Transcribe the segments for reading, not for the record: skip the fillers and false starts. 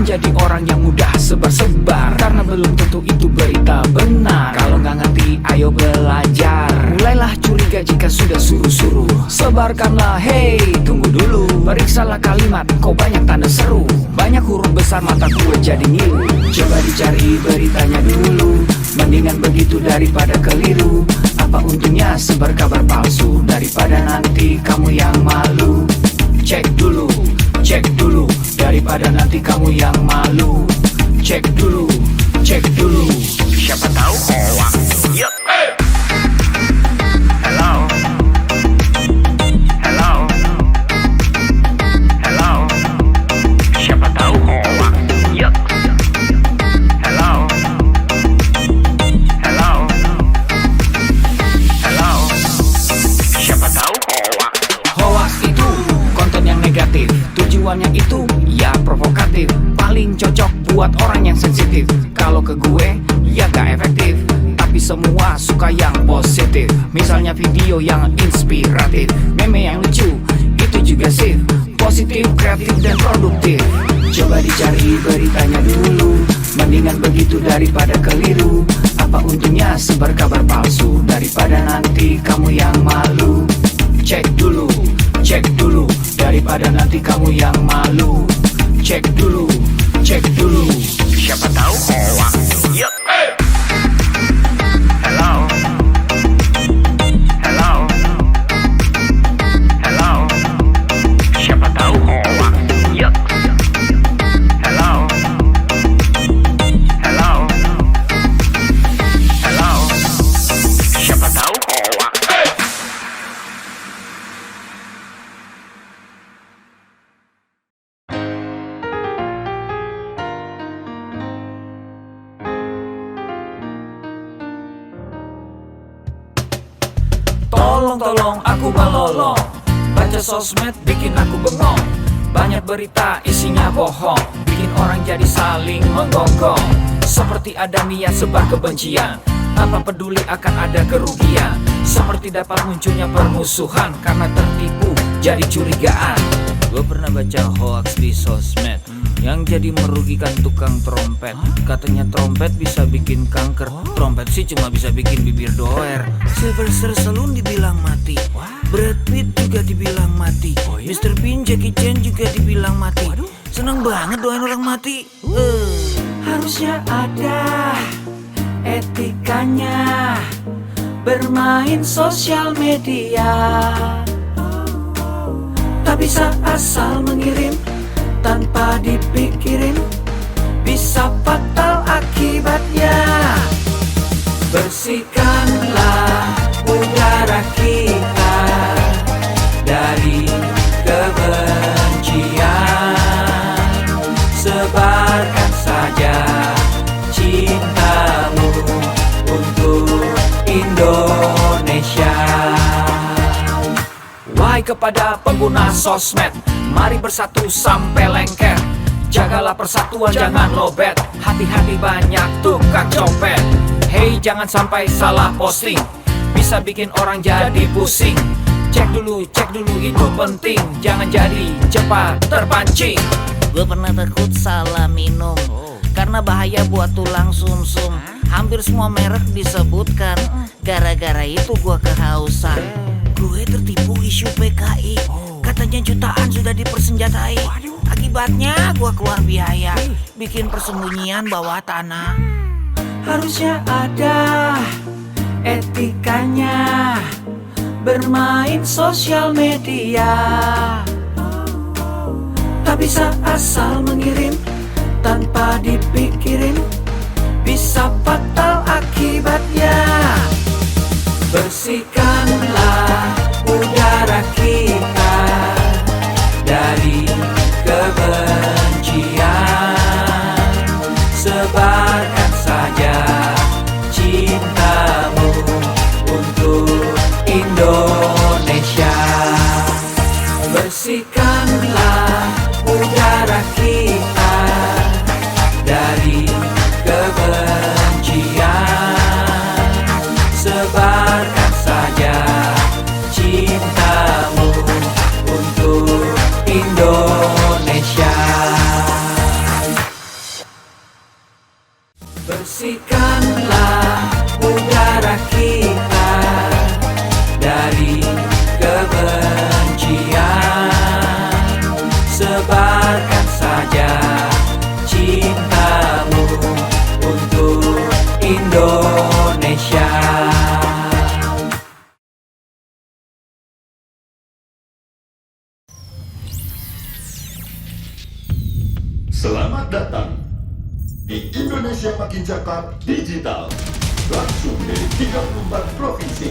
menjadi orang yang mudah sebar-sebar, karena belum tentu itu berita benar. Kalau nggak ngerti, ayo belajar. Mulailah curiga jika sudah suruh-suruh. Sebarkanlah, hey, tunggu dulu. Periksalah kalimat, kok banyak tanda seru. Banyak huruf besar, mata gue jadi ngilu. Coba dicari beritanya dulu, mendingan begitu daripada keliru. Apa untungnya sebar kabar palsu, daripada nanti kamu yang malu. Cek dulu, daripada nanti kamu yang malu. Cek dulu, siapa tahu hoax. Yup. Hello, siapa tahu hoax. Yup. Hello, siapa tahu hoax. Hoax itu konten yang negatif, tujuannya itu ya provokatif. Paling cocok buat orang yang sensitif. Kalau ke gue ya gak efektif, tapi semua suka yang positif. Misalnya video yang inspiratif, meme yang lucu, itu juga sih positif, kreatif, dan produktif. Coba dicari beritanya dulu, mendingan begitu daripada keliru. Apa untungnya sebar kabar palsu, daripada nanti kamu yang malu. Cek dulu, daripada nanti kamu yang malu. Cek dulu, siapa tahu hoax. Yup. Hello, siapa tahu hoax. Yup. Hello, siapa tahu hoax. Tolong aku melolong, baca sosmed bikin aku bengong. Banyak berita isinya bohong, bikin orang jadi saling menggonggong. Seperti ada niat sebar kebencian, tanpa peduli akan ada kerugian. Seperti dapat munculnya permusuhan, karena tertipu jadi curigaan. Gue pernah baca hoax di sosmed, yang jadi merugikan tukang trompet. Katanya trompet bisa bikin kanker, trompet sih cuma bisa bikin bibir doer. Sylvester Stallone dibilang mati, Brad Pitt juga dibilang mati, Mr. Bean, Jackie Chan juga dibilang mati. Seneng banget doain orang mati. Harusnya ada etikanya bermain sosial media. Tak bisa asal mengirim tanpa dipikirin, bisa fatal akibatnya. Bersihkanlah udara kita dari kebencian. Sebarkan saja cintamu untuk Indonesia. Wahai kepada pengguna sosmed, mari bersatu sampai lengket. Jagalah persatuan, jangan lobet. Hati-hati banyak tukang copet. Hey, jangan sampai salah posting, bisa bikin orang jadi pusing. Cek dulu itu penting, jangan jadi cepat terpancing. Gue pernah takut salah minum, karena bahaya buat tulang sumsum. Hampir semua merek disebutkan, gara-gara itu gue kehausan. Gue tertipu isu PKI, katanya jutaan sudah dipersenjatai. Akibatnya gue keluar biaya, bikin persembunyian bawah tanah. Harusnya ada etikanya bermain sosial media. Tak bisa asal mengirim tanpa dipikirin, bisa fatal akibatnya. Bersihkanlah udara kita dari kebencian. Sebarkan saja cintamu untuk Indonesia. Bersihkanlah udara kita dari kebencian. Sebarkan saja cintamu untuk Indonesia. Tebarkan saja cintamu untuk Indonesia. Selamat datang di Indonesia Makin Cakap Digital, langsung dari 34 provinsi,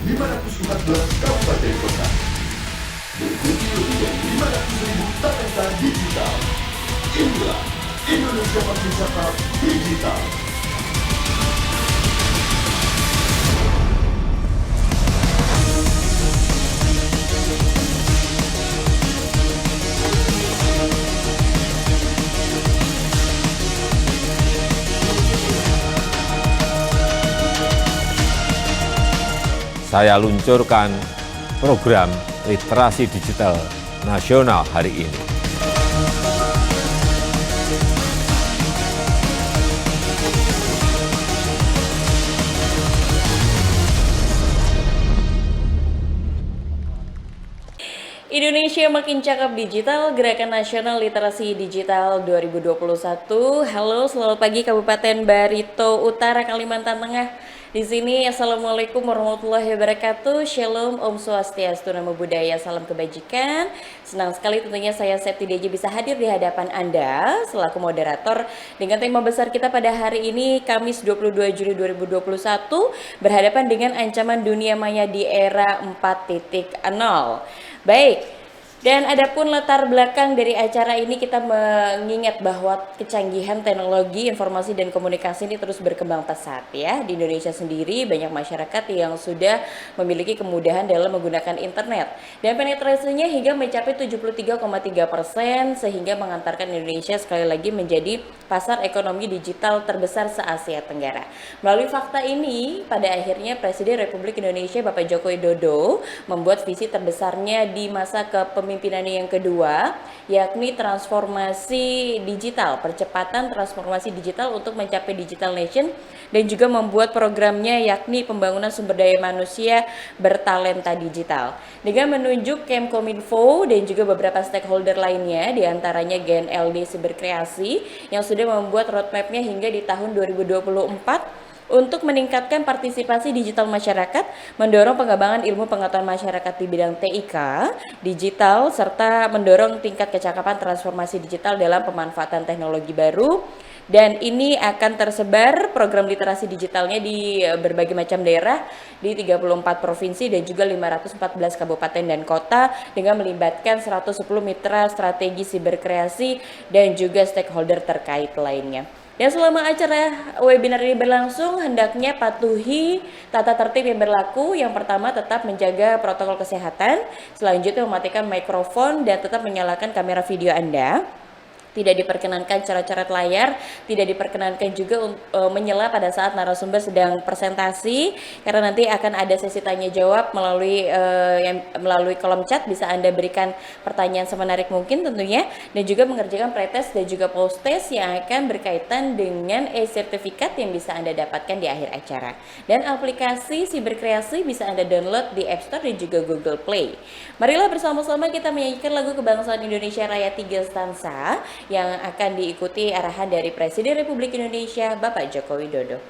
514 kabupaten kota, diikuti lebih dari 500.000 talenta digital. Inilah Indonesia Makin Cakap Digital. Saya luncurkan program literasi digital nasional hari ini. Indonesia Makin Cakap Digital, Gerakan Nasional Literasi Digital 2021. Halo, selamat pagi Kabupaten Barito Utara, Kalimantan Tengah. Di sini, Assalamualaikum warahmatullahi wabarakatuh. Shalom, Om Swastiastu, Namo Buddhaya, salam kebajikan. Senang sekali tentunya saya Septi DJ bisa hadir di hadapan Anda selaku moderator dengan tema besar kita pada hari ini, Kamis 22 Juli 2021, berhadapan dengan ancaman dunia maya di era 4.0. Baik. Dan adapun latar belakang dari acara ini, kita mengingat bahwa kecanggihan teknologi informasi dan komunikasi ini terus berkembang pesat ya. Di Indonesia sendiri banyak masyarakat yang sudah memiliki kemudahan dalam menggunakan internet dan penetrasinya hingga mencapai 73,3% sehingga mengantarkan Indonesia sekali lagi menjadi pasar ekonomi digital terbesar se-Asia Tenggara. Melalui fakta ini, pada akhirnya Presiden Republik Indonesia Bapak Joko Widodo membuat visi terbesarnya di masa kepemimpinannya yang kedua, yakni transformasi digital, percepatan transformasi digital untuk mencapai digital nation, dan juga membuat programnya yakni pembangunan sumber daya manusia bertalenta digital dengan menunjuk Kemkominfo dan juga beberapa stakeholder lainnya, diantaranya GNLD Siberkreasi yang sudah membuat roadmapnya hingga di tahun 2024 untuk meningkatkan partisipasi digital masyarakat, mendorong pengembangan ilmu pengetahuan masyarakat di bidang TIK, digital, serta mendorong tingkat kecakapan transformasi digital dalam pemanfaatan teknologi baru. Dan ini akan tersebar program literasi digitalnya di berbagai macam daerah di 34 provinsi dan juga 514 kabupaten dan kota dengan melibatkan 110 mitra strategi siberkreasi dan juga stakeholder terkait lainnya. Dan selama acara webinar ini berlangsung, hendaknya patuhi tata tertib yang berlaku. Yang pertama, tetap menjaga protokol kesehatan. Selanjutnya, mematikan mikrofon dan tetap menyalakan kamera video Anda. Tidak diperkenankan coret-coret layar, tidak diperkenankan juga menyela pada saat narasumber sedang presentasi, karena nanti akan ada sesi tanya jawab melalui kolom chat. Bisa Anda berikan pertanyaan semenarik mungkin tentunya, dan juga mengerjakan pretest dan juga post test yang akan berkaitan dengan e-sertifikat yang bisa Anda dapatkan di akhir acara. Dan aplikasi Siberkreasi bisa Anda download di App Store dan juga Google Play. Marilah bersama-sama kita menyanyikan lagu kebangsaan Indonesia Raya 3 stansa yang akan diikuti arahan dari Presiden Republik Indonesia Bapak Joko Widodo.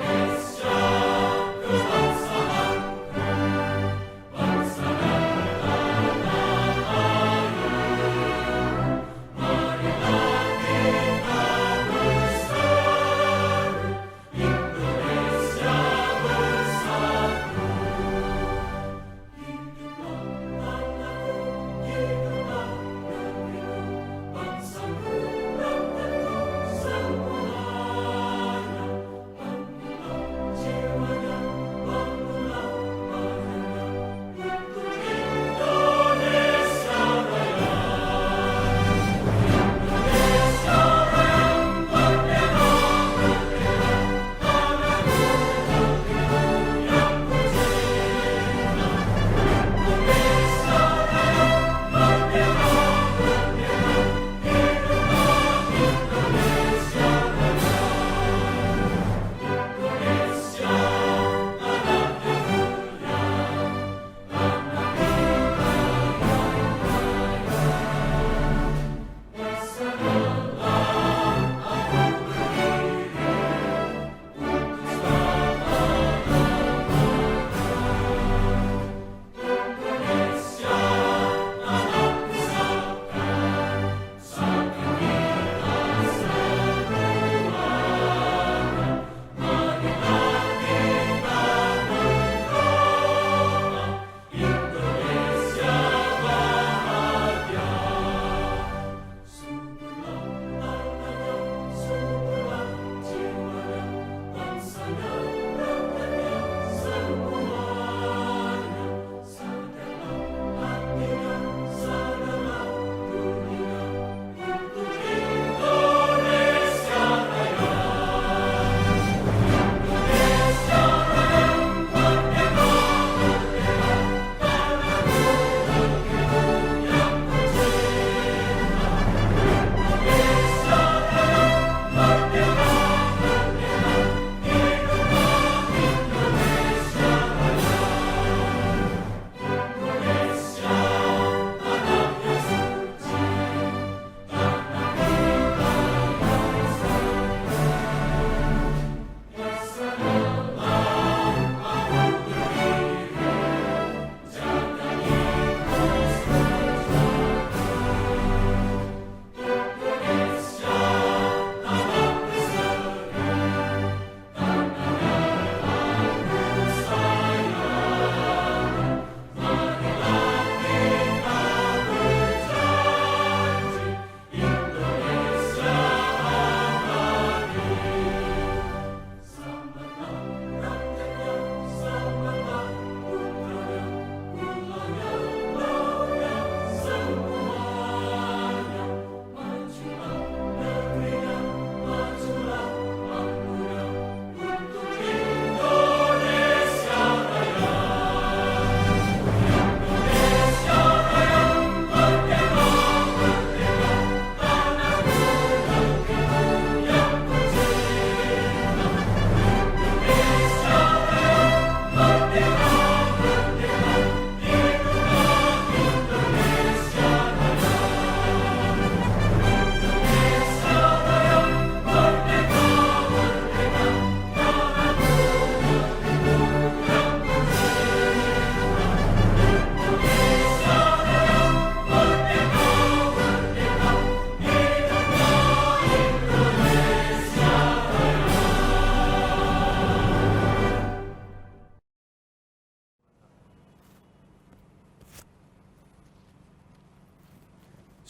Indonesia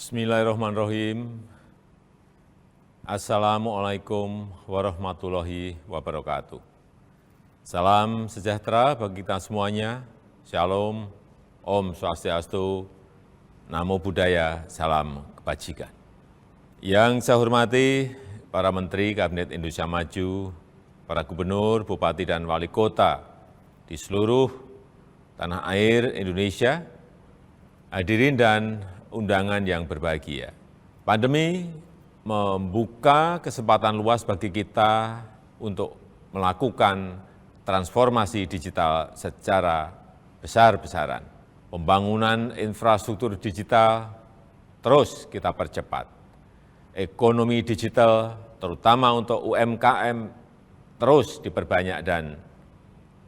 Bismillahirrahmanirrahim. Assalamualaikum warahmatullahi wabarakatuh. Salam sejahtera bagi kita semuanya. Shalom, Om Swastiastu, Namo Buddhaya, salam kebajikan. Yang saya hormati para Menteri Kabinet Indonesia Maju, para Gubernur, Bupati, dan Wali Kota di seluruh tanah air Indonesia, hadirin dan undangan yang berbahagia. Pandemi membuka kesempatan luas bagi kita untuk melakukan transformasi digital secara besar-besaran. Pembangunan infrastruktur digital terus kita percepat. Ekonomi digital, terutama untuk UMKM, terus diperbanyak dan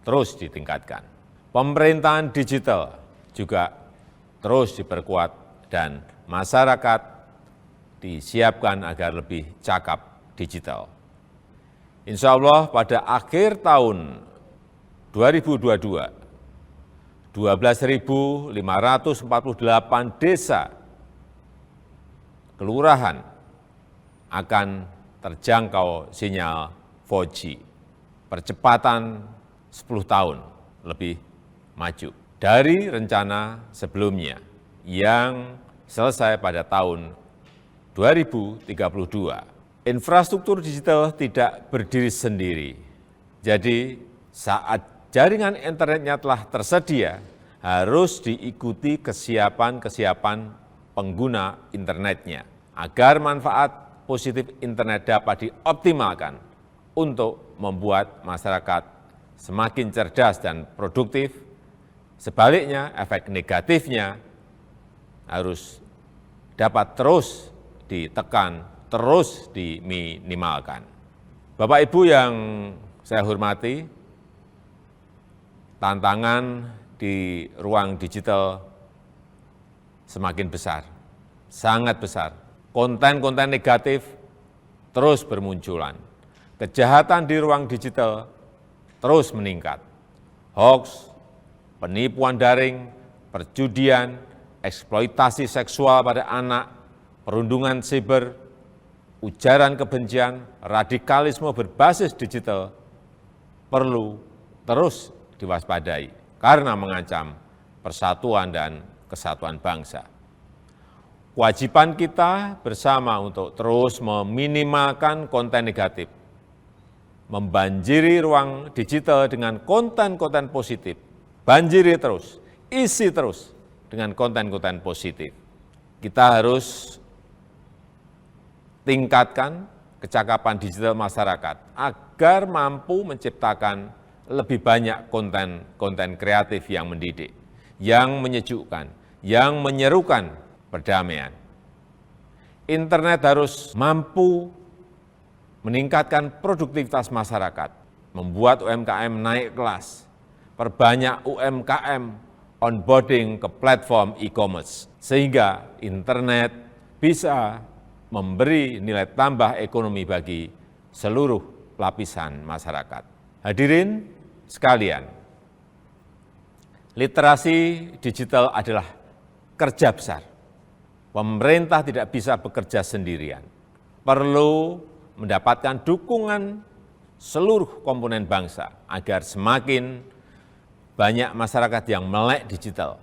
terus ditingkatkan. Pemerintahan digital juga terus diperkuat dan masyarakat disiapkan agar lebih cakap digital. Insya Allah pada akhir tahun 2022, 12.548 desa kelurahan akan terjangkau sinyal 4G. Percepatan 10 tahun lebih maju dari rencana sebelumnya yang selesai pada tahun 2032. Infrastruktur digital tidak berdiri sendiri. Jadi saat jaringan internetnya telah tersedia, harus diikuti kesiapan pengguna internetnya agar manfaat positif internet dapat dioptimalkan untuk membuat masyarakat semakin cerdas dan produktif. Sebaliknya, efek negatifnya harus dapat terus ditekan, terus diminimalkan. Bapak Ibu yang saya hormati, tantangan di ruang digital semakin besar, sangat besar. Konten-konten negatif terus bermunculan. Kejahatan di ruang digital terus meningkat. Hoax, penipuan daring, perjudian, eksploitasi seksual pada anak, perundungan siber, ujaran kebencian, radikalisme berbasis digital perlu terus diwaspadai karena mengancam persatuan dan kesatuan bangsa. Kewajiban kita bersama untuk terus meminimalkan konten negatif, membanjiri ruang digital dengan konten-konten positif, banjiri terus, isi terus dengan konten-konten positif. Kita harus tingkatkan kecakapan digital masyarakat agar mampu menciptakan lebih banyak konten kreatif yang mendidik, yang menyejukkan, yang menyerukan perdamaian. Internet harus mampu meningkatkan produktivitas masyarakat, membuat UMKM naik kelas, perbanyak UMKM onboarding ke platform e-commerce, sehingga internet bisa memberi nilai tambah ekonomi bagi seluruh lapisan masyarakat. Hadirin sekalian, literasi digital adalah kerja besar. Pemerintah tidak bisa bekerja sendirian. Perlu mendapatkan dukungan seluruh komponen bangsa agar semakin banyak masyarakat yang melek digital.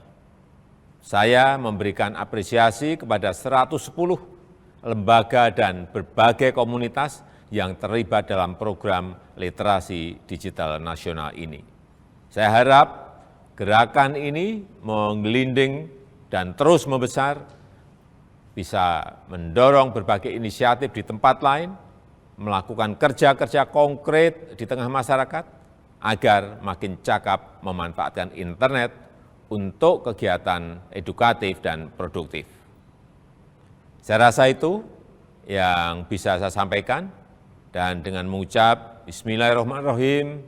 Saya memberikan apresiasi kepada 110 lembaga dan berbagai komunitas yang terlibat dalam program literasi digital nasional ini. Saya harap gerakan ini menggelinding dan terus membesar, bisa mendorong berbagai inisiatif di tempat lain, melakukan kerja-kerja konkret di tengah masyarakat, agar makin cakap memanfaatkan internet untuk kegiatan edukatif dan produktif. Saya rasa itu yang bisa saya sampaikan, dan dengan mengucap Bismillahirrahmanirrahim,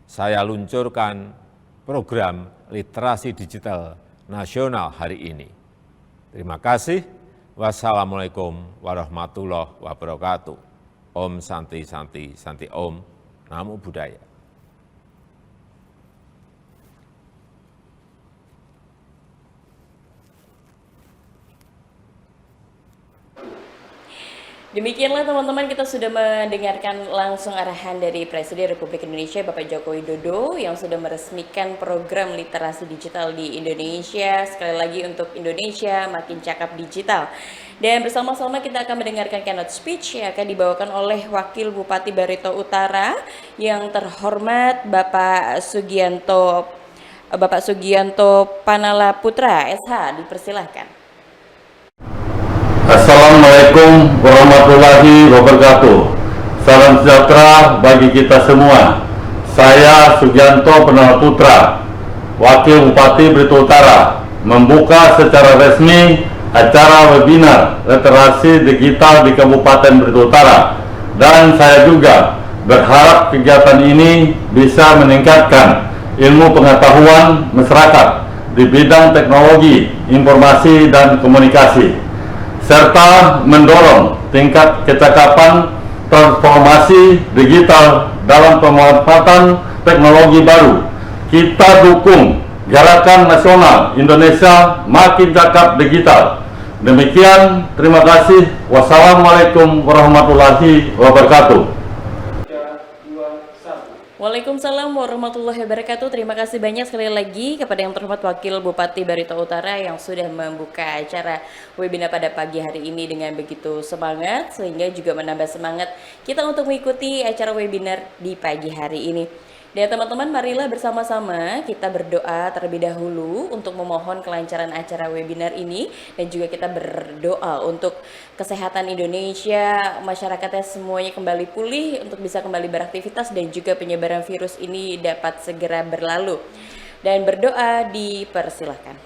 saya luncurkan program literasi digital nasional hari ini. Terima kasih. Wassalamualaikum warahmatullahi wabarakatuh. Om Santi Santi Santi Om. Namo Buddhaya. Demikianlah teman-teman, kita sudah mendengarkan langsung arahan dari Presiden Republik Indonesia Bapak Joko Widodo yang sudah meresmikan program literasi digital di Indonesia. Sekali lagi untuk Indonesia makin cakap digital. Dan bersama-sama kita akan mendengarkan keynote speech yang akan dibawakan oleh Wakil Bupati Barito Utara yang terhormat Bapak Sugianto Panala Putra SH. Dipersilahkan. Assalamualaikum warahmatullahi wabarakatuh. Salam sejahtera bagi kita semua. Saya Sugianto Panala Putra, Wakil Bupati Barito Utara, membuka secara resmi acara webinar literasi digital di Kabupaten Barito Utara. Dan saya juga berharap kegiatan ini bisa meningkatkan ilmu pengetahuan masyarakat di bidang teknologi, informasi, dan komunikasi, serta mendorong tingkat kecakapan transformasi digital dalam pemanfaatan teknologi baru. Kita dukung Gerakan Nasional Indonesia Makin Cakap Digital. Demikian, terima kasih. Wassalamualaikum warahmatullahi wabarakatuh. Waalaikumsalam warahmatullahi wabarakatuh. Terima kasih banyak sekali lagi kepada yang terhormat Wakil Bupati Barito Utara yang sudah membuka acara webinar pada pagi hari ini dengan begitu semangat, sehingga juga menambah semangat kita untuk mengikuti acara webinar di pagi hari ini. Dan teman-teman, marilah bersama-sama kita berdoa terlebih dahulu untuk memohon kelancaran acara webinar ini, dan juga kita berdoa untuk kesehatan Indonesia, masyarakatnya semuanya kembali pulih untuk bisa kembali beraktivitas dan juga penyebaran virus ini dapat segera berlalu. Dan berdoa dipersilahkan.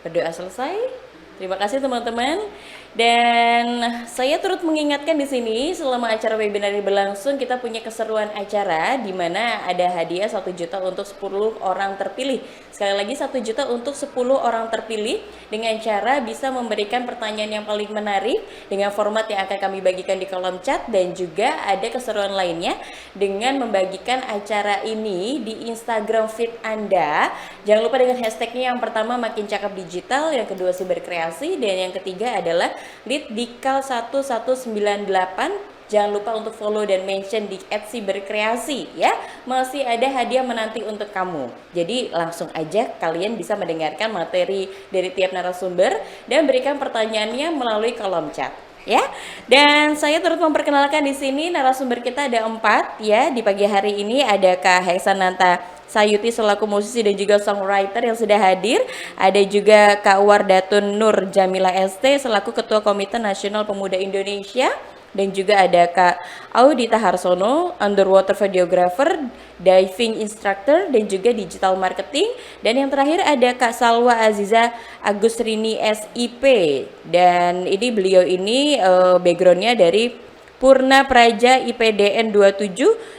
Berdoa selesai. Terima kasih teman-teman. Dan saya turut mengingatkan di sini selama acara webinar ini berlangsung kita punya keseruan acara di mana ada hadiah 1 juta untuk 10 orang terpilih. Sekali lagi 1 juta untuk 10 orang terpilih dengan cara bisa memberikan pertanyaan yang paling menarik dengan format yang akan kami bagikan di kolom chat, dan juga ada keseruan lainnya dengan membagikan acara ini di Instagram feed Anda. Jangan lupa dengan hashtagnya yang pertama Makin Cakap Digital, yang kedua Siberkreasi, dan yang ketiga adalah @dikal1198. Jangan lupa untuk follow dan mention di @siberkreasi ya. Masih ada hadiah menanti untuk kamu. Jadi langsung aja kalian bisa mendengarkan materi dari tiap narasumber dan berikan pertanyaannya melalui kolom chat ya. Dan saya turut memperkenalkan di sini narasumber kita ada 4 ya. Di pagi hari ini ada Kak Heksananta Sayuti selaku musisi dan juga songwriter yang sudah hadir. Ada juga Kak Wardatun Nur Jamila ST selaku Ketua Komite Nasional Pemuda Indonesia. Dan juga ada Kak Audita Harsono, underwater videographer, diving instructor, dan juga digital marketing. Dan yang terakhir ada Kak Salwa Aziza Agusrini SIP. Dan ini beliau ini backgroundnya dari Purna Praja IPDN 27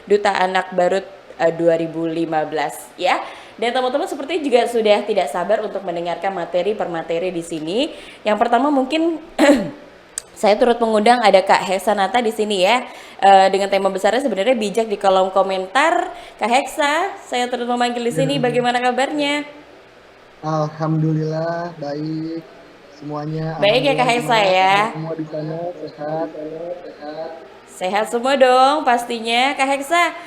Duta Anak Barut 2015 ya. Dan teman-teman seperti juga sudah tidak sabar untuk mendengarkan materi per materi di sini. Yang pertama mungkin saya turut mengundang ada Kak Heksananta di sini ya. Dengan tema besarnya sebenarnya bijak di kolom komentar. Kak Heksa, saya turut memanggil di sini. Bagaimana kabarnya? Alhamdulillah baik semuanya. Baik ya Kak Heksa ya. Semua di sana sehat. Sehat semua dong pastinya. Kak Heksa,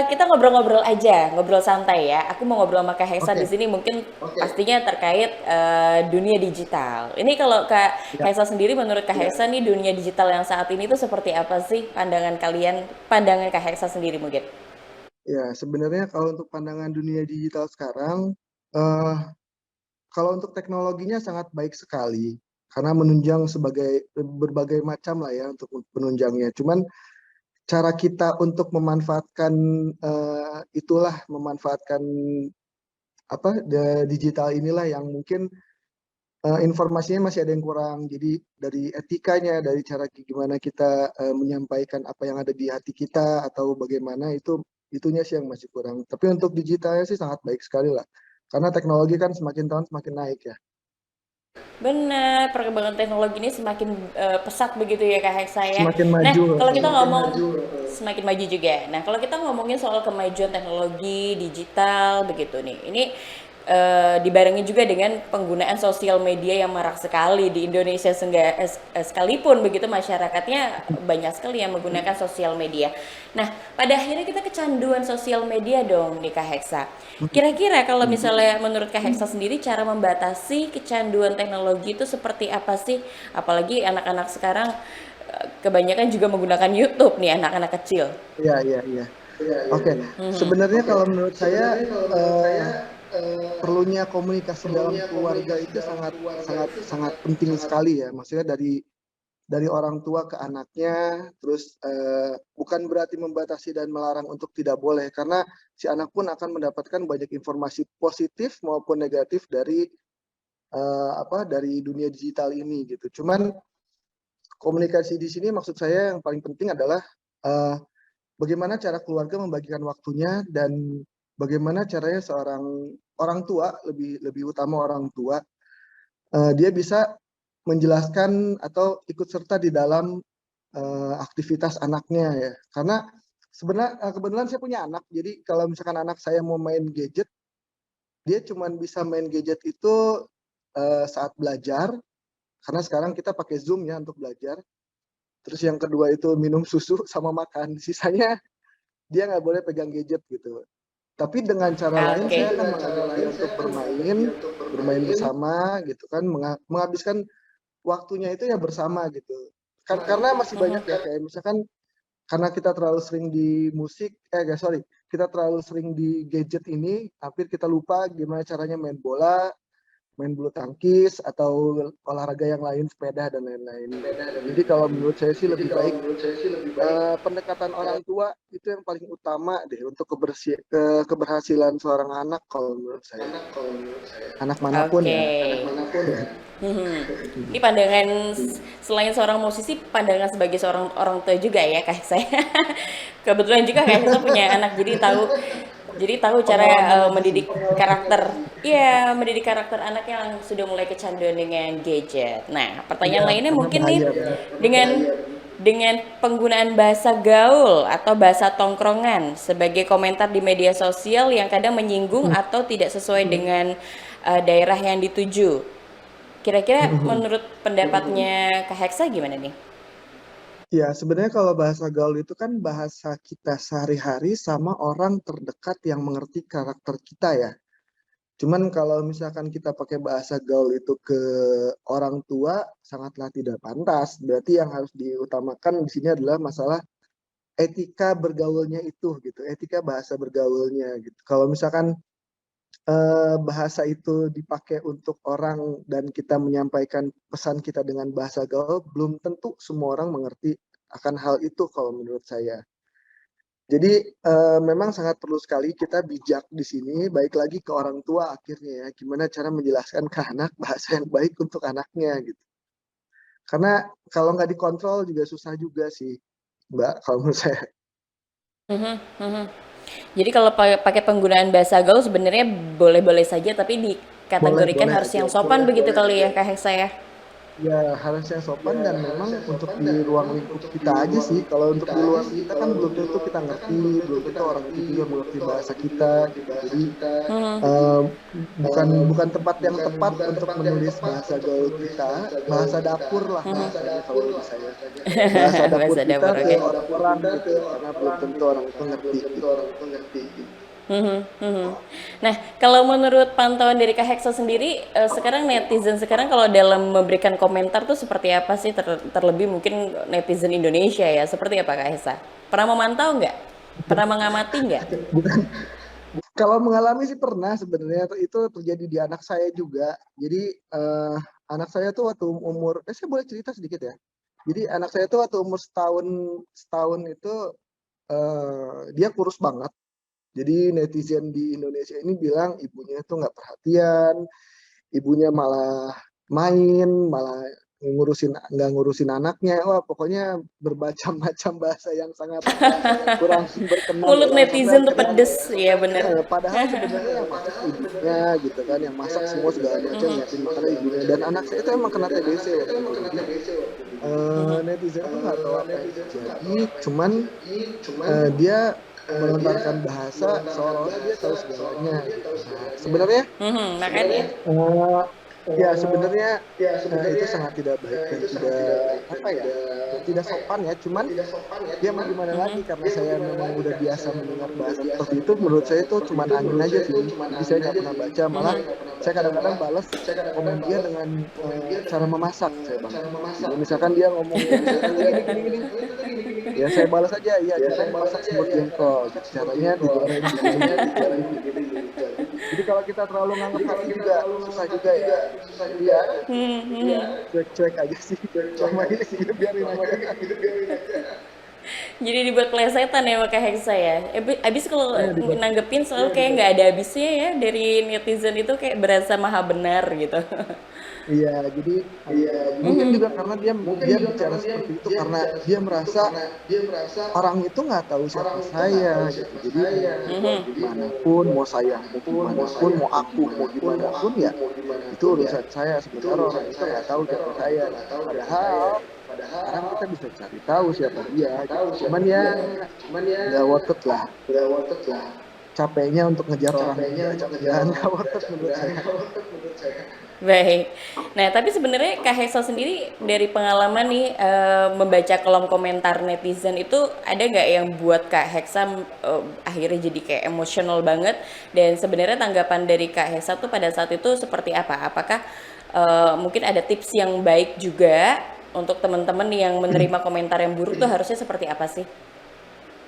kita ngobrol-ngobrol aja, ngobrol santai ya. Aku mau ngobrol sama Kak Heksa di sini mungkin pastinya terkait dunia digital. Ini kalau Kak Heksa sendiri, menurut Kak Heksa nih dunia digital yang saat ini tuh seperti apa sih pandangan kalian, pandangan Kak Heksa sendiri mungkin? Ya, sebenarnya kalau untuk pandangan dunia digital sekarang, kalau untuk teknologinya sangat baik sekali karena menunjang sebagai berbagai macam lah ya untuk penunjangnya. Cuman cara kita untuk memanfaatkan memanfaatkan digital inilah yang mungkin informasinya masih ada yang kurang. Jadi dari etikanya, dari cara gimana kita menyampaikan apa yang ada di hati kita atau bagaimana itunya sih yang masih kurang. Tapi untuk digitalnya sih sangat baik sekali lah. Karena teknologi kan semakin tahun semakin naik ya. Benar, perkembangan teknologi ini semakin pesat begitu ya Kak Heksa ya. Semakin Nah, maju. kalau kita ngomong semakin maju juga. Nah, kalau kita ngomongin soal kemajuan teknologi digital begitu nih, ini dibarengi juga dengan penggunaan sosial media yang marak sekali di Indonesia sekalipun begitu masyarakatnya banyak sekali yang menggunakan sosial media. Nah, pada akhirnya kita kecanduan sosial media dong nih Kak Heksa. Kira-kira kalau misalnya menurut Kak Heksa sendiri cara membatasi kecanduan teknologi itu seperti apa sih? Apalagi anak-anak sekarang kebanyakan juga menggunakan YouTube nih anak-anak kecil. Iya, iya, iya. Oke, sebenarnya kalau menurut saya perlunya komunikasi dalam keluarga itu sangat sangat sangat penting sekali ya. Maksudnya dari orang tua ke anaknya, terus bukan berarti membatasi dan melarang untuk tidak boleh, karena si anak pun akan mendapatkan banyak informasi positif maupun negatif dari dari dunia digital ini gitu. Cuman komunikasi di sini maksud saya yang paling penting adalah eh, bagaimana cara keluarga membagikan waktunya dan bagaimana caranya seorang orang tua, lebih lebih utama orang tua, dia bisa menjelaskan atau ikut serta di dalam aktivitas anaknya ya. Karena sebenarnya kebetulan saya punya anak, jadi kalau misalkan anak saya mau main gadget, dia cuma bisa main gadget itu saat belajar, karena sekarang kita pakai Zoom ya untuk belajar. Terus yang kedua itu minum susu sama makan. Sisanya dia nggak boleh pegang gadget gitu. Tapi dengan cara lain Oke. saya akan mengajak dia untuk bermain, bermain bersama gitu kan, menghabiskan waktunya itu ya bersama gitu. Karena masih banyak ya kayak misalkan karena kita terlalu sering di musik, sorry, kita terlalu sering di gadget ini, hampir kita lupa gimana caranya main bola, main bulu tangkis atau olahraga yang lain, sepeda dan lain-lain. Jadi kalau menurut saya sih lebih baik pendekatan orang tua itu yang paling utama deh untuk keberhasilan seorang anak kalau menurut saya. Anak manapun Oke. ya. Mhm. Ini pandangan selain seorang musisi, pandangan sebagai seorang orang tua juga ya Kak saya. Kebetulan juga Kak saya punya anak, jadi tahu cara Pengalaman aja sih. mendidik karakter. Iya, mendidik karakter anak yang sudah mulai kecanduan dengan gadget. Nah, Iya, pertanyaan lainnya karena mungkin nih bahaya benar. dengan dengan penggunaan bahasa gaul atau bahasa tongkrongan sebagai komentar di media sosial yang kadang menyinggung atau tidak sesuai dengan daerah yang dituju. Kira-kira menurut pendapatnya Kak Heksa gimana nih? Ya, sebenarnya kalau bahasa gaul itu kan bahasa kita sehari-hari sama orang terdekat yang mengerti karakter kita ya. Cuman kalau misalkan kita pakai bahasa gaul itu ke orang tua, sangatlah tidak pantas. Berarti yang harus diutamakan di sini adalah masalah etika bergaulnya itu gitu, etika bahasa bergaulnya gitu. Kalau misalkan bahasa itu dipakai untuk orang dan kita menyampaikan pesan kita dengan bahasa gaul, belum tentu semua orang mengerti akan hal itu kalau menurut saya. Jadi memang sangat perlu sekali kita bijak di sini, baik lagi ke orang tua akhirnya ya, gimana cara menjelaskan ke anak bahasa yang baik untuk anaknya gitu. Karena kalau nggak dikontrol juga susah juga sih, Mbak, kalau menurut saya. Mhm, mhm. Jadi kalau pakai penggunaan bahasa gaul sebenarnya boleh-boleh saja, tapi dikategorikan Boleh-boleh harus aja. yang sopan begitu kali ya Kak Heksa ya? Ya, harus yang sopan dan memang untuk di ruang lingkup kita aja sih. Kalau untuk di luar kita kan belum tentu kita ngerti, belum tentu orang itu juga mengerti bahasa kita gitu. Jadi Mhm. eh, bukan bukan tempat yang tepat untuk menulis bahasa gaul kita, bahasa dapur lah bahasanya kalau menurut saya. Bahasa dapur Bahasa kita dapur, ke oke. orang-orang gitu, karena belum tentu orang itu ngerti gitu. Mhm, mhm. Nah, kalau menurut pantauan dari Kak Heksa sendiri, sekarang netizen sekarang kalau dalam memberikan komentar tuh seperti apa sih? Terlebih mungkin netizen Indonesia ya, seperti apa Kak Heksa? Pernah memantau nggak? Pernah mengamati nggak? Bukan, kalau mengalami sih pernah sebenarnya itu terjadi di anak saya juga. Jadi anak saya tuh waktu umur, saya boleh cerita sedikit ya. Jadi anak saya tuh waktu umur setahun setahun itu dia kurus banget. Jadi netizen di Indonesia ini bilang ibunya tuh nggak perhatian, ibunya malah main, malah nggak ngurusin anaknya. Wah, pokoknya bermacam-macam bahasa yang sangat kurang berkenan Mulut ya. Sampai netizen tuh akhirnya pedes, ya bener. padahal sebenarnya yang masak ibunya gitu kan, yang masak semua segala macam nyiapin makanan ibunya. Dan anak saya itu emang kena TBC waktu itu. Jadi netizen tuh nggak tahu apa yang terjadi, cuman dia melontarkan bahasa seolah-olah dia tahu segalanya. Gitu. Nah, sebenarnya Makanya. ya sebenarnya itu sangat tidak baik dan tidak apa ya, tidak sopan ya. Cuman ya mau gimana lagi, karena saya memang udah biasa mendengar bahasa seperti itu. Menurut saya itu cuma angin aja sih. Jadi saya nggak pernah baca, malah saya kadang-kadang balas komen dia dengan cara memasak. Saya balas. Jadi misalkan dia ngomong gini, ya saya balas aja, iya cara masak semur jengkol. Caranya digoreng begini. Jadi kalau kita terlalu nganggap hati juga susah juga ya. Cuek-cuek aja sih. Cuma ini sih biarin aja. Jadi dibuat plesetan ya maka Hexa ya. Abis kalau nanggepin selalu kayak nggak ada habisnya ya, dari netizen itu kayak berasa maha benar gitu. Iya, jadi mungkin juga karena dia bicara seperti itu karena dia merasa orang itu nggak tahu siapa saya gitu. Jadi mau gimana pun, mau saya mau gimana pun, mau aku mau gimana pun ya itu urusan saya. Sementara orang itu nggak tahu siapa saya. Padahal sekarang kita bisa cari tahu siapa dia. Cuman ya nggak worth it lah. Capeknya untuk ngejar orang dia, nggak worth it menurut saya. Baik. Nah, tapi sebenarnya Kak Hexa sendiri dari pengalaman nih membaca kolom komentar netizen itu ada nggak yang buat Kak Hexa akhirnya jadi kayak emosional banget, dan sebenarnya tanggapan dari Kak Hexa tuh pada saat itu seperti apa? Apakah mungkin ada tips yang baik juga untuk teman-teman yang menerima komentar yang buruk tuh harusnya seperti apa sih?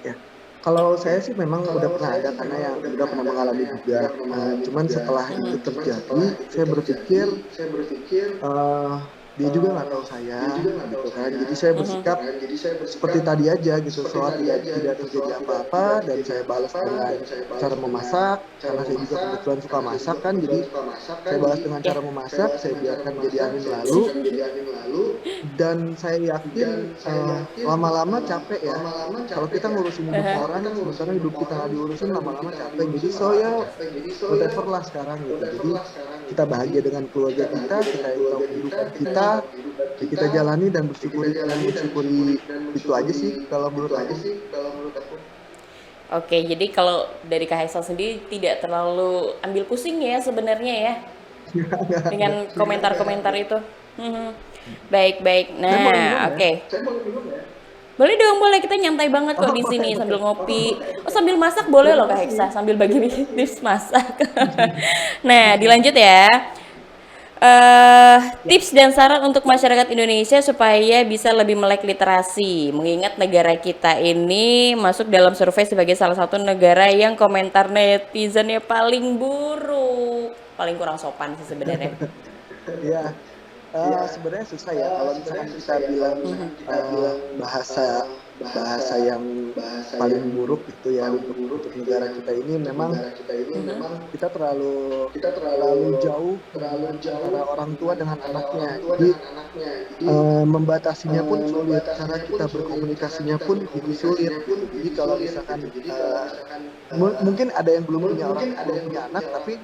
Ya, kalau saya sih memang udah pernah ada, karena yang udah pernah mengalami juga. Cuman setelah itu terjadi, saya berpikir dia juga nggak tahu saya, gitu kan. Jadi saya bersikap seperti tadi aja gitu, soal tidak terjadi apa-apa, dan saya balas dengan cara memasak, karena saya juga kebetulan suka masak kan. Jadi saya balas dengan cara memasak, saya biarkan jadi angin lalu, dan saya yakin lama-lama capek ya. Kalau kita ngurusin hidup orang, sementara hidup kita nggak diurusin, lama-lama capek. Jadi whatever lah sekarang gitu. Jadi kita bahagia dengan keluarga kita yang tahu kehidupan kita, ya kita jalani dan bersyukuri itu aja sih kalau menurut aku. Oke, jadi kalau dari Kak Hexa sendiri tidak terlalu ambil pusing ya sebenarnya ya dengan komentar-komentar itu. Baik. Nah, oke. Boleh dong, boleh, kita nyantai banget kok di sini sambil ngopi. Oh, sambil masak boleh loh Kak Hexa, sambil bagi tips masak. Nah, dilanjut ya. Tips dan saran untuk masyarakat Indonesia supaya bisa lebih melek literasi, mengingat negara kita ini masuk dalam survei sebagai salah satu negara yang komentar netizennya paling buruk, paling kurang sopan sih sebenarnya. Ya, sebenarnya susah ya kalau misalkan kita bilang bahasa yang paling buruk itu ya untuk negara kita ini. Memang kita terlalu jauh antara orang tua dengan anaknya. Jadi membatasinya pun sulit, cara kita berkomunikasinya pun jadi sulit. Jadi kalau misalkan mungkin ada yang belum punya anak, tapi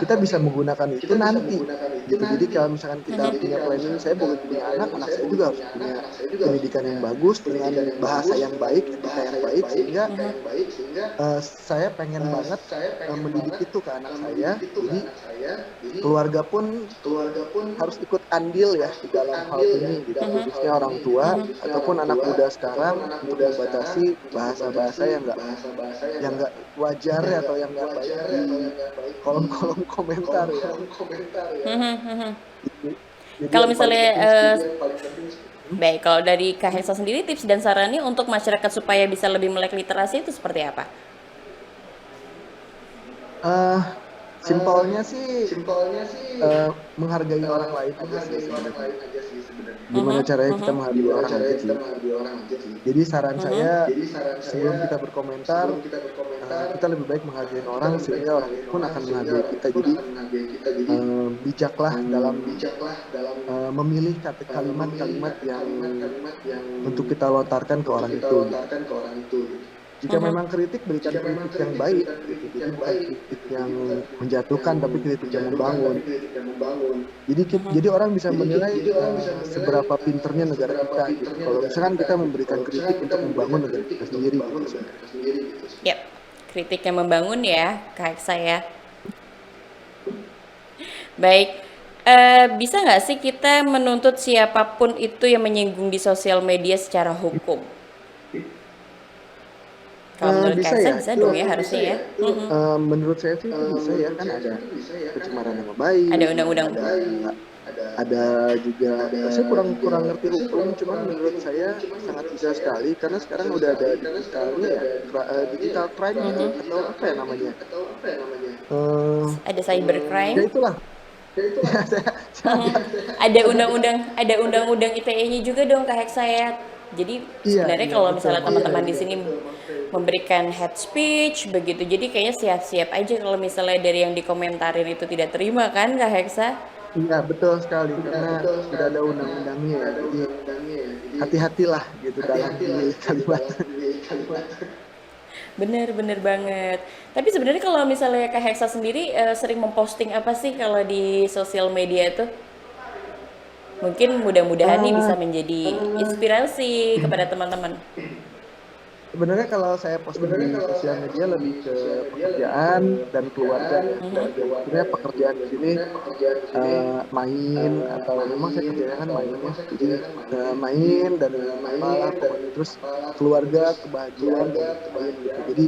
kita bisa menggunakan itu nanti gitu. Jadi kalau misalkan kita punya planning, saya boleh punya anak saya juga harus punya pendidikan yang bagus dengan bahasa yang baik, etika yang baik, sehingga saya pengen banget mendidik itu ke anak saya. Jadi keluarga pun harus ikut andil ya di dalam hal ini, gitu. Khususnya orang tua ataupun anak muda sekarang, untuk membatasi bahasa-bahasa yang nggak wajar atau yang nggak baik di kolom-kolom komentar ya. Kalau misalnya baik, kalau dari Kak Hexa sendiri tips dan sarannya untuk masyarakat supaya bisa lebih melek literasi itu seperti apa? Simpelnya sih menghargai orang lain aja sih sebenarnya. Gimana caranya kita menghargai orang aja sih. Jadi saran saya sebelum kita berkomentar, kita lebih baik menghargai orang sehingga orang itu pun akan menghargai kita. Jadi bijaklah dalam memilih kalimat-kalimat yang untuk kita lontarkan ke orang itu. Jika memang kritik, berikan kritik yang baik, gitu. Jadi bukan kritik yang menjatuhkan, tapi kritik yang membangun. Jadi orang bisa menilai seberapa pinternya negara kita. Gitu. Kalau misalkan kita memberikan kritik untuk membangun negara kita sendiri. Gitu. Yap, kritik yang membangun ya, Kak saya. Baik, bisa nggak sih kita menuntut siapapun itu yang menyinggung di sosial media secara hukum? Kalau menurut Bisa Kak ya, bisa dong ya harusnya ya. menurut saya sih itu bisa ya, kan ada pencemaran nama baik, Ada undang-undang. ada juga saya kurang ngerti hukum, cuman menurut saya sangat bisa sekali karena sekarang udah ada digitalnya ya, digital crime gitu, atau apa ya namanya? Ada cybercrime. Ya itulah. Ya, Ada undang-undang ITE-nya juga dong Kak saya. Jadi sebenarnya kalau misalnya teman-teman di sini memberikan hate speech begitu, jadi kayaknya siap-siap aja kalau misalnya dari yang dikomentarin itu tidak terima kan Kak Heksa? Iya betul sekali karena sudah ada undang-undangnya ya, jadi hati-hatilah gitu dalam memilih kalimat. Bener banget. Tapi sebenarnya kalau misalnya Kak Heksa sendiri sering memposting apa sih kalau di sosial media itu? Mungkin mudah-mudahan nih bisa menjadi inspirasi kepada teman-teman. Sebenarnya kalau saya posting di sosial media lebih ke pekerjaan dan keluarga ya. Sebenarnya pekerjaan di sini main atau memang saya kerjanya kan mainnya. Jadi main dan malah terus keluarga kebahagiaan dan main gitu. Jadi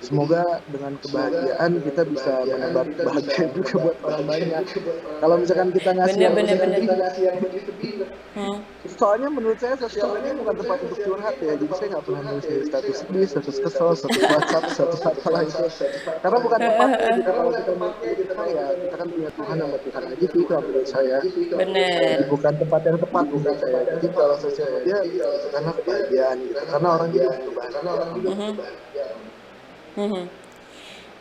semoga dengan kebahagiaan kita bisa menebar bahagia juga buat orang banyak. Kalau misalkan kita ngasih yang berlebih, soalnya menurut saya sosial media bukan tempat untuk curhat ya. Jadi saya nggak pernah nulis status sedih, status kesel, status WhatsApp, status apalah itu. Karena bukan tempatnya. Gitu. Kalau kita mau ya kita kan punya Tuhan sama Tuhan aja sih kalau menurut saya. Bener. Bukan tempat yang tepat menurut saya. Jadi kalau sosial media karena kebahagiaan gitu. Karena orang juga butuh bahagia.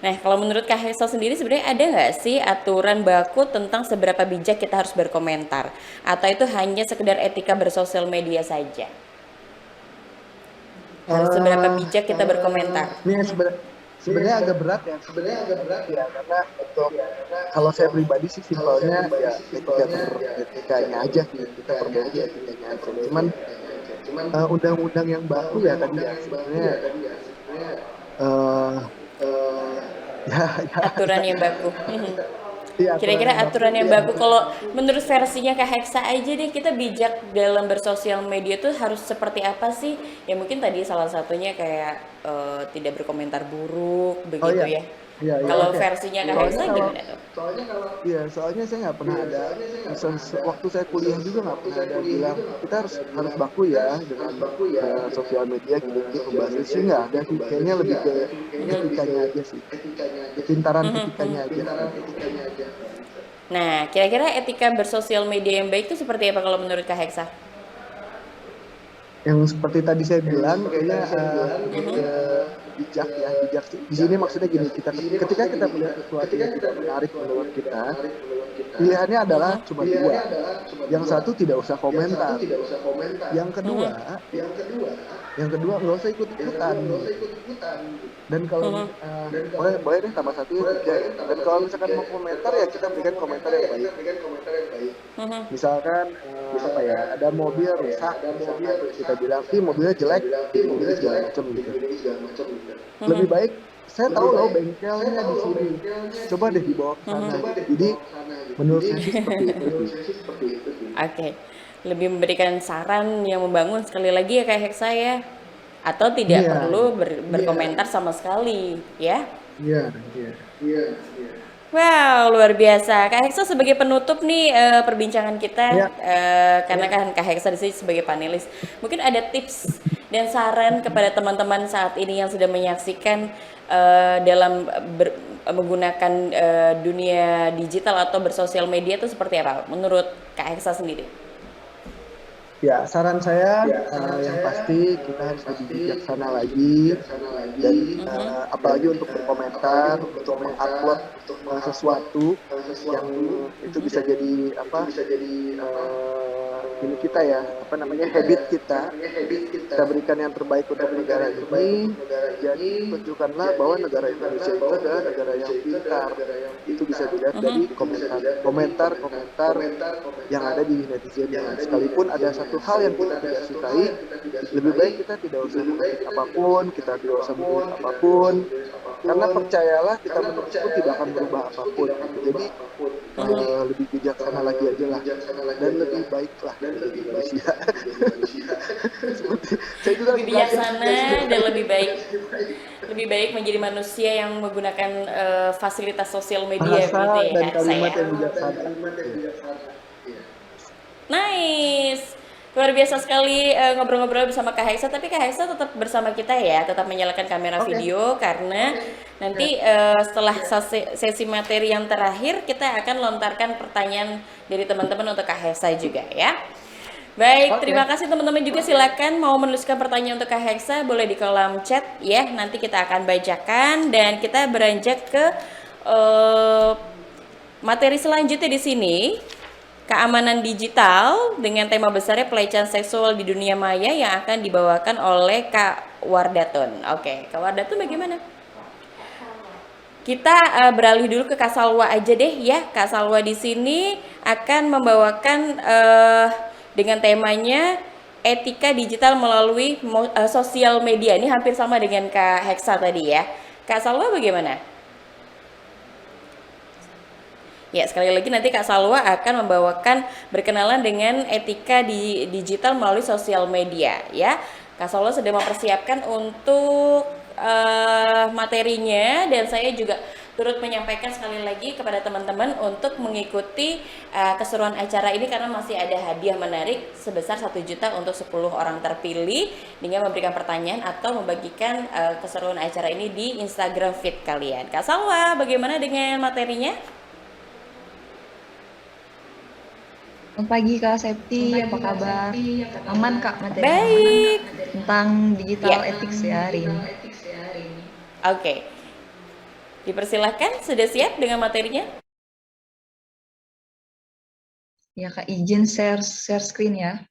Nah, kalau menurut Kak Heksa sendiri sebenarnya ada nggak sih aturan baku tentang seberapa bijak kita harus berkomentar? Atau itu hanya sekedar etika bersosial media saja? Harus seberapa bijak kita berkomentar? Ini sebenarnya agak berat ya. Karena untuk kalau saya pribadi sih simpelnya ya etikanya aja sih, kita perbaiki etikanya aja. Cuman undang-undang yang baku ya tadi ya sebenarnya Aturan yang baku. Iya, Kira-kira aturan yang baku kalau menurut versinya Kak Heksa aja deh, kita bijak dalam bersosial media tuh harus seperti apa sih? Ya mungkin tadi salah satunya kayak tidak berkomentar buruk begitu ya. Kalau versinya Kak Heksa gimana tuh? Soalnya saya nggak pernah ada, waktu saya kuliah juga nggak pernah ada bilang kita harus baku ya dengan sosial media gitu membahas sih, nggak ada sih. Kayaknya lebih ke etikanya aja sih, kepintaran etikanya aja. Nah, kira-kira etika bersosial media yang baik itu seperti apa kalau menurut Kak Heksa? Yang seperti tadi saya bilang kayaknya bijak sih. Di sini maksudnya gini, ketika kita melihat sesuatu yang tidak menarik menurut kita, pilihannya adalah cuma dua. Yang satu tidak usah komentar. Yang kedua nggak usah ikut-ikutan. Dan kalau boleh deh tambah satu ya tiga. Dan kalau misalkan mau komentar ya kita berikan komentar yang baik. Misalkan apa ya, ada mobil rusak, kita bilang mobilnya jelek, ini segala macam gitu. Lebih baik saya tahu loh bengkelnya di sini, coba deh dibawa ke sana. Jadi menurut saya sih seperti itu. Oke, lebih memberikan saran yang membangun sekali lagi ya Kak Heksa ya, atau tidak perlu berkomentar sama sekali ya? Iya. Wow, luar biasa. Kak Heksa sebagai penutup nih perbincangan kita, karena kan Kak Heksa di sini sebagai panelis, mungkin ada tips dan saran kepada teman-teman saat ini yang sudah menyaksikan dalam menggunakan dunia digital atau bersosial media itu seperti apa menurut Kak Hexa sendiri? Ya, saran saya yang pasti kita harus lebih bijaksana lagi dan apalagi untuk berkomentar, untuk mengupload sesuatu yang itu bisa jadi ini kita ya, habit kita berikan yang terbaik untuk negara ini. Jadi tunjukkanlah bahwa negara Indonesia itu adalah negara yang pintar. Itu bisa dilihat dari komentar yang ada di netizen. Sekalipun ada satu hal yang kita tidak sukai, lebih baik kita tidak usah mengkritik apapun, kita tidak usah menulis apapun, karena percayalah kita menulis pun tidak akan berubah apapun. Jadi lebih bijaksana lagi aja lah, dan lebih baiklah dari manusia. Saya juga Lebih bijaksana dan lebih baik menjadi manusia yang menggunakan fasilitas sosial media bahasa gitu ya dan Kak Hexa kalimat ya. yang bijaksana. Nice. Luar biasa sekali ngobrol-ngobrol bersama Kak Hexa, tapi Kak Hexa tetap bersama kita ya, tetap menyalakan kamera video karena nanti setelah sesi materi yang terakhir kita akan lontarkan pertanyaan dari teman-teman untuk Kak Hexa juga ya. Baik, terima kasih teman-teman juga, silakan mau menuliskan pertanyaan untuk Kak Hexa boleh di kolom chat ya, nanti kita akan bacakan dan kita beranjak ke materi selanjutnya di sini. Keamanan digital dengan tema besarnya pelecehan seksual di dunia maya yang akan dibawakan oleh Kak Wardatun. Oke, Kak Wardatun bagaimana? Kita beralih dulu ke Kak Salwa aja deh ya. Kak Salwa di sini akan membawakan dengan temanya etika digital melalui sosial media. Ini hampir sama dengan Kak Hexa tadi ya. Kak Salwa bagaimana? Ya, sekali lagi nanti Kak Salwa akan membawakan berkenalan dengan etika di digital melalui sosial media ya. Kak Salwa sedang mempersiapkan untuk materinya dan saya juga turut menyampaikan sekali lagi kepada teman-teman untuk mengikuti keseruan acara ini karena masih ada hadiah menarik sebesar 1 juta untuk 10 orang terpilih dengan memberikan pertanyaan atau membagikan keseruan acara ini di Instagram feed kalian. Kak Salwa, bagaimana dengan materinya? Selamat pagi Kak Septi, apa kabar? Aman Kak materi Baik. tentang digital ethics ya hari ini. Oke. Dipersilahkan, sudah siap dengan materinya? Ya Kak, izin share screen ya.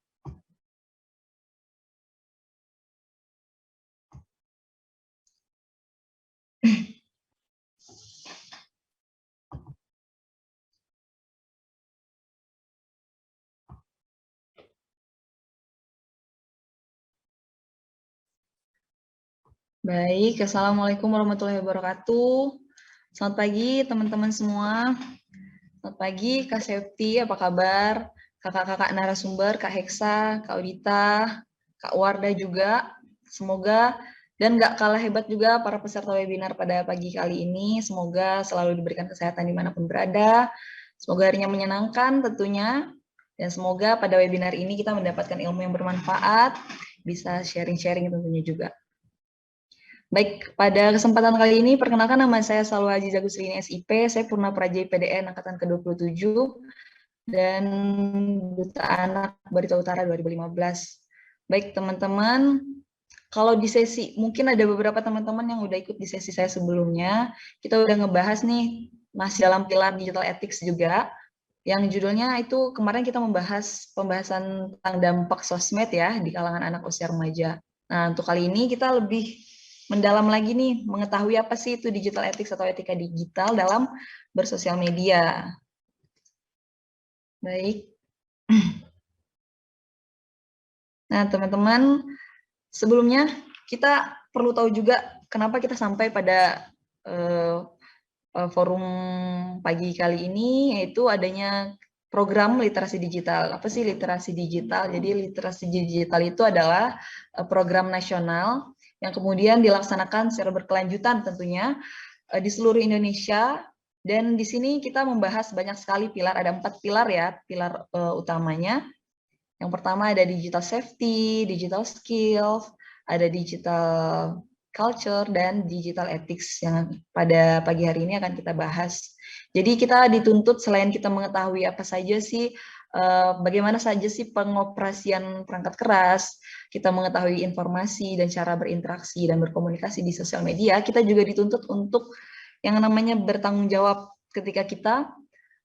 Baik, Assalamualaikum warahmatullahi wabarakatuh. Selamat pagi teman-teman semua. Selamat pagi Kak Septi, apa kabar? Kakak-kakak narasumber, Kak Hexa, Kak Audita, Kak Warda juga. Semoga dan nggak kalah hebat juga para peserta webinar pada pagi kali ini. Semoga selalu diberikan kesehatan dimanapun berada. Semoga harinya menyenangkan tentunya. Dan semoga pada webinar ini kita mendapatkan ilmu yang bermanfaat, bisa sharing-sharing tentunya juga. Baik, pada kesempatan kali ini perkenalkan nama saya Salwa Aziza Gusrini SIP, saya Purna Praja IPDN Angkatan ke-27 dan Duta Anak Barito Utara 2015. Baik teman-teman, kalau di sesi, mungkin ada beberapa teman-teman yang udah ikut di sesi saya sebelumnya, kita udah ngebahas nih, masih dalam pilar digital ethics juga, yang judulnya itu kemarin kita membahas pembahasan tentang dampak sosmed ya di kalangan anak usia remaja. Nah, untuk kali ini kita lebih mendalam lagi nih, mengetahui apa sih itu digital ethics atau etika digital dalam bersosial media. Baik. Nah, teman-teman, sebelumnya kita perlu tahu juga kenapa kita sampai pada forum pagi kali ini, yaitu adanya program literasi digital. Apa sih literasi digital? Jadi literasi digital itu adalah program nasional yang kemudian dilaksanakan secara berkelanjutan tentunya di seluruh Indonesia. Dan di sini kita membahas banyak sekali pilar, ada 4 pilar ya, pilar utamanya. Yang pertama ada digital safety, digital skills, ada digital culture, dan digital ethics yang pada pagi hari ini akan kita bahas. Jadi kita dituntut selain kita mengetahui apa saja sih, bagaimana saja sih pengoperasian perangkat keras, kita mengetahui informasi dan cara berinteraksi dan berkomunikasi di sosial media, kita juga dituntut untuk yang namanya bertanggung jawab ketika kita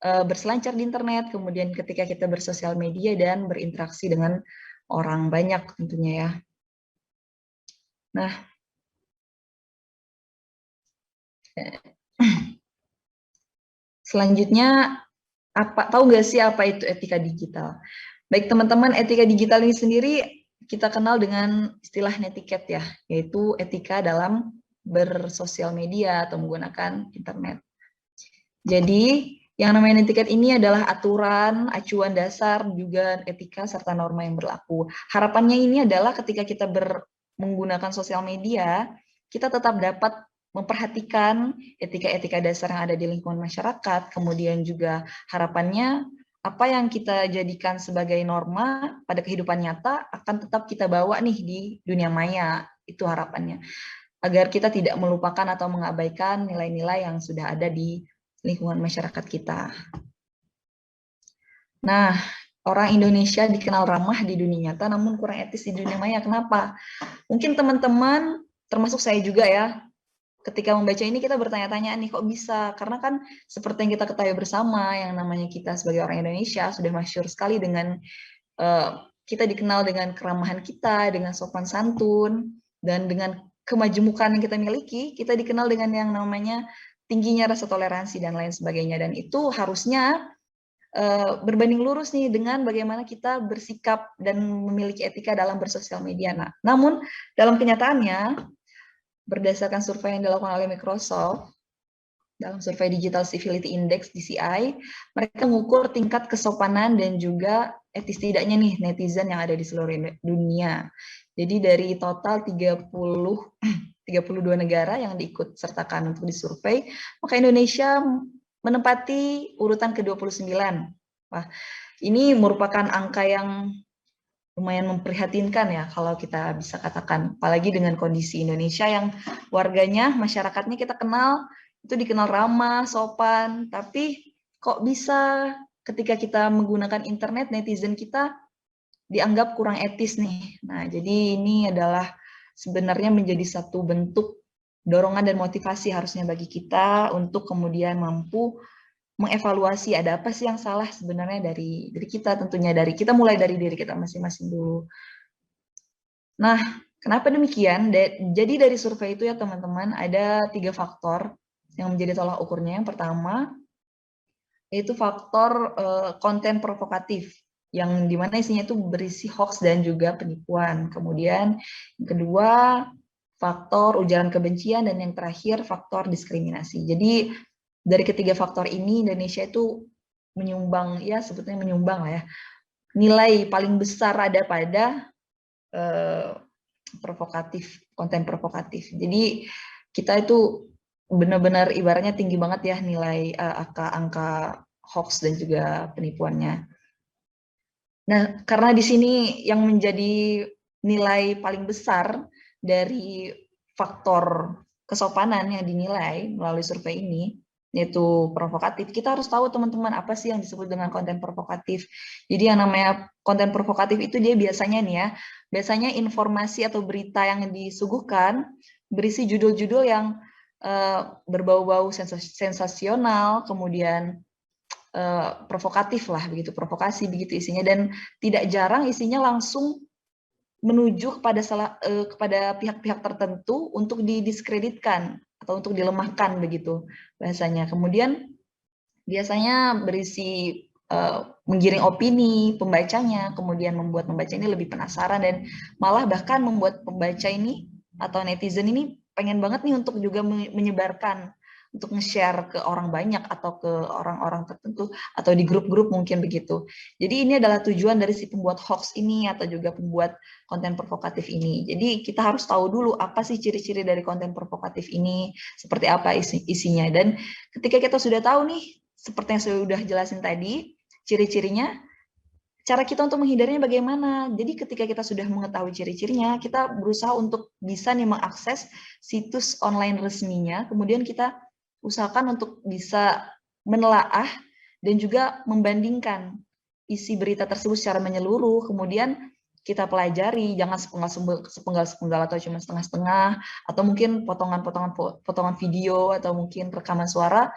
berselancar di internet, kemudian ketika kita bersosial media dan berinteraksi dengan orang banyak tentunya ya. Nah, selanjutnya, tahu nggak sih apa itu etika digital? Baik teman-teman, etika digital ini sendiri kita kenal dengan istilah netiquette ya, yaitu etika dalam bersosial media atau menggunakan internet. Jadi, yang namanya netiquette ini adalah aturan, acuan dasar, juga etika serta norma yang berlaku. Harapannya ini adalah ketika kita menggunakan sosial media, kita tetap dapat memperhatikan etika-etika dasar yang ada di lingkungan masyarakat, kemudian juga harapannya apa yang kita jadikan sebagai norma pada kehidupan nyata akan tetap kita bawa nih di dunia maya, itu harapannya. Agar kita tidak melupakan atau mengabaikan nilai-nilai yang sudah ada di lingkungan masyarakat kita. Nah, orang Indonesia dikenal ramah di dunia nyata, namun kurang etis di dunia maya. Kenapa? Mungkin teman-teman, termasuk saya juga ya, ketika membaca ini kita bertanya-tanya nih, kok bisa? Karena kan seperti yang kita ketahui bersama, yang namanya kita sebagai orang Indonesia sudah masyhur sekali dengan kita dikenal dengan keramahan kita, dengan sopan santun, dan dengan kemajemukan yang kita miliki, kita dikenal dengan yang namanya tingginya rasa toleransi dan lain sebagainya. Dan itu harusnya berbanding lurus nih dengan bagaimana kita bersikap dan memiliki etika dalam bersosial media. Nah, namun dalam kenyataannya, berdasarkan survei yang dilakukan oleh Microsoft, dalam survei Digital Civility Index DCI, mereka mengukur tingkat kesopanan dan juga etis tidaknya nih netizen yang ada di seluruh dunia. Jadi dari total 32 negara yang diikut sertakan untuk disurvei, maka Indonesia menempati urutan ke-29. Wah, ini merupakan angka yang lumayan memprihatinkan ya kalau kita bisa katakan, apalagi dengan kondisi Indonesia yang warganya, masyarakatnya kita kenal, itu dikenal ramah, sopan, tapi kok bisa ketika kita menggunakan internet, netizen kita dianggap kurang etis nih. Nah, jadi ini adalah sebenarnya menjadi satu bentuk dorongan dan motivasi harusnya bagi kita untuk kemudian mampu mengevaluasi ada apa sih yang salah sebenarnya dari kita, tentunya dari kita, mulai dari diri kita masing-masing dulu. Nah, kenapa demikian? Jadi dari survei itu ya teman-teman, ada 3 faktor yang menjadi tolak ukurnya. Yang pertama, yaitu faktor konten provokatif, yang dimana isinya itu berisi hoax dan juga penipuan. Kemudian yang kedua, faktor ujaran kebencian, dan yang terakhir faktor diskriminasi. Jadi dari ketiga faktor ini Indonesia itu menyumbang, ya sebetulnya menyumbang lah ya, nilai paling besar ada pada provokatif, konten provokatif. Jadi kita itu benar-benar ibaratnya tinggi banget ya nilai angka hoax dan juga penipuannya. Nah, karena di sini yang menjadi nilai paling besar dari faktor kesopanan yang dinilai melalui survei ini, yaitu provokatif, kita harus tahu teman-teman apa sih yang disebut dengan konten provokatif. Jadi yang namanya konten provokatif itu dia biasanya nih ya, biasanya informasi atau berita yang disuguhkan berisi judul-judul yang berbau-bau sensasional, kemudian provokatif lah, begitu, provokasi begitu isinya, dan tidak jarang isinya langsung menuju kepada pihak-pihak tertentu untuk didiskreditkan atau untuk dilemahkan begitu bahasanya. Kemudian biasanya berisi menggiring opini pembacanya, kemudian membuat pembaca ini lebih penasaran dan malah bahkan membuat pembaca ini atau netizen ini pengen banget nih untuk juga menyebarkan, untuk nge-share ke orang banyak atau ke orang-orang tertentu atau di grup-grup mungkin begitu. Jadi ini adalah tujuan dari si pembuat hoax ini atau juga pembuat konten provokatif ini. Jadi kita harus tahu dulu apa sih ciri-ciri dari konten provokatif ini, seperti apa isinya. Dan ketika kita sudah tahu nih, seperti yang saya sudah jelasin tadi, ciri-cirinya, cara kita untuk menghindarinya bagaimana? Jadi ketika kita sudah mengetahui ciri-cirinya, kita berusaha untuk bisa nih mengakses situs online resminya, kemudian kita usahakan untuk bisa menelaah dan juga membandingkan isi berita tersebut secara menyeluruh, kemudian kita pelajari, jangan sepenggal-sepenggal atau cuma setengah-setengah, atau mungkin potongan video, atau mungkin rekaman suara,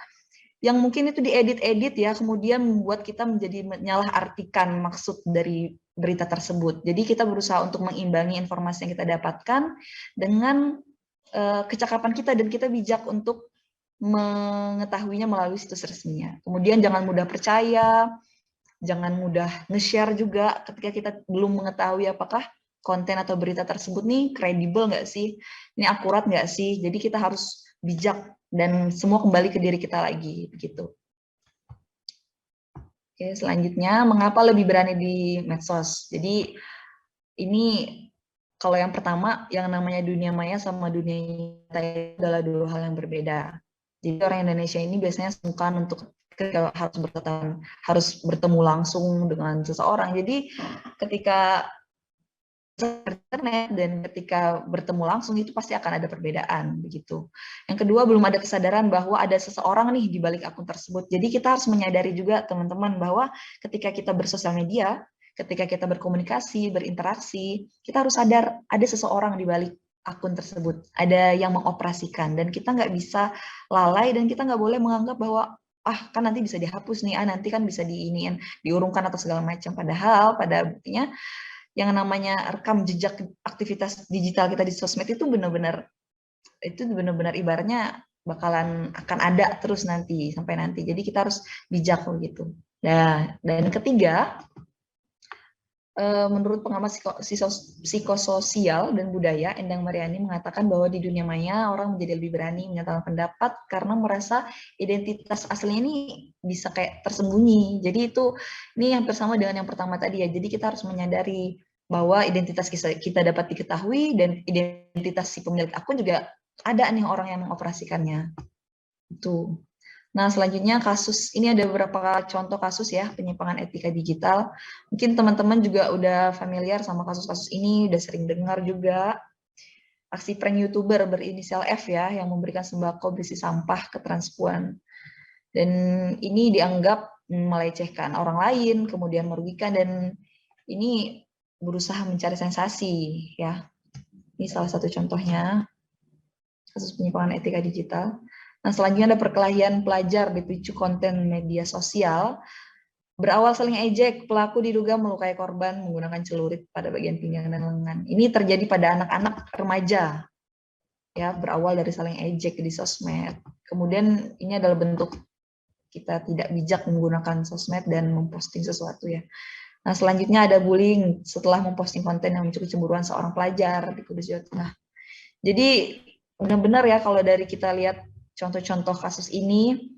yang mungkin itu diedit-edit ya, kemudian membuat kita menjadi menyalahartikan maksud dari berita tersebut. Jadi kita berusaha untuk mengimbangi informasi yang kita dapatkan dengan kecakapan kita, dan kita bijak untuk mengetahuinya melalui situs resminya. Kemudian jangan mudah percaya, jangan mudah nge-share juga ketika kita belum mengetahui apakah konten atau berita tersebut nih kredibel nggak sih, ini akurat nggak sih. Jadi kita harus bijak dan semua kembali ke diri kita lagi, begitu. Oke, selanjutnya mengapa lebih berani di medsos? Jadi ini kalau yang pertama, yang namanya dunia maya sama dunia nyata adalah dua hal yang berbeda. Jadi orang Indonesia ini biasanya sungkan untuk harus bertemu langsung dengan seseorang. Jadi ketika internet dan ketika bertemu langsung itu pasti akan ada perbedaan, begitu. Yang kedua, belum ada kesadaran bahwa ada seseorang nih di balik akun tersebut. Jadi kita harus menyadari juga teman-teman bahwa ketika kita bersosial media, ketika kita berkomunikasi, berinteraksi, kita harus sadar ada seseorang di balik akun tersebut, ada yang mengoperasikan, dan kita nggak bisa lalai dan kita nggak boleh menganggap bahwa kan nanti bisa dihapus nih, nanti kan bisa diurungkan atau segala macam. Padahal pada buktinya yang namanya rekam jejak aktivitas digital kita di sosmed itu benar-benar ibaratnya akan ada terus nanti sampai nanti. Jadi kita harus bijak begitu. Nah, dan ketiga, menurut pengamat psikososial dan budaya, Endang Mariani mengatakan bahwa di dunia maya orang menjadi lebih berani menyatakan pendapat karena merasa identitas aslinya ini bisa kayak tersembunyi. Jadi ini hampir sama dengan yang pertama tadi ya. Jadi kita harus menyadari bahwa identitas kita dapat diketahui dan identitas si pemilik akun juga ada nih orang yang mengoperasikannya. Itu. Nah, selanjutnya ini ada beberapa contoh kasus ya, penyimpangan etika digital. Mungkin teman-teman juga udah familiar sama kasus-kasus ini, udah sering dengar juga. Aksi prank YouTuber berinisial F ya, yang memberikan sembako berisi sampah ke transpuan. Dan ini dianggap melecehkan orang lain, kemudian merugikan, dan ini berusaha mencari sensasi ya. Ini salah satu contohnya, kasus penyimpangan etika digital. Nah, selanjutnya ada perkelahian pelajar dipicu konten media sosial. Berawal saling ejek, pelaku diduga melukai korban menggunakan celurit pada bagian pinggang dan lengan. Ini terjadi pada anak-anak remaja. Ya, berawal dari saling ejek di sosmed. Kemudian ini adalah bentuk kita tidak bijak menggunakan sosmed dan memposting sesuatu ya. Nah, selanjutnya ada bullying setelah memposting konten yang memicu kecemburuan seorang pelajar di Kudus, Jawa Tengah. Jadi benar-benar ya kalau dari kita lihat contoh-contoh kasus ini,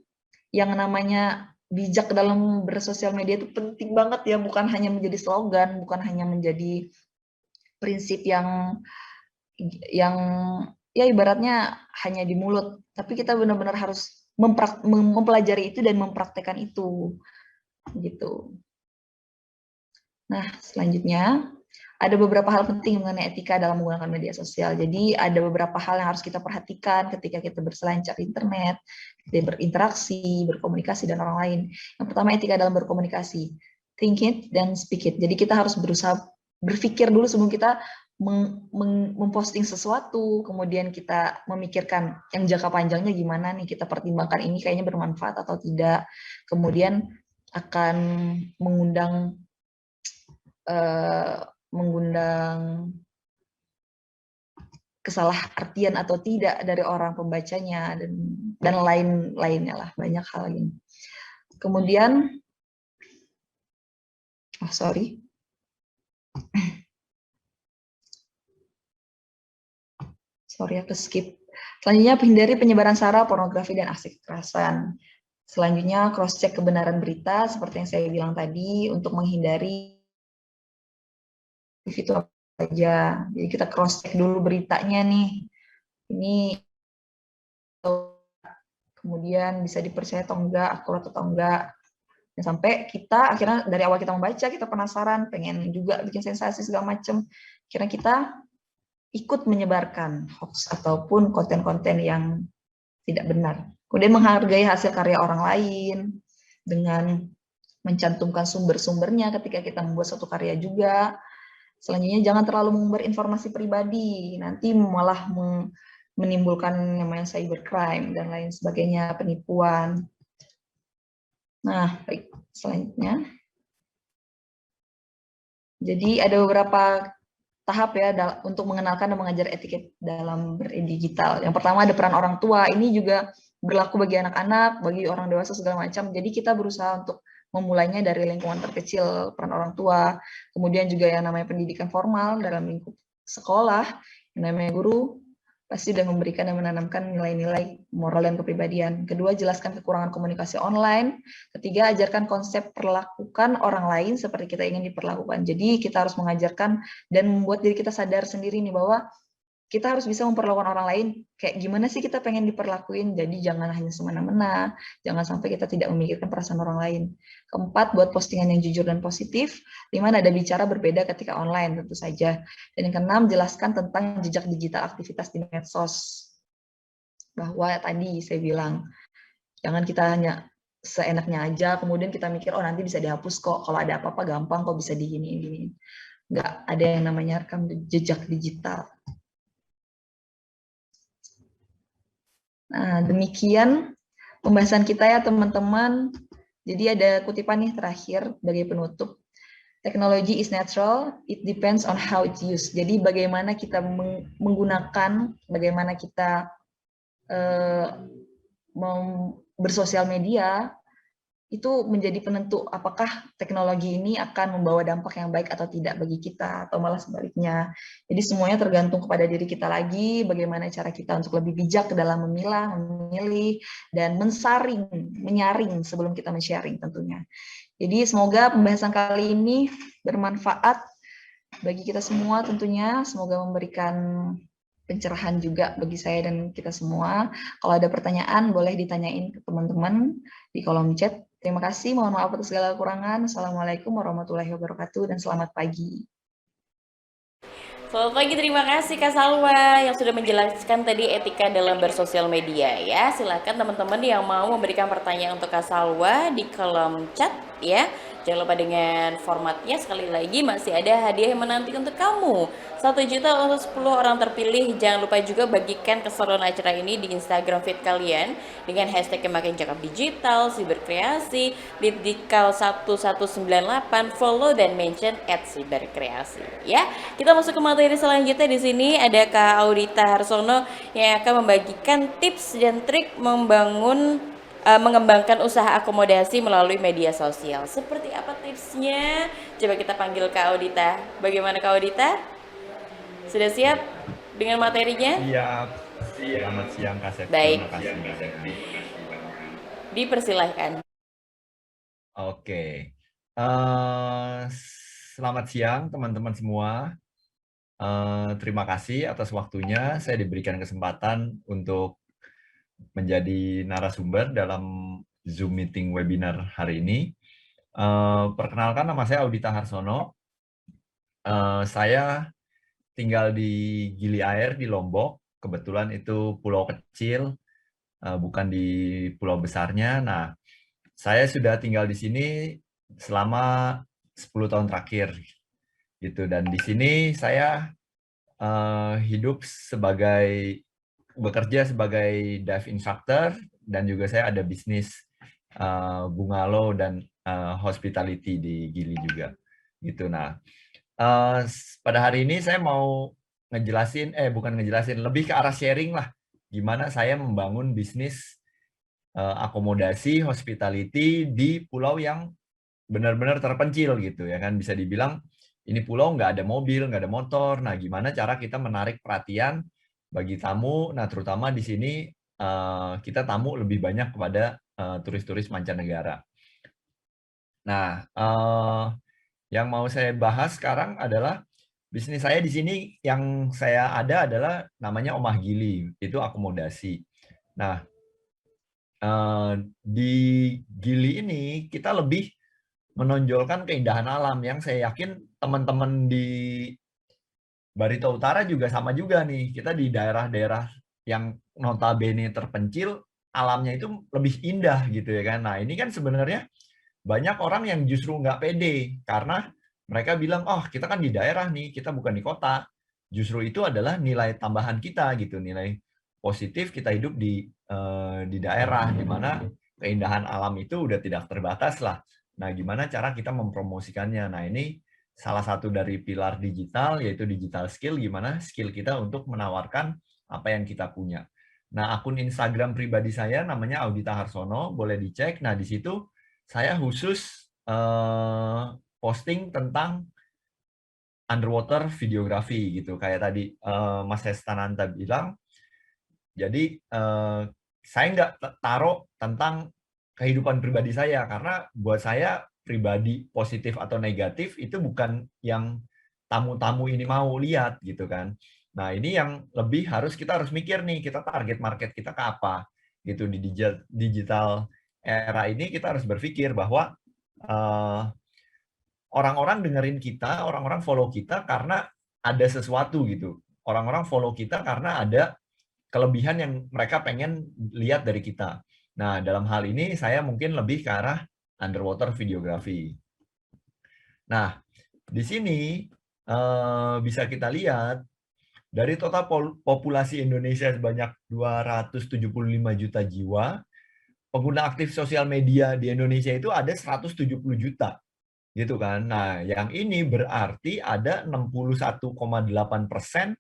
yang namanya bijak dalam bersosial media itu penting banget ya, bukan hanya menjadi slogan, bukan hanya menjadi prinsip yang ya ibaratnya hanya di mulut, tapi kita benar-benar harus mempelajari itu dan mempraktekkan itu, gitu. Nah, selanjutnya ada beberapa hal penting mengenai etika dalam menggunakan media sosial. Jadi ada beberapa hal yang harus kita perhatikan ketika kita berselancar internet, kita berinteraksi, berkomunikasi dengan orang lain. Yang pertama, etika dalam berkomunikasi. Think it dan speak it. Jadi kita harus berusaha berpikir dulu sebelum kita memposting sesuatu, kemudian kita memikirkan yang jangka panjangnya gimana nih, kita pertimbangkan ini kayaknya bermanfaat atau tidak. Kemudian akan mengundang kesalahartian atau tidak dari orang pembacanya dan lain-lainnya lah, banyak hal ini. Kemudian aku skip. Selanjutnya, hindari penyebaran sara, pornografi, dan aksi kekerasan. Selanjutnya, cross check kebenaran berita seperti yang saya bilang tadi untuk menghindari itu apa aja. Jadi kita cross check dulu beritanya nih. Ini kemudian bisa dipercaya atau enggak, akurat atau enggak. Dan sampai kita akhirnya dari awal kita membaca, kita penasaran, pengen juga bikin sensasi segala macam. Akhirnya kita ikut menyebarkan hoax ataupun konten-konten yang tidak benar. Kemudian menghargai hasil karya orang lain dengan mencantumkan sumber-sumbernya ketika kita membuat suatu karya juga. Selanjutnya jangan terlalu mengumbar informasi pribadi, nanti malah menimbulkan namanya cybercrime dan lain sebagainya, penipuan. Nah, baik, selanjutnya. Jadi ada beberapa tahap ya untuk mengenalkan dan mengajar etiket dalam berdigital. Yang pertama ada peran orang tua, ini juga berlaku bagi anak-anak, bagi orang dewasa segala macam. Jadi kita berusaha untuk memulainya dari lingkungan terkecil, peran orang tua, kemudian juga yang namanya pendidikan formal dalam lingkup sekolah, yang namanya guru, pasti sudah memberikan dan menanamkan nilai-nilai moral dan kepribadian. Kedua, jelaskan kekurangan komunikasi online. Ketiga, ajarkan konsep perlakukan orang lain seperti kita ingin diperlakukan. Jadi kita harus mengajarkan dan membuat diri kita sadar sendiri nih bahwa kita harus bisa memperlakukan orang lain kayak gimana sih kita pengen diperlakuin. Jadi jangan hanya semena-mena, jangan sampai kita tidak memikirkan perasaan orang lain. Keempat, buat postingan yang jujur dan positif. 5, nada bicara berbeda ketika online tentu saja. Dan yang keenam, jelaskan tentang jejak digital aktivitas di medsos. Bahwa tadi saya bilang, jangan kita hanya seenaknya aja, kemudian kita mikir, oh nanti bisa dihapus kok, kalau ada apa-apa gampang kok bisa digini-gini. Nggak ada yang namanya rekam jejak digital. Nah, demikian pembahasan kita ya teman-teman. Jadi ada kutipan nih terakhir sebagai penutup. Technology is natural, it depends on how it's used. Jadi bagaimana kita menggunakan, bagaimana kita bersosial media, itu menjadi penentu apakah teknologi ini akan membawa dampak yang baik atau tidak bagi kita, atau malah sebaliknya. Jadi semuanya tergantung kepada diri kita lagi, bagaimana cara kita untuk lebih bijak dalam memilah, memilih, dan menyaring sebelum kita men-sharing tentunya. Jadi semoga pembahasan kali ini bermanfaat bagi kita semua tentunya, semoga memberikan pencerahan juga bagi saya dan kita semua. Kalau ada pertanyaan boleh ditanyain ke teman-teman di kolom chat. Terima kasih, mohon maaf atas segala kekurangan. Assalamualaikum warahmatullahi wabarakatuh dan selamat pagi. Selamat pagi, terima kasih Kak Salwa yang sudah menjelaskan tadi etika dalam bersosial media ya. Silakan teman-teman yang mau memberikan pertanyaan untuk Kak Salwa di kolom chat ya. Jangan lupa dengan formatnya, sekali lagi masih ada hadiah yang menanti untuk kamu. 1 juta untuk 10 orang terpilih. Jangan lupa juga bagikan keseruan acara ini di Instagram feed kalian dengan hashtag yang makin cakep digital, siberkreasi, Litdikal 1198, follow dan mention @siberkreasi ya. Kita masuk ke materi selanjutnya. Di sini ada Kak Audita Harsono yang akan membagikan tips dan trik mengembangkan usaha akomodasi melalui media sosial. Seperti apa tipsnya? Coba kita panggil Kak Audita. Bagaimana Kak Audita? Sudah siap dengan materinya? Siap. Selamat siang Kak Septi. Baik. Terima kasih. Dipersilahkan. Oke. Selamat siang teman-teman semua. Terima kasih atas waktunya. Saya diberikan kesempatan untuk menjadi narasumber dalam Zoom meeting webinar hari ini. Perkenalkan, nama saya Audita Harsono. Saya tinggal di Gili Air di Lombok. Kebetulan itu pulau kecil, bukan di pulau besarnya. Nah, saya sudah tinggal di sini selama 10 tahun terakhir. Gitu. Dan di sini saya bekerja sebagai dive instructor, dan juga saya ada bisnis bungalow dan hospitality di Gili juga. Gitu. Nah, pada hari ini saya mau lebih ke arah sharing lah, gimana saya membangun bisnis akomodasi hospitality di pulau yang benar-benar terpencil gitu ya kan, bisa dibilang ini pulau nggak ada mobil, nggak ada motor. Nah, gimana cara kita menarik perhatian bagi tamu? Nah, terutama di sini kita tamu lebih banyak kepada turis-turis mancanegara. Nah, yang mau saya bahas sekarang adalah bisnis saya di sini. Yang saya ada adalah namanya Omah Gili, itu akomodasi. Nah, di Gili ini kita lebih menonjolkan keindahan alam yang saya yakin teman-teman di Barito Utara juga sama juga nih. Kita di daerah-daerah yang notabene terpencil, alamnya itu lebih indah gitu ya kan. Nah ini kan sebenarnya banyak orang yang justru nggak pede karena mereka bilang, oh kita kan di daerah nih, kita bukan di kota. Justru itu adalah nilai tambahan kita gitu, nilai positif kita hidup di daerah di mana keindahan alam itu udah tidak terbatas lah. Nah, gimana cara kita mempromosikannya? Nah, ini salah satu dari pilar digital yaitu digital skill, gimana skill kita untuk menawarkan apa yang kita punya. Nah, akun Instagram pribadi saya namanya Audita Harsono, boleh dicek. Nah, di situ saya khusus posting tentang underwater videografi gitu. Kayak tadi Mas Hestananta bilang, jadi saya nggak taruh tentang kehidupan pribadi saya, karena buat saya pribadi positif atau negatif itu bukan yang tamu-tamu ini mau lihat gitu kan. Nah ini yang lebih kita harus mikir nih, kita target market kita ke apa gitu. Di digital era ini kita harus berpikir bahwa orang-orang dengerin kita, orang-orang follow kita karena ada sesuatu gitu. Orang-orang follow kita karena ada kelebihan yang mereka pengen lihat dari kita. Nah, dalam hal ini saya mungkin lebih ke arah underwater videography. Nah, di sini bisa kita lihat dari total populasi Indonesia sebanyak 275 juta jiwa, pengguna aktif sosial media di Indonesia itu ada 170 juta. Gitu kan. Nah, yang ini berarti ada 61,8%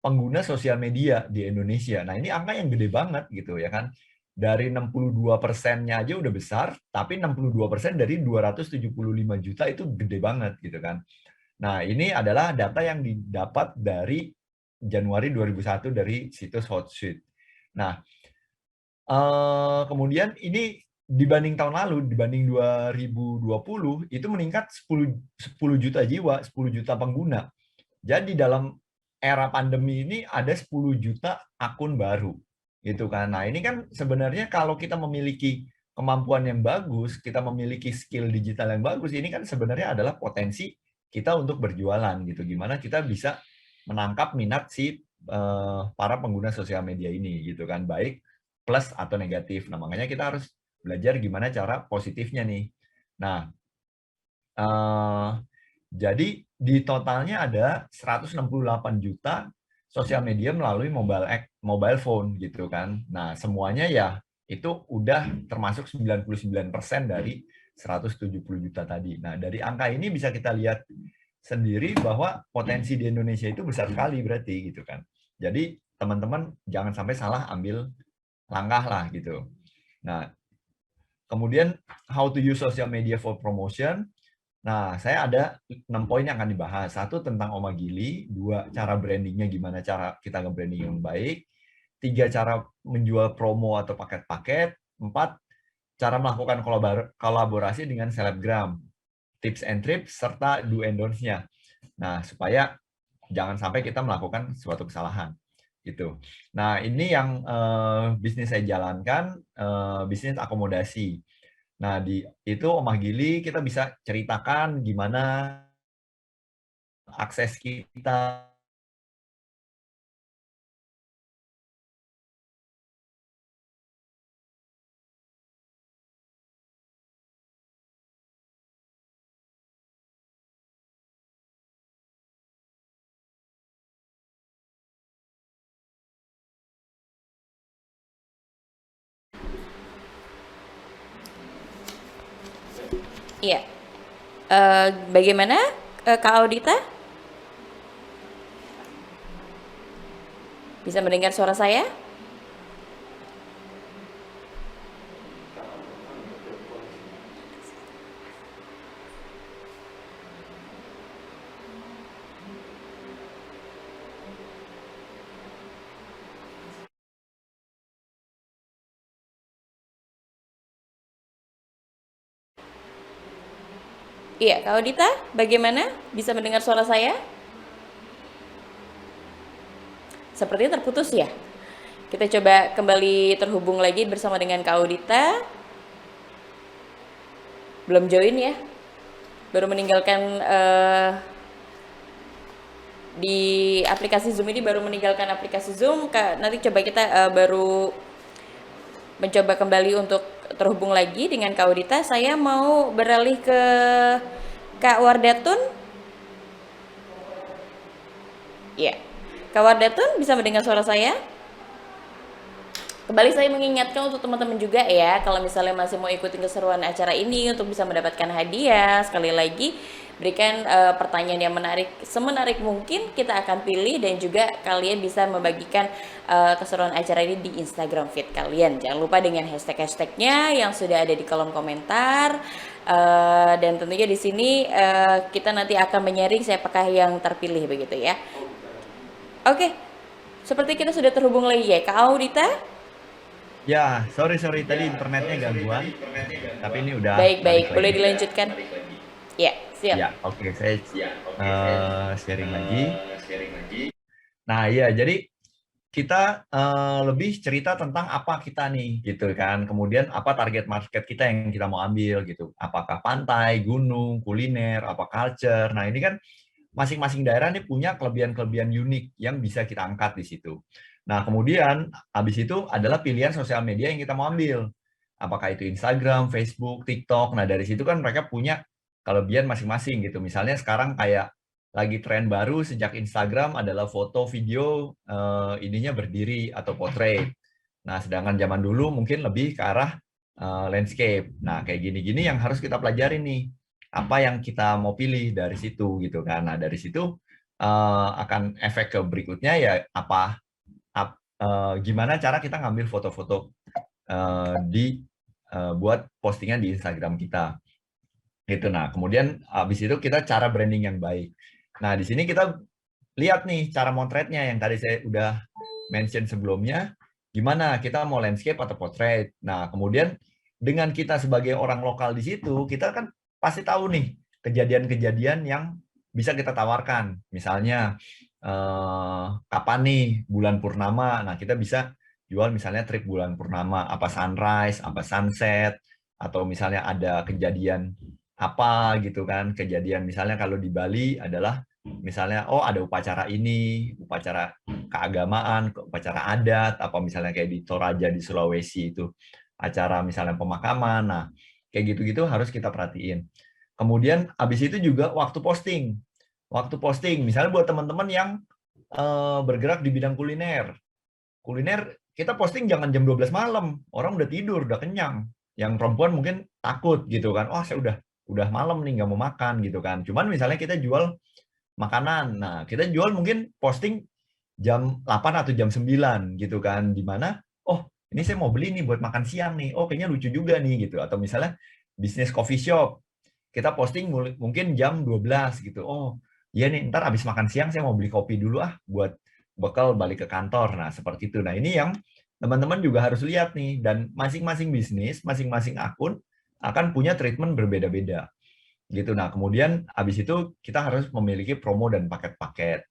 pengguna sosial media di Indonesia. Nah, ini angka yang gede banget gitu ya kan. Dari 62%-nya aja udah besar, tapi 62% dari 275 juta itu gede banget gitu kan. Nah, ini adalah data yang didapat dari Januari 2001 dari situs Hotsuite. Nah, kemudian ini dibanding tahun lalu, dibanding 2020, itu meningkat 10 juta jiwa, 10 juta pengguna. Jadi dalam era pandemi ini ada 10 juta akun baru. Gitu kan. Nah ini kan sebenarnya kalau kita memiliki kemampuan yang bagus, kita memiliki skill digital yang bagus, ini kan sebenarnya adalah potensi kita untuk berjualan. Gitu. Gimana kita bisa menangkap minat para pengguna sosial media ini. Gitu kan. Baik plus atau negatif. Nah makanya kita harus belajar gimana cara positifnya nih. Nah, jadi di totalnya ada 168 juta sosial media melalui mobile phone gitu kan. Nah, semuanya ya itu udah termasuk 99% dari 170 juta tadi. Nah, dari angka ini bisa kita lihat sendiri bahwa potensi di Indonesia itu besar sekali berarti gitu kan. Jadi, teman-teman jangan sampai salah ambil langkah lah gitu. Nah, kemudian how to use social media for promotion. Nah, saya ada 6 poin yang akan dibahas. 1 tentang Omagili, 2 cara brandingnya gimana cara kita nge-branding yang baik, 3 cara menjual promo atau paket-paket, 4 cara melakukan kolaborasi dengan selebgram, tips and trips serta do and don'ts-nya. Nah, supaya jangan sampai kita melakukan suatu kesalahan. Gitu. Nah, ini yang bisnis saya jalankan, bisnis akomodasi. Nah, itu Omagili kita bisa ceritakan gimana akses kita. Iya. Bagaimana Kak Audita? Bisa mendengar suara saya? Iya, Kak Audita, bagaimana? Bisa mendengar suara saya? Sepertinya terputus ya. Kita coba kembali terhubung lagi bersama dengan Kak Audita. Belum join ya? Baru meninggalkan di aplikasi Zoom ini, baru meninggalkan aplikasi Zoom. Nanti coba kita baru mencoba kembali untuk terhubung lagi dengan Kak Audita. Saya mau beralih ke Kak Wardatun. Ya, Kak Wardatun bisa mendengar suara saya? Kembali saya mengingatkan untuk teman-teman juga ya, kalau misalnya masih mau ikutin keseruan acara ini untuk bisa mendapatkan hadiah, sekali lagi berikan pertanyaan yang menarik, semenarik mungkin kita akan pilih, dan juga kalian bisa membagikan keseruan acara ini di Instagram feed kalian. Jangan lupa dengan hashtag-hashtagnya yang sudah ada di kolom komentar. Dan tentunya di sini kita nanti akan menyaring siapakah yang terpilih begitu ya. Oke, seperti kita sudah terhubung lagi ya, Kak Audita. Ya, sorry tadi internetnya gangguan. Tapi ini udah Baik, boleh dilanjutkan. Ya, siap. Ya, oke, saya sharing lagi. Nah, ya, jadi kita lebih cerita tentang apa kita nih, gitu kan. Kemudian apa target market kita yang kita mau ambil, gitu. Apakah pantai, gunung, kuliner, apa culture. Nah, ini kan masing-masing daerah nih punya kelebihan-kelebihan unik yang bisa kita angkat di situ. Nah, kemudian habis itu adalah pilihan sosial media yang kita mau ambil. Apakah itu Instagram, Facebook, TikTok. Nah, dari situ kan mereka punya kelebihan masing-masing gitu. Misalnya sekarang kayak lagi tren baru sejak Instagram adalah foto, video, ininya berdiri atau portrait. Nah, sedangkan zaman dulu mungkin lebih ke arah landscape. Nah, kayak gini-gini yang harus kita pelajari nih. Apa yang kita mau pilih dari situ gitu kan. Nah, dari situ akan efek ke berikutnya ya gimana cara kita ngambil foto-foto buat postingan di Instagram kita. Gitu. Nah, kemudian habis itu kita cara branding yang baik. Nah, di sini kita lihat nih cara motretnya yang tadi saya udah mention sebelumnya, gimana kita mau landscape atau portrait. Nah, kemudian dengan kita sebagai orang lokal di situ, kita kan pasti tahu nih kejadian-kejadian yang bisa kita tawarkan. Misalnya kapan nih bulan purnama. Nah, kita bisa jual misalnya trip bulan purnama, apa sunrise, apa sunset, atau misalnya ada kejadian apa gitu kan, kejadian misalnya kalau di Bali adalah misalnya ada upacara ini, upacara keagamaan, upacara adat, apa misalnya kayak di Toraja di Sulawesi itu acara misalnya pemakaman. Nah, kayak gitu-gitu harus kita perhatiin. Kemudian habis itu juga waktu posting. Waktu posting, misalnya buat teman-teman yang bergerak di bidang kuliner. Kuliner kita posting jangan jam 12 malam, orang udah tidur, udah kenyang. Yang perempuan mungkin takut gitu kan, saya udah malam nih nggak mau makan gitu kan. Cuman misalnya kita jual makanan, nah kita jual mungkin posting jam 8 atau jam 9 gitu kan, dimana ini saya mau beli nih buat makan siang nih, kayaknya lucu juga nih gitu. Atau misalnya bisnis coffee shop, kita posting mungkin jam 12 gitu, iya nih ntar habis makan siang saya mau beli kopi dulu buat bekal balik ke kantor. Nah, seperti itu. Nah, ini yang teman-teman juga harus lihat nih, dan masing-masing bisnis, masing-masing akun akan punya treatment berbeda-beda gitu. Nah, kemudian habis itu kita harus memiliki promo dan paket-paket.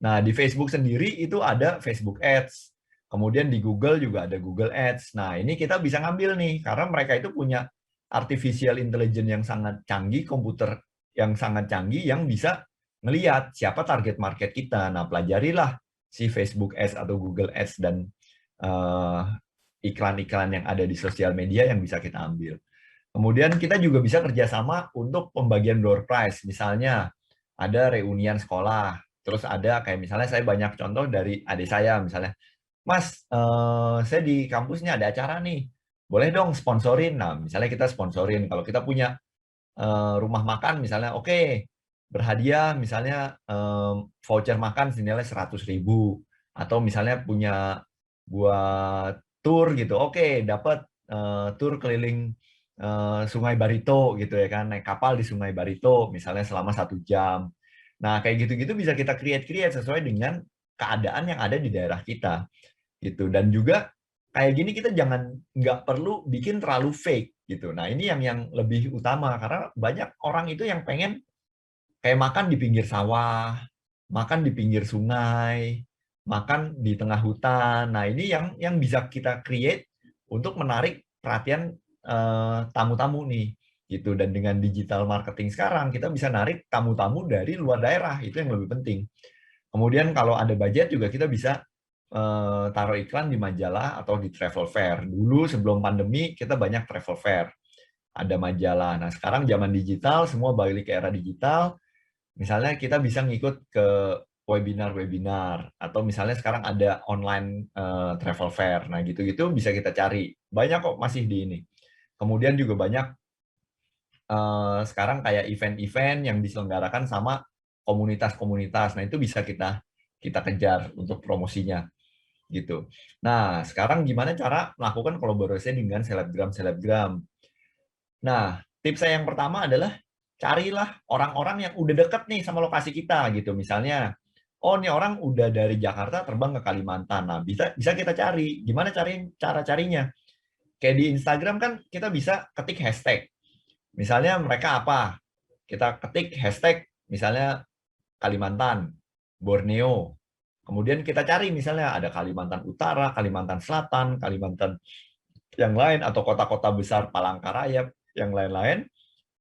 Nah, di Facebook sendiri itu ada Facebook Ads. Kemudian di Google juga ada Google Ads. Nah, ini kita bisa ngambil nih karena mereka itu punya artificial intelligence yang sangat canggih, komputer yang sangat canggih yang bisa ngelihat siapa target market kita. Nah, pelajarilah si Facebook Ads atau Google Ads dan iklan-iklan yang ada di sosial media yang bisa kita ambil. Kemudian kita juga bisa kerjasama untuk pembagian door prize. Misalnya ada reunian sekolah, terus ada kayak misalnya saya banyak contoh dari adik saya, misalnya, Mas, saya di kampusnya ada acara nih, boleh dong sponsorin. Nah, misalnya kita sponsorin. Kalau kita punya rumah makan, misalnya, oke, berhadiah misalnya voucher makan senilai 100.000. Atau misalnya punya buat tour gitu, oke, dapat tour keliling Sungai Barito gitu ya kan, naik kapal di Sungai Barito misalnya selama 1 jam. Nah, kayak gitu-gitu bisa kita create sesuai dengan keadaan yang ada di daerah kita gitu. Dan juga kayak gini kita nggak perlu bikin terlalu fake gitu. Nah, ini yang lebih utama karena banyak orang itu yang pengen kayak makan di pinggir sawah, makan di pinggir sungai, makan di tengah hutan. Nah, ini yang bisa kita create untuk menarik perhatian tamu-tamu nih, gitu. Dan dengan digital marketing sekarang, kita bisa narik tamu-tamu dari luar daerah, itu yang lebih penting. Kemudian kalau ada budget juga kita bisa taruh iklan di majalah atau di travel fair. Dulu sebelum pandemi kita banyak travel fair, ada majalah. Nah, sekarang zaman digital, semua balik ke era digital. Misalnya kita bisa ngikut ke webinar-webinar, atau misalnya sekarang ada online travel fair. Nah, gitu-gitu bisa kita cari. Banyak kok masih di ini. Kemudian juga banyak sekarang kayak event-event yang diselenggarakan sama komunitas-komunitas. Nah, itu bisa kita kejar untuk promosinya gitu. Nah, sekarang gimana cara melakukan kolaborasi dengan selebgram-selebgram? Nah, tips saya yang pertama adalah carilah orang-orang yang udah deket nih sama lokasi kita gitu. Misalnya, oh nih orang udah dari Jakarta terbang ke Kalimantan. Nah, bisa kita cari. Gimana cara carinya? Kayak di Instagram kan kita bisa ketik hashtag. Misalnya mereka apa? Kita ketik hashtag misalnya Kalimantan, Borneo. Kemudian kita cari misalnya ada Kalimantan Utara, Kalimantan Selatan, Kalimantan yang lain, atau kota-kota besar Palangkaraya, yang lain-lain.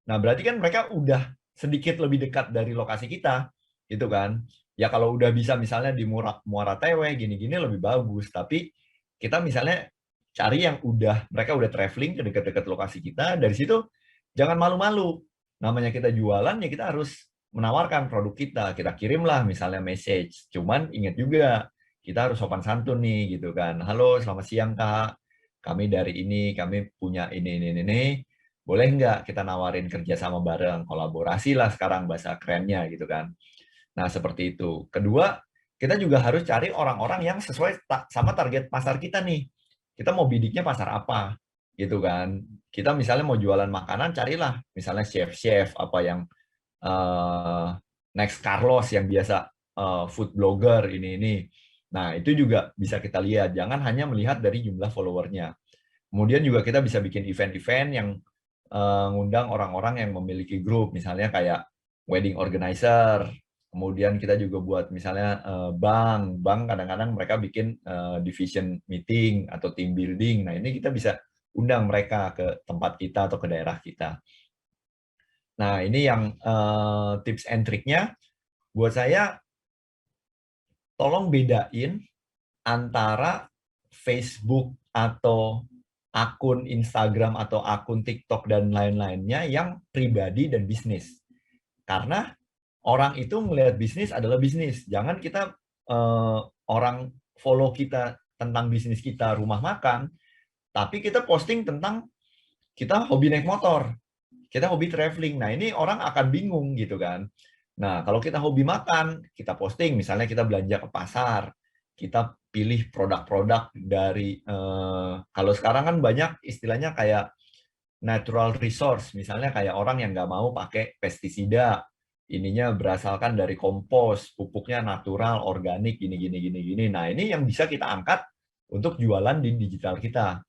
Nah, berarti kan mereka udah sedikit lebih dekat dari lokasi kita, gitu kan. Ya kalau udah bisa misalnya di Muara Tewe, gini-gini lebih bagus. Tapi kita misalnya cari yang mereka udah traveling ke dekat-dekat lokasi kita, dari situ jangan malu-malu. Namanya kita jualan, ya kita harus menawarkan produk kita kirimlah misalnya message. Cuman ingat juga, kita harus sopan santun nih, gitu kan. Halo, selamat siang Kak. Kami dari ini, kami punya ini. Boleh nggak kita nawarin kerja sama bareng, kolaborasi lah sekarang bahasa kerennya, gitu kan. Nah, seperti itu. Kedua, kita juga harus cari orang-orang yang sesuai sama target pasar kita nih. Kita mau bidiknya pasar apa, gitu kan. Kita misalnya mau jualan makanan, carilah misalnya chef-chef, apa yang Next Carlos yang biasa food blogger ini. Nah, itu juga bisa kita lihat. Jangan hanya melihat dari jumlah followernya. Kemudian juga kita bisa bikin event-event yang ngundang orang-orang yang memiliki grup, misalnya kayak wedding organizer. Kemudian kita juga buat misalnya bank kadang-kadang mereka bikin division meeting atau team building. Nah, ini kita bisa undang mereka ke tempat kita atau ke daerah kita. Nah, ini yang tips and triknya. Buat saya, tolong bedain antara Facebook atau akun Instagram atau akun TikTok dan lain-lainnya yang pribadi dan bisnis. Karena orang itu melihat bisnis adalah bisnis. Jangan kita orang follow kita tentang bisnis kita rumah makan, tapi kita posting tentang kita hobi naik motor, kita hobi traveling. Nah, ini orang akan bingung gitu kan. Nah, kalau kita hobi makan, kita posting, misalnya kita belanja ke pasar, kita pilih produk-produk dari, kalau sekarang kan banyak istilahnya kayak natural resource, misalnya kayak orang yang nggak mau pakai pestisida, ininya berasalkan dari kompos, pupuknya natural, organik, gini. Nah, ini yang bisa kita angkat untuk jualan di digital kita,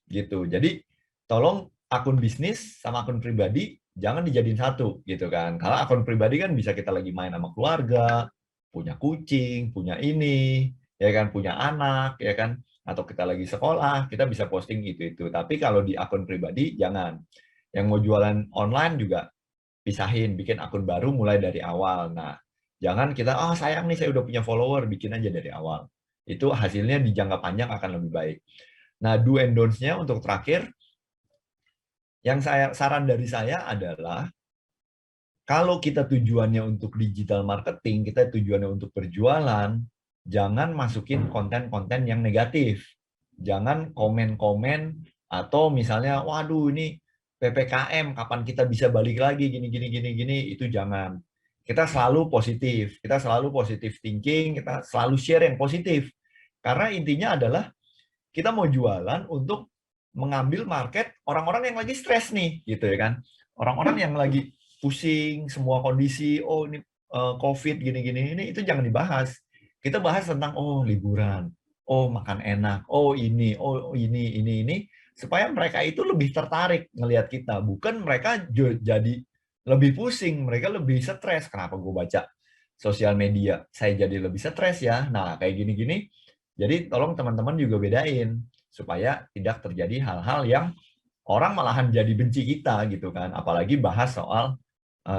gitu. Jadi, tolong akun bisnis sama akun pribadi jangan dijadiin satu, gitu kan. Kalau akun pribadi kan bisa kita lagi main sama keluarga, punya kucing, punya ini, ya kan, punya anak, ya kan, atau kita lagi sekolah, kita bisa posting itu. Tapi kalau di akun pribadi jangan. Yang mau jualan online juga pisahin, bikin akun baru mulai dari awal. Nah, jangan kita, sayang nih saya udah punya follower, bikin aja dari awal. Itu hasilnya di jangka panjang akan lebih baik. Nah, do and don'ts-nya untuk terakhir, yang saran dari saya adalah, kalau kita tujuannya untuk digital marketing, kita tujuannya untuk berjualan, jangan masukin konten-konten yang negatif. Jangan komen-komen, atau misalnya, waduh ini PPKM, kapan kita bisa balik lagi, gini, itu jangan. Kita selalu positif, kita selalu positive thinking, kita selalu share yang positif. Karena intinya adalah, kita mau jualan untuk mengambil market orang-orang yang lagi stres nih, gitu ya kan. Orang-orang yang lagi pusing, semua kondisi, ini COVID, gini, ini itu jangan dibahas. Kita bahas tentang, liburan, makan enak, ini, supaya mereka itu lebih tertarik ngelihat kita. Bukan mereka jadi lebih pusing, mereka lebih stres. Kenapa gue baca sosial media saya jadi lebih stres ya. Nah, kayak gini-gini. Jadi tolong teman-teman juga bedain supaya tidak terjadi hal-hal yang orang malahan jadi benci kita gitu kan. Apalagi bahas soal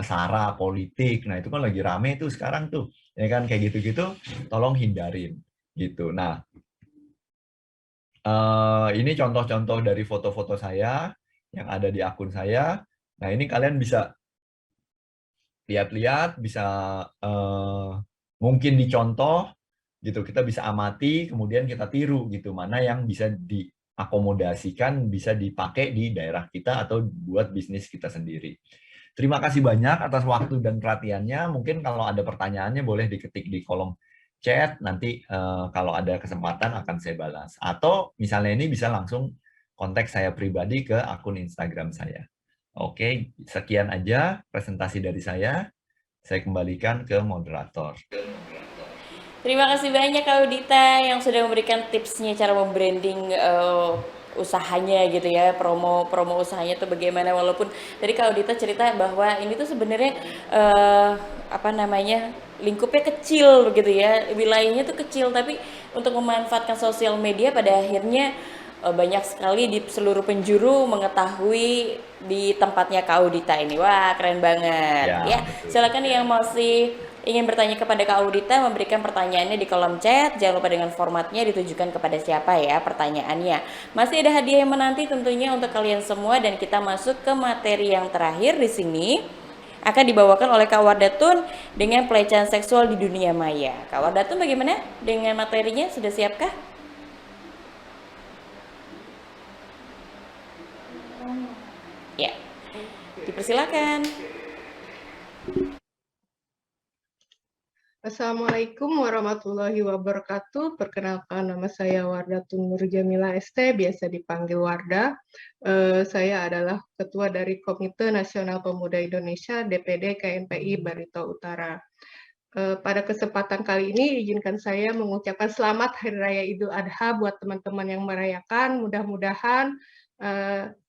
sara politik. Nah, itu kan lagi rame tuh sekarang tuh. Ya kan kayak gitu-gitu tolong hindarin gitu. Nah, ini contoh-contoh dari foto-foto saya yang ada di akun saya. Nah, ini kalian bisa lihat-lihat, bisa mungkin dicontoh gitu. Kita bisa amati, kemudian kita tiru gitu. Mana yang bisa diakomodasikan, bisa dipakai di daerah kita atau buat bisnis kita sendiri. Terima kasih banyak atas waktu dan perhatiannya. Mungkin kalau ada pertanyaannya boleh diketik di kolom chat. Nanti kalau ada kesempatan akan saya balas. Atau misalnya ini bisa langsung kontak saya pribadi ke akun Instagram saya. Oke, sekian aja presentasi dari saya. Saya kembalikan ke moderator. Terima kasih banyak Kak Audita yang sudah memberikan tipsnya cara membranding usahanya gitu ya, promo usahanya tuh bagaimana. Walaupun tadi Kak Audita cerita bahwa ini tuh sebenarnya apa namanya, lingkupnya kecil gitu ya, wilayahnya tuh kecil, tapi untuk memanfaatkan sosial media pada akhirnya banyak sekali di seluruh penjuru mengetahui di tempatnya Kak Audita ini. Wah, keren banget ya. Silakan yang masih ingin bertanya kepada Kak Audita, memberikan pertanyaannya di kolom chat. Jangan lupa dengan formatnya ditujukan kepada siapa ya pertanyaannya. Masih ada hadiah yang menanti tentunya untuk kalian semua, dan kita masuk ke materi yang terakhir di sini. Akan dibawakan oleh Kak Wardatun dengan pelecehan seksual di dunia maya. Kak Wardatun bagaimana dengan materinya? Sudah siapkah? Ya, dipersilakan. Assalamualaikum warahmatullahi wabarakatuh. Perkenalkan, nama saya Wardatun Nurjamila ST, biasa dipanggil Warda. Saya adalah Ketua dari Komite Nasional Pemuda Indonesia DPD KNPI Barito Utara. Pada kesempatan kali ini, izinkan saya mengucapkan selamat Hari Raya Idul Adha buat teman-teman yang merayakan. Mudah-mudahan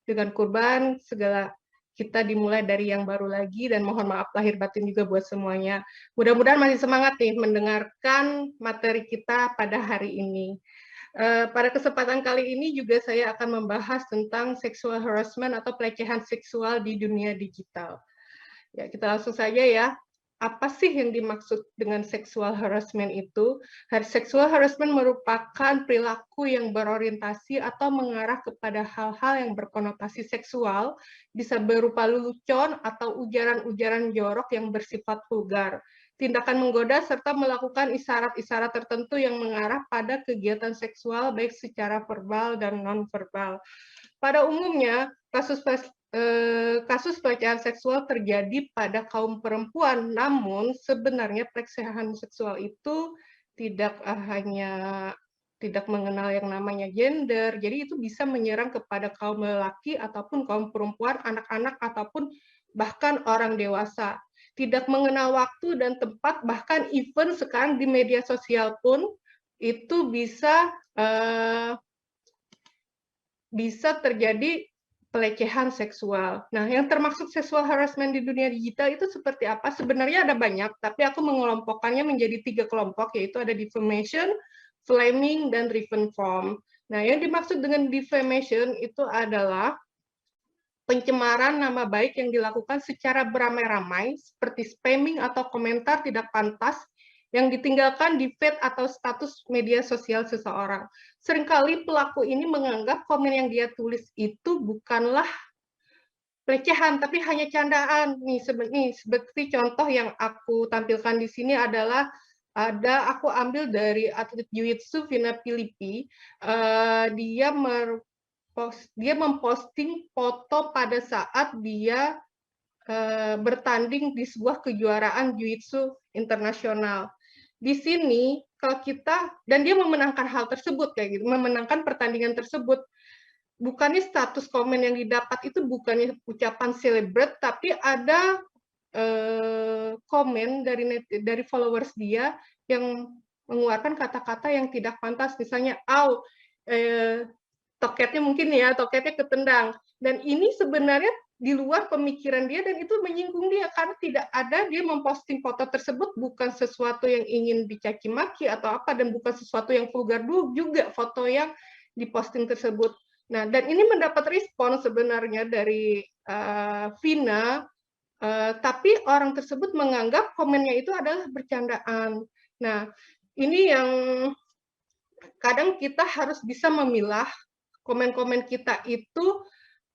dengan kurban segala kita dimulai dari yang baru lagi, dan mohon maaf lahir batin juga buat semuanya. Mudah-mudahan masih semangat nih mendengarkan materi kita pada hari ini. Pada kesempatan kali ini juga saya akan membahas tentang sexual harassment atau pelecehan seksual di dunia digital. Ya, kita langsung saja ya. Apa sih yang dimaksud dengan sexual harassment itu? Sexual harassment merupakan perilaku yang berorientasi atau mengarah kepada hal-hal yang berkonotasi seksual, bisa berupa lelucon atau ujaran-ujaran jorok yang bersifat vulgar. Tindakan menggoda serta melakukan isyarat-isyarat tertentu yang mengarah pada kegiatan seksual baik secara verbal dan non-verbal. Pada umumnya, kasus pelecehan seksual terjadi pada kaum perempuan, namun sebenarnya pelecehan seksual itu tidak mengenal yang namanya gender, jadi itu bisa menyerang kepada kaum lelaki ataupun kaum perempuan, anak-anak ataupun bahkan orang dewasa. Tidak mengenal waktu dan tempat, bahkan even sekarang di media sosial pun itu bisa terjadi pelecehan seksual. Nah, yang termasuk sexual harassment di dunia digital itu seperti apa? Sebenarnya ada banyak, tapi aku mengelompokkannya menjadi 3 kelompok, yaitu ada defamation, flaming, dan revenge form. Nah, yang dimaksud dengan defamation itu adalah pencemaran nama baik yang dilakukan secara beramai-ramai, seperti spamming atau komentar tidak pantas yang ditinggalkan di feed atau status media sosial seseorang. Seringkali pelaku ini menganggap komen yang dia tulis itu bukanlah pelecehan, tapi hanya candaan. Nih, seperti contoh yang aku tampilkan di sini adalah aku ambil dari atlet jiu-jitsu Vina Filipi. Dia memposting foto pada saat dia bertanding di sebuah kejuaraan jiu-jitsu internasional. Di sini kalau dan dia memenangkan hal tersebut kayak gitu, memenangkan pertandingan tersebut. Bukannya status komen yang didapat itu bukannya ucapan celebrate, tapi ada komen dari followers dia yang mengeluarkan kata-kata yang tidak pantas, misalnya toketnya mungkin ya, toketnya ketendang. Dan ini sebenarnya di luar pemikiran dia dan itu menyinggung dia karena tidak ada dia memposting foto tersebut bukan sesuatu yang ingin dicaci maki atau apa dan bukan sesuatu yang vulgar juga foto yang diposting tersebut. Nah, dan ini mendapat respon sebenarnya dari Vina, tapi orang tersebut menganggap komennya itu adalah bercandaan. Nah, ini yang kadang kita harus bisa memilah komen-komen kita itu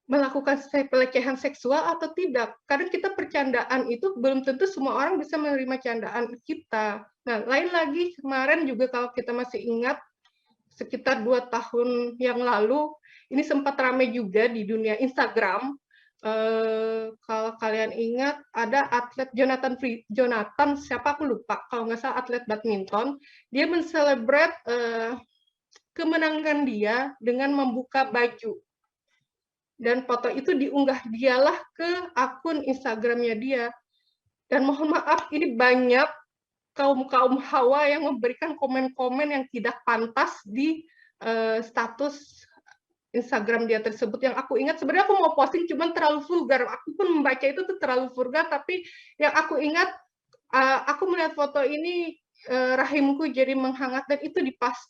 melakukan pelecehan seksual atau tidak. Kadang kita bercandaan itu belum tentu semua orang bisa menerima candaan kita. Nah, lain lagi kemarin juga kalau kita masih ingat sekitar 2 tahun yang lalu, ini sempat ramai juga di dunia Instagram. Kalau kalian ingat, ada atlet Jonathan, siapa aku lupa, kalau nggak salah atlet badminton, dia menselebrate kemenangan dia dengan membuka baju. Dan foto itu diunggah dialah ke akun Instagramnya dia. Dan mohon maaf, ini banyak kaum hawa yang memberikan komen-komen yang tidak pantas di status Instagram dia tersebut. Yang aku ingat, sebenarnya aku mau posting, cuman terlalu vulgar. Aku pun membaca itu tuh terlalu vulgar, tapi yang aku ingat, aku melihat foto ini, rahimku jadi menghangat, dan itu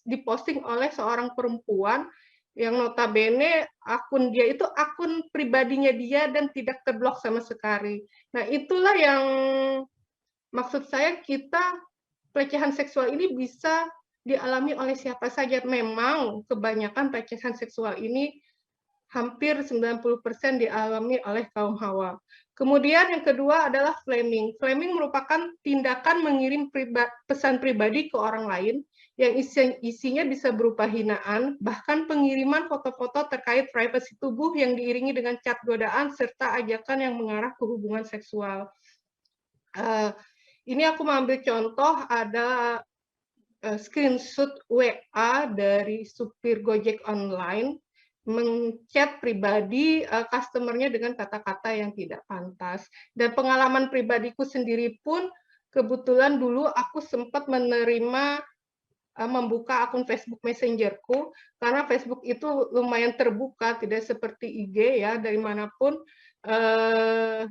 diposting oleh seorang perempuan yang notabene akun dia itu akun pribadinya dia dan tidak terblok sama sekali. Nah, itulah yang maksud saya, kita pelecehan seksual ini bisa dialami oleh siapa saja. Memang kebanyakan pelecehan seksual ini hampir 90% dialami oleh kaum hawa. Kemudian yang kedua adalah flaming. Flaming merupakan tindakan mengirim pesan pribadi ke orang lain yang isinya bisa berupa hinaan, bahkan pengiriman foto-foto terkait privasi tubuh yang diiringi dengan cat godaan serta ajakan yang mengarah ke hubungan seksual. Ini aku mengambil contoh, ada screenshot WA dari supir Gojek online mengchat pribadi customer-nya dengan kata-kata yang tidak pantas. Dan pengalaman pribadiku sendiri pun, kebetulan dulu aku sempat menerima membuka akun Facebook Messenger-ku, karena Facebook itu lumayan terbuka, tidak seperti IG ya, dari manapun,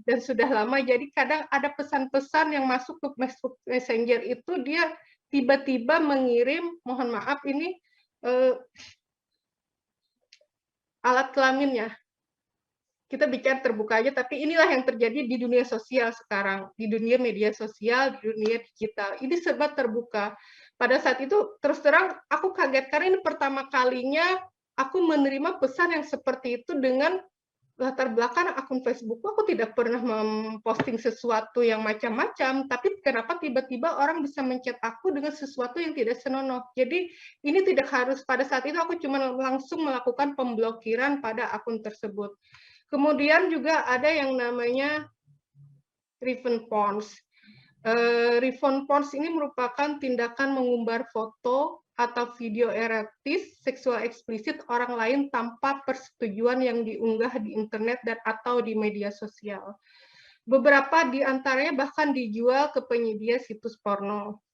dan sudah lama, jadi kadang ada pesan-pesan yang masuk ke Facebook Messenger itu, dia tiba-tiba mengirim, mohon maaf ini, alat kelaminnya. Kita bicara terbuka aja, tapi inilah yang terjadi di dunia sosial sekarang, di dunia media sosial, di dunia digital. Ini serba terbuka. Pada saat itu, terus terang, aku kaget, karena ini pertama kalinya aku menerima pesan yang seperti itu dengan latar belakang akun Facebook. Aku tidak pernah memposting sesuatu yang macam-macam, tapi kenapa tiba-tiba orang bisa menchat aku dengan sesuatu yang tidak senonoh. Jadi, ini tidak harus, pada saat itu aku cuma langsung melakukan pemblokiran pada akun tersebut. Kemudian juga ada yang namanya revenge porn. Revenge porn ini merupakan tindakan mengumbar foto atau video erotis seksual eksplisit orang lain tanpa persetujuan yang diunggah di internet dan atau di media sosial. Beberapa di antaranya bahkan dijual ke penyedia situs porno.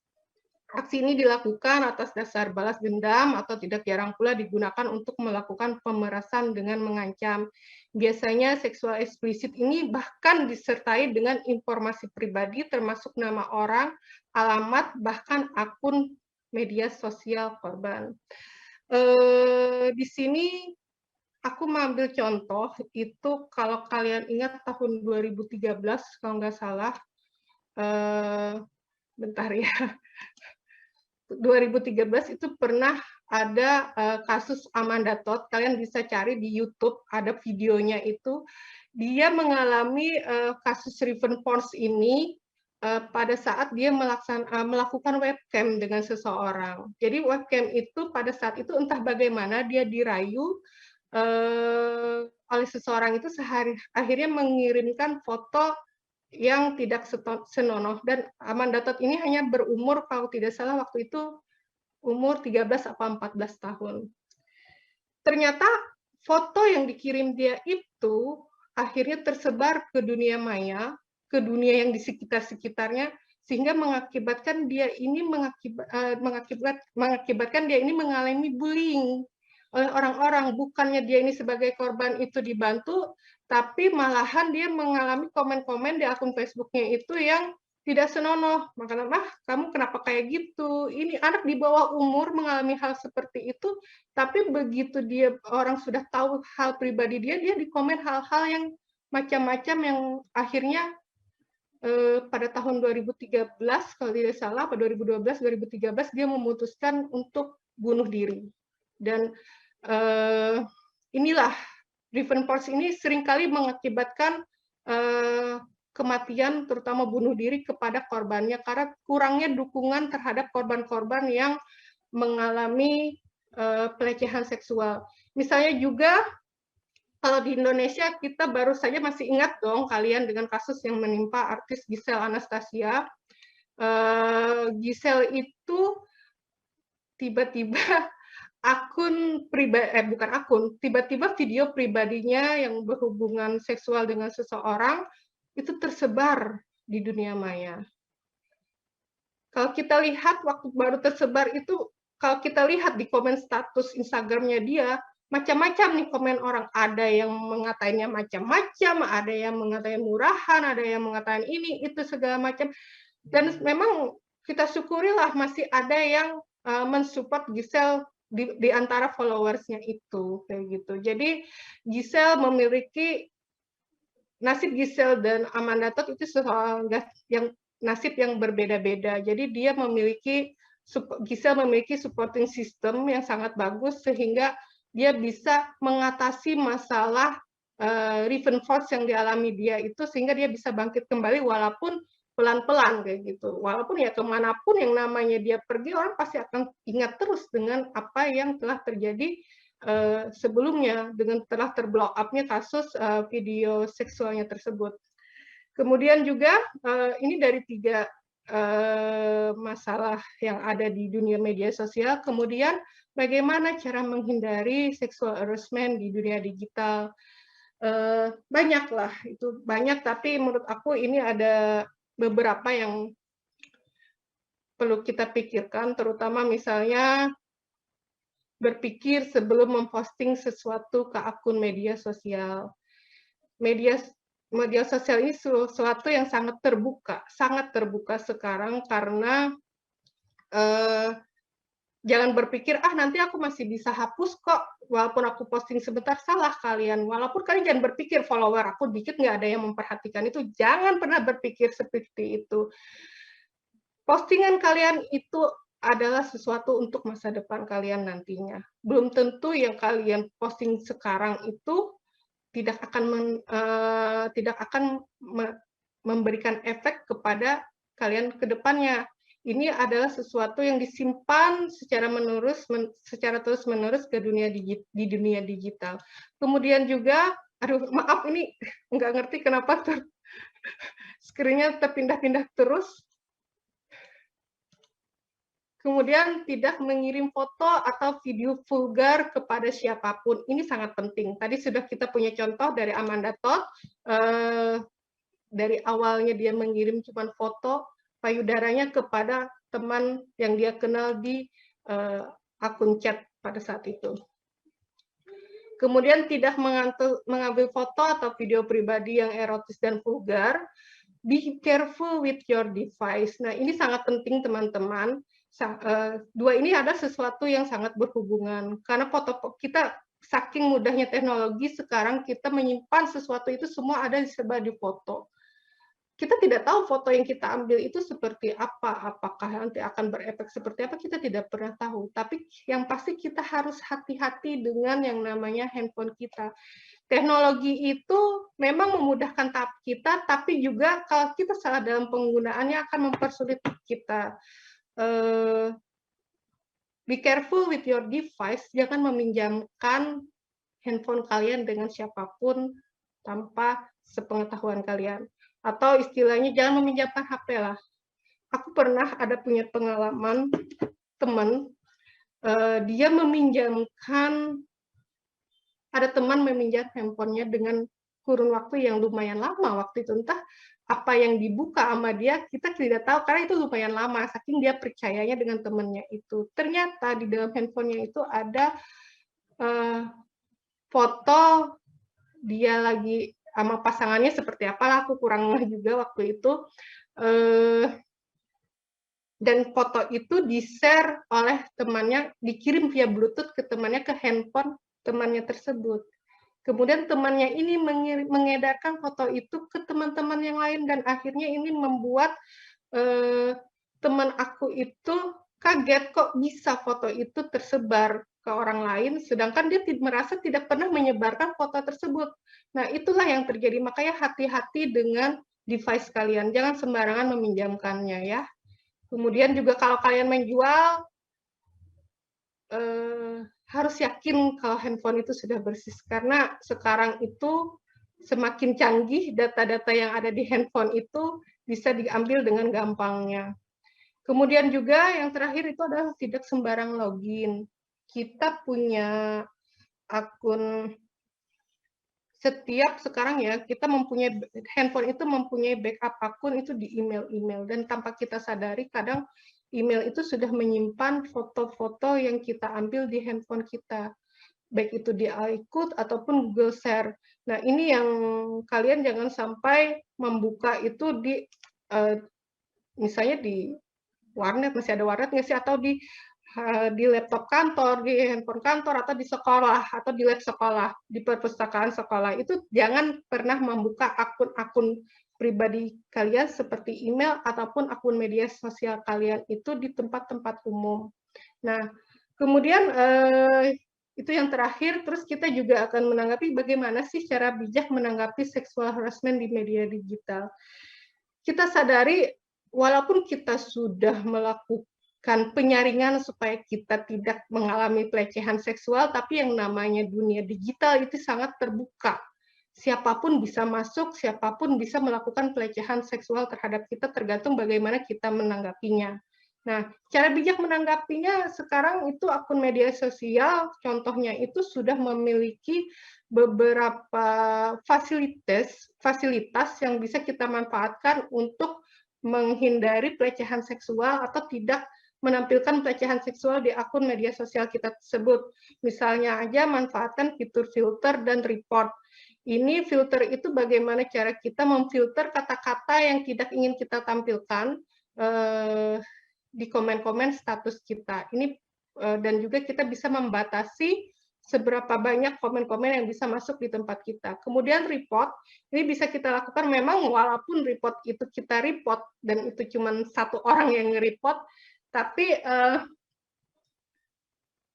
Aksi ini dilakukan atas dasar balas dendam atau tidak jarang pula digunakan untuk melakukan pemerasan dengan mengancam. Biasanya seksual eksplisit ini bahkan disertai dengan informasi pribadi termasuk nama orang, alamat, bahkan akun media sosial korban. Di sini aku mengambil contoh itu, kalau kalian ingat tahun 2013 kalau nggak salah, bentar ya, 2013 itu pernah ada kasus Amanda Todd, kalian bisa cari di YouTube, ada videonya itu, dia mengalami kasus revenge porn ini pada saat dia melakukan webcam dengan seseorang. Jadi webcam itu pada saat itu entah bagaimana dia dirayu oleh seseorang itu, akhirnya mengirimkan foto yang tidak senonoh, dan Amanda Todd ini hanya berumur, kalau tidak salah waktu itu umur 13 atau 14 tahun. Ternyata foto yang dikirim dia itu akhirnya tersebar ke dunia maya, ke dunia yang di sekitar-sekitarnya, sehingga mengakibatkan dia ini mengakibatkan dia ini mengalami bullying oleh orang-orang. Bukannya dia ini sebagai korban itu dibantu, tapi malahan dia mengalami komen-komen di akun Facebook-nya itu yang tidak senonoh. Makanya, kamu kenapa kayak gitu? Ini anak di bawah umur mengalami hal seperti itu, tapi begitu orang sudah tahu hal pribadi dia dikomen hal-hal yang macam-macam yang akhirnya pada tahun 2013 kalau tidak salah, pada 2012 2013 dia memutuskan untuk bunuh diri. Dan inilah revenge porn ini seringkali mengakibatkan kematian, terutama bunuh diri kepada korbannya karena kurangnya dukungan terhadap korban-korban yang mengalami pelecehan seksual. Misalnya juga kalau di Indonesia kita baru saja masih ingat dong kalian dengan kasus yang menimpa artis Giselle Anastasia. Giselle itu tiba-tiba tiba-tiba video pribadinya yang berhubungan seksual dengan seseorang itu tersebar di dunia maya. Kalau kita lihat waktu baru tersebar itu, kalau kita lihat di komen status Instagramnya dia, macam-macam nih komen orang. Ada yang mengatakannya macam-macam, ada yang mengatakan murahan, ada yang mengatakan ini, itu segala macam. Dan memang kita syukurilah masih ada yang mensupport Giselle di antara followers-nya itu. Kayak gitu. Jadi Giselle memiliki, nasib Giselle dan Amanda Todd itu nasib yang berbeda-beda. Jadi Giselle memiliki supporting system yang sangat bagus sehingga dia bisa mengatasi masalah revenge porn yang dialami dia itu sehingga dia bisa bangkit kembali walaupun pelan-pelan kayak gitu. Walaupun ya kemanapun yang namanya dia pergi, orang pasti akan ingat terus dengan apa yang telah terjadi sebelumnya dengan telah terblow up-nya kasus video seksualnya tersebut. Kemudian juga ini dari 3 masalah yang ada di dunia media sosial. Kemudian bagaimana cara menghindari sexual harassment di dunia digital? Banyaklah, itu banyak, tapi menurut aku ini ada beberapa yang perlu kita pikirkan, terutama misalnya berpikir sebelum memposting sesuatu ke akun media sosial. Media sosial ini sesuatu yang sangat terbuka sekarang karena jangan berpikir, nanti aku masih bisa hapus kok, walaupun aku posting sebentar. Salah kalian. Walaupun kalian jangan berpikir follower aku dikit nggak ada yang memperhatikan itu. Jangan pernah berpikir seperti itu. Postingan kalian itu adalah sesuatu untuk masa depan kalian nantinya. Belum tentu yang kalian posting sekarang itu tidak akan memberikan efek kepada kalian ke depannya. Ini adalah sesuatu yang disimpan secara terus-menerus ke di dunia digital. Kemudian juga, maaf ini nggak ngerti kenapa screen-nya terpindah-pindah terus. Kemudian tidak mengirim foto atau video vulgar kepada siapapun. Ini sangat penting. Tadi sudah kita punya contoh dari Amanda Todd. Dari awalnya dia mengirim cuma foto payudaranya kepada teman yang dia kenal di akun chat pada saat itu. Kemudian tidak mengambil foto atau video pribadi yang erotis dan vulgar. Be careful with your device. Nah, ini sangat penting teman-teman. Dua ini ada sesuatu yang sangat berhubungan karena foto kita saking mudahnya teknologi sekarang kita menyimpan sesuatu itu semua ada disebar di foto. Kita tidak tahu foto yang kita ambil itu seperti apa, apakah nanti akan berefek seperti apa, kita tidak pernah tahu. Tapi yang pasti kita harus hati-hati dengan yang namanya handphone kita. Teknologi itu memang memudahkan kita, tapi juga kalau kita salah dalam penggunaannya akan mempersulit kita. Be careful with your device, jangan meminjamkan handphone kalian dengan siapapun tanpa sepengetahuan kalian. Atau istilahnya jangan meminjamkan HP lah. Aku pernah punya pengalaman teman, dia ada teman meminjam handphonenya dengan kurun waktu yang lumayan lama waktu itu. Entah apa yang dibuka sama dia, kita tidak tahu karena itu lumayan lama, saking dia percayanya dengan temannya itu. Ternyata di dalam handphonenya itu ada foto dia lagi sama pasangannya seperti apalah, aku kurang ngeh juga waktu itu. Dan foto itu di-share oleh temannya, dikirim via Bluetooth ke temannya, ke handphone temannya tersebut. Kemudian temannya ini mengedarkan foto itu ke teman-teman yang lain, dan akhirnya ini membuat teman aku itu kaget, kok bisa foto itu tersebar ke orang lain, sedangkan dia merasa tidak pernah menyebarkan foto tersebut. Nah, itulah yang terjadi. Makanya hati-hati dengan device kalian, jangan sembarangan meminjamkannya ya. Kemudian juga kalau kalian menjual, harus yakin kalau handphone itu sudah bersih, karena sekarang itu semakin canggih, data-data yang ada di handphone itu bisa diambil dengan gampangnya. Kemudian juga yang terakhir itu adalah tidak sembarang login. Kita punya akun, setiap sekarang ya, kita mempunyai handphone itu mempunyai backup akun itu di email-email, dan tanpa kita sadari kadang email itu sudah menyimpan foto-foto yang kita ambil di handphone kita, baik itu di iCloud ataupun Google Share. Nah, ini yang kalian jangan sampai membuka itu di misalnya di warnet, masih ada warnet nggak sih, atau di laptop kantor, di handphone kantor, atau di sekolah, atau di web sekolah, di perpustakaan sekolah. Itu jangan pernah membuka akun-akun pribadi kalian seperti email ataupun akun media sosial kalian itu di tempat-tempat umum. Nah, kemudian itu yang terakhir, terus kita juga akan menanggapi bagaimana sih cara bijak menanggapi sexual harassment di media digital. Kita sadari, walaupun kita sudah melakukan penyaringan supaya kita tidak mengalami pelecehan seksual, tapi yang namanya dunia digital itu sangat terbuka. Siapapun bisa masuk, siapapun bisa melakukan pelecehan seksual terhadap kita, tergantung bagaimana kita menanggapinya. Nah, cara bijak menanggapinya sekarang itu akun media sosial, contohnya itu sudah memiliki beberapa fasilitas yang bisa kita manfaatkan untuk menghindari pelecehan seksual atau tidak menampilkan pelecehan seksual di akun media sosial kita tersebut. Misalnya aja manfaatkan fitur filter dan report. Ini filter itu bagaimana cara kita memfilter kata-kata yang tidak ingin kita tampilkan di komen-komen status kita. Ini dan juga kita bisa membatasi seberapa banyak komen-komen yang bisa masuk di tempat kita. Kemudian report, ini bisa kita lakukan memang walaupun report itu kita report, dan itu cuma satu orang yang nge-report, tapi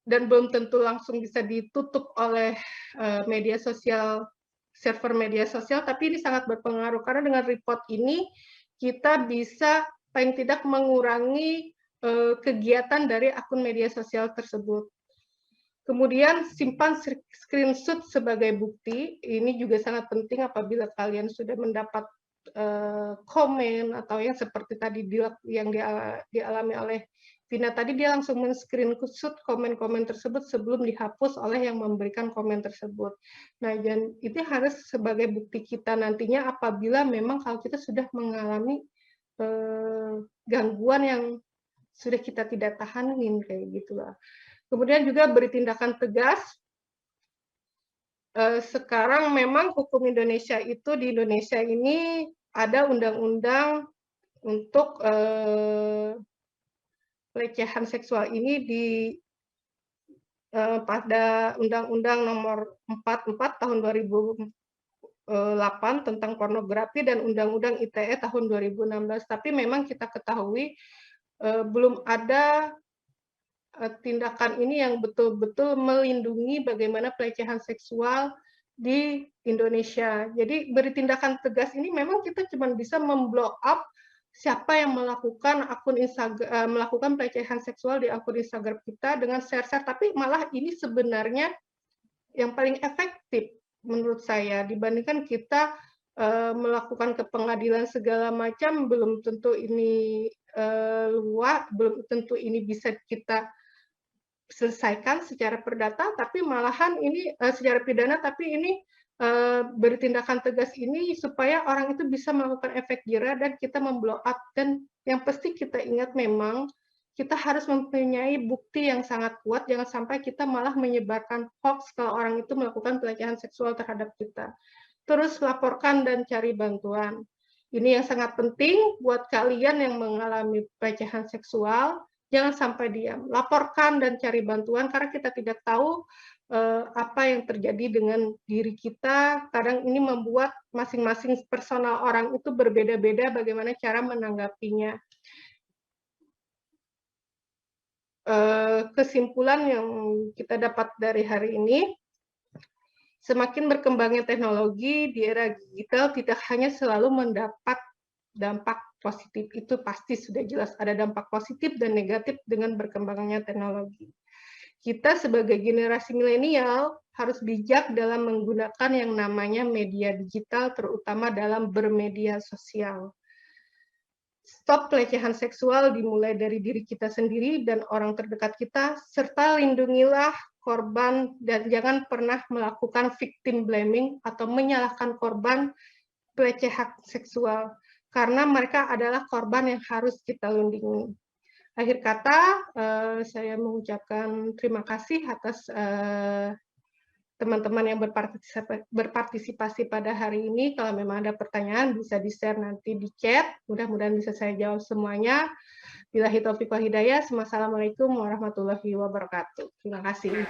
dan belum tentu langsung bisa ditutup oleh media sosial, server media sosial, tapi ini sangat berpengaruh, karena dengan report ini kita bisa paling tidak mengurangi kegiatan dari akun media sosial tersebut. Kemudian simpan screenshot sebagai bukti, ini juga sangat penting apabila kalian sudah mendapat komen atau yang seperti tadi yang dialami oleh Vina tadi, dia langsung men-screenshot komen-komen tersebut sebelum dihapus oleh yang memberikan komen tersebut. Nah, dan itu harus sebagai bukti kita nantinya apabila memang kalau kita sudah mengalami gangguan yang sudah kita tidak tahanin, kayak gitulah. Kemudian juga beri tindakan tegas. Sekarang memang hukum Indonesia itu, di Indonesia ini ada undang-undang untuk pelecehan seksual ini pada Undang-Undang Nomor 44 Tahun 2008 tentang pornografi dan Undang-Undang ITE tahun 2016. Tapi memang kita ketahui belum ada tindakan ini yang betul-betul melindungi bagaimana pelecehan seksual di Indonesia. Jadi beri tindakan tegas ini memang kita cuma bisa memblow up siapa yang melakukan akun Instagram, melakukan pelecehan seksual di akun Instagram kita dengan share-share, tapi malah ini sebenarnya yang paling efektif menurut saya dibandingkan kita melakukan ke pengadilan segala macam. Belum tentu ini luas, belum tentu ini bisa kita selesaikan secara perdata, tapi malahan ini secara pidana, tapi ini beri tindakan tegas ini supaya orang itu bisa melakukan efek jera dan kita memblow up. Dan yang pasti kita ingat memang kita harus mempunyai bukti yang sangat kuat, jangan sampai kita malah menyebarkan hoax kalau orang itu melakukan pelecehan seksual terhadap kita. terus laporkan dan cari bantuan. Ini yang sangat penting buat kalian yang mengalami pelecehan seksual, jangan sampai diam. Laporkan dan cari bantuan karena kita tidak tahu apa yang terjadi dengan diri kita. Kadang ini membuat masing-masing personal orang itu berbeda-beda bagaimana cara menanggapinya. Kesimpulan yang kita dapat dari hari ini, semakin berkembangnya teknologi di era digital tidak hanya selalu mendapat dampak positif, itu pasti sudah jelas ada dampak positif dan negatif dengan berkembangnya teknologi. Kita sebagai generasi milenial harus bijak dalam menggunakan yang namanya media digital, terutama dalam bermedia sosial. Stop pelecehan seksual dimulai dari diri kita sendiri dan orang terdekat kita, serta lindungilah korban dan jangan pernah melakukan victim blaming atau menyalahkan korban pelecehan seksual, karena mereka adalah korban yang harus kita lindungi. Akhir kata, saya mengucapkan terima kasih atas teman-teman yang berpartisipasi pada hari ini. Kalau memang ada pertanyaan bisa di-share nanti di chat. Mudah-mudahan bisa saya jawab semuanya. Billahi taufiq wal hidayah. Wassalamualaikum warahmatullahi wabarakatuh. Terima kasih.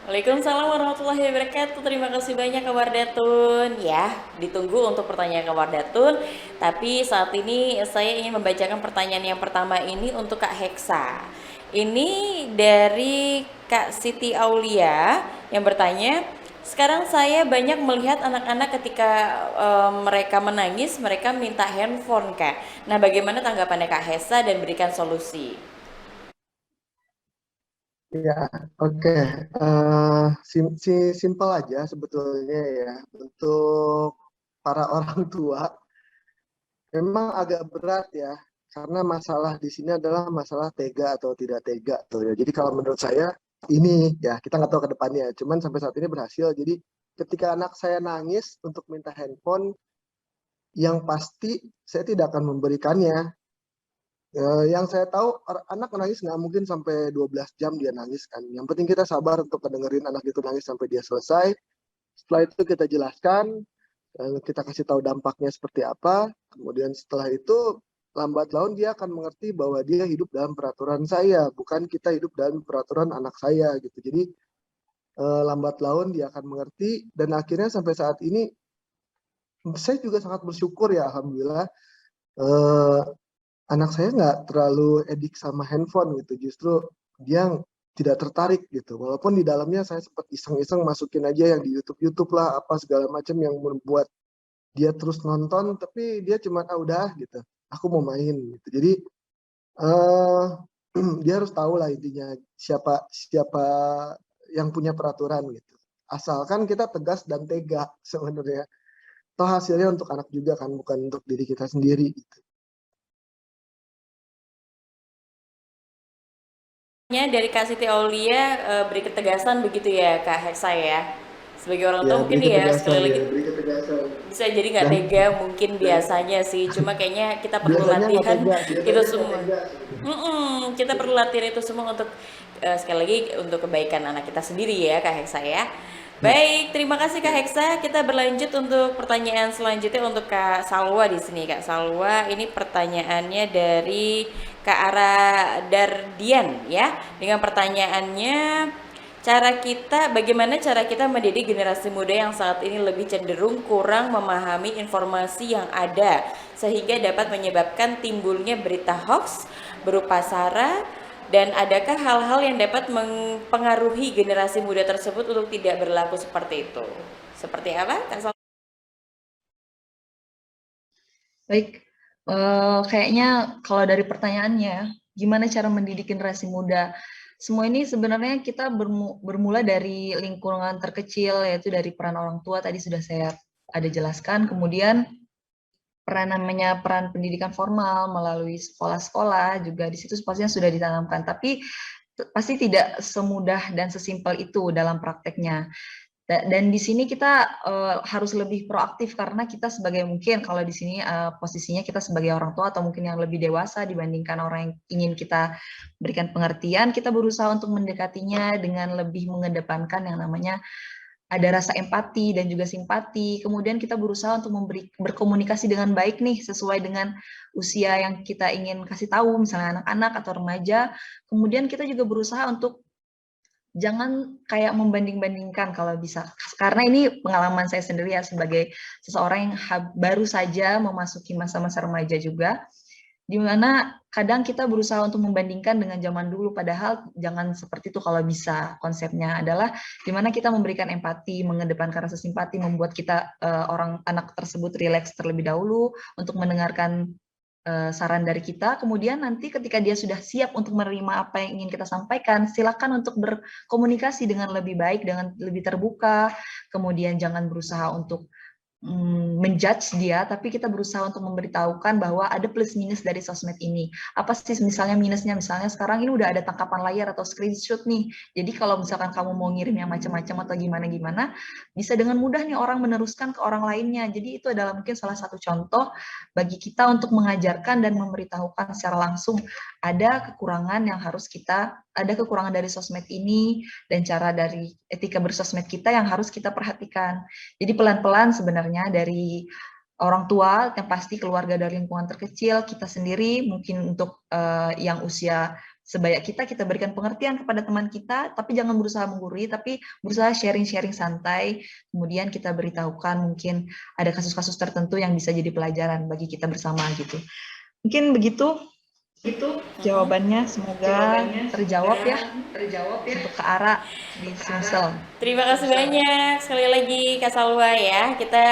Waalaikumsalam warahmatullahi wabarakatuh. Terima kasih banyak Kak Wardatun. Ya, ditunggu untuk pertanyaan Kak Wardatun. Tapi saat ini saya ingin membacakan pertanyaan yang pertama ini untuk Kak Heksa. Ini dari Kak Siti Aulia yang bertanya, sekarang saya banyak melihat anak-anak ketika mereka menangis, mereka minta handphone, Kak. Nah, bagaimana tanggapannya Kak Hesa dan berikan solusi? Ya, oke. Simpel aja sebetulnya ya. Untuk para orang tua, memang agak berat ya. Karena masalah di sini adalah masalah tega atau tidak tega tuh ya. Jadi kalau menurut saya ini ya kita nggak tahu ke depannya. Cuman sampai saat ini berhasil. Jadi ketika anak saya nangis untuk minta handphone, yang pasti saya tidak akan memberikannya. Yang saya tahu anak nangis nggak mungkin sampai 12 jam dia nangis kan. Yang penting kita sabar untuk mendengarin anak itu nangis sampai dia selesai. Setelah itu kita jelaskan, kita kasih tahu dampaknya seperti apa. Kemudian setelah itu lambat laun dia akan mengerti bahwa dia hidup dalam peraturan saya, bukan kita hidup dalam peraturan anak saya gitu. Jadi lambat laun dia akan mengerti dan akhirnya sampai saat ini saya juga sangat bersyukur ya, alhamdulillah anak saya nggak terlalu edik sama handphone gitu. Justru dia tidak tertarik gitu. Walaupun di dalamnya saya sempat iseng-iseng masukin aja yang di YouTube lah apa segala macam yang membuat dia terus nonton, tapi dia cuma udah gitu. Aku mau main gitu. Jadi dia harus tahu lah intinya siapa yang punya peraturan gitu. Asalkan kita tegas dan tega sebenarnya. Toh hasilnya untuk anak juga kan, bukan untuk diri kita sendiri gitu. Dari Kak Siti Aulia beri ketegasan begitu ya Kak Heksa ya. Sebagai orang tua mungkin ya sekali lagi bisa jadi nggak tega mungkin biasanya sih, cuma kayaknya kita perlu latihan itu semua. Kita perlu latihan itu semua untuk sekali lagi untuk kebaikan anak kita sendiri ya Kak Heksa ya. Baik, terima kasih Kak Heksa. Kita berlanjut untuk pertanyaan selanjutnya untuk Kak Salwa di sini. Kak Salwa, ini pertanyaannya dari Kak Ara Dardian ya. Dengan pertanyaannya, bagaimana cara kita mendidik generasi muda yang saat ini lebih cenderung kurang memahami informasi yang ada sehingga dapat menyebabkan timbulnya berita hoax berupa sara, dan adakah hal-hal yang dapat mempengaruhi generasi muda tersebut untuk tidak berlaku seperti itu? Seperti apa, Kak Sal? Baik, kayaknya kalau dari pertanyaannya, gimana cara mendidik generasi muda? Semua ini sebenarnya kita bermula dari lingkungan terkecil, yaitu dari peran orang tua, tadi sudah saya ada jelaskan. Kemudian peran pendidikan formal melalui sekolah-sekolah, juga di situ pastinya sudah ditanamkan. Tapi pasti tidak semudah dan sesimpel itu dalam prakteknya. Dan di sini kita harus lebih proaktif karena kita sebagai mungkin kalau di sini posisinya kita sebagai orang tua atau mungkin yang lebih dewasa dibandingkan orang yang ingin kita berikan pengertian, kita berusaha untuk mendekatinya dengan lebih mengedepankan yang namanya ada rasa empati dan juga simpati. Kemudian kita berusaha untuk berkomunikasi dengan baik nih, sesuai dengan usia yang kita ingin kasih tahu, misalnya anak-anak atau remaja. Kemudian kita juga berusaha untuk jangan kayak membanding-bandingkan kalau bisa. Karena ini pengalaman saya sendiri ya, sebagai seseorang yang baru saja memasuki masa-masa remaja juga, di mana kadang kita berusaha untuk membandingkan dengan zaman dulu, padahal jangan seperti itu kalau bisa. Konsepnya adalah di mana kita memberikan empati, mengedepankan rasa simpati, membuat kita anak tersebut rileks terlebih dahulu untuk mendengarkan saran dari kita. Kemudian nanti ketika dia sudah siap untuk menerima apa yang ingin kita sampaikan, silakan untuk berkomunikasi dengan lebih baik, dengan lebih terbuka. Kemudian jangan berusaha untuk menjudge dia, tapi kita berusaha untuk memberitahukan bahwa ada plus minus dari sosmed ini. Apa sih misalnya minusnya? Misalnya sekarang ini udah ada tangkapan layar atau screenshot nih. Jadi kalau misalkan kamu mau ngirim yang macam-macam atau gimana-gimana, bisa dengan mudah nih orang meneruskan ke orang lainnya. Jadi itu adalah mungkin salah satu contoh bagi kita untuk mengajarkan dan memberitahukan secara langsung ada kekurangan yang harus ada kekurangan dari sosmed ini, dan cara dari etika bersosmed kita yang harus kita perhatikan. Jadi pelan-pelan sebenarnya dari orang tua, yang pasti keluarga dari lingkungan terkecil, kita sendiri, mungkin untuk yang usia sebaya kita berikan pengertian kepada teman kita, tapi jangan berusaha menggurui, tapi berusaha sharing-sharing santai, kemudian kita beritahukan mungkin ada kasus-kasus tertentu yang bisa jadi pelajaran bagi kita bersama gitu. Mungkin begitu. Itu jawabannya, semoga terjawab ya untuk ke arah di Sumsel. Terima kasih banyak sekali lagi Kak Salwa ya. Kita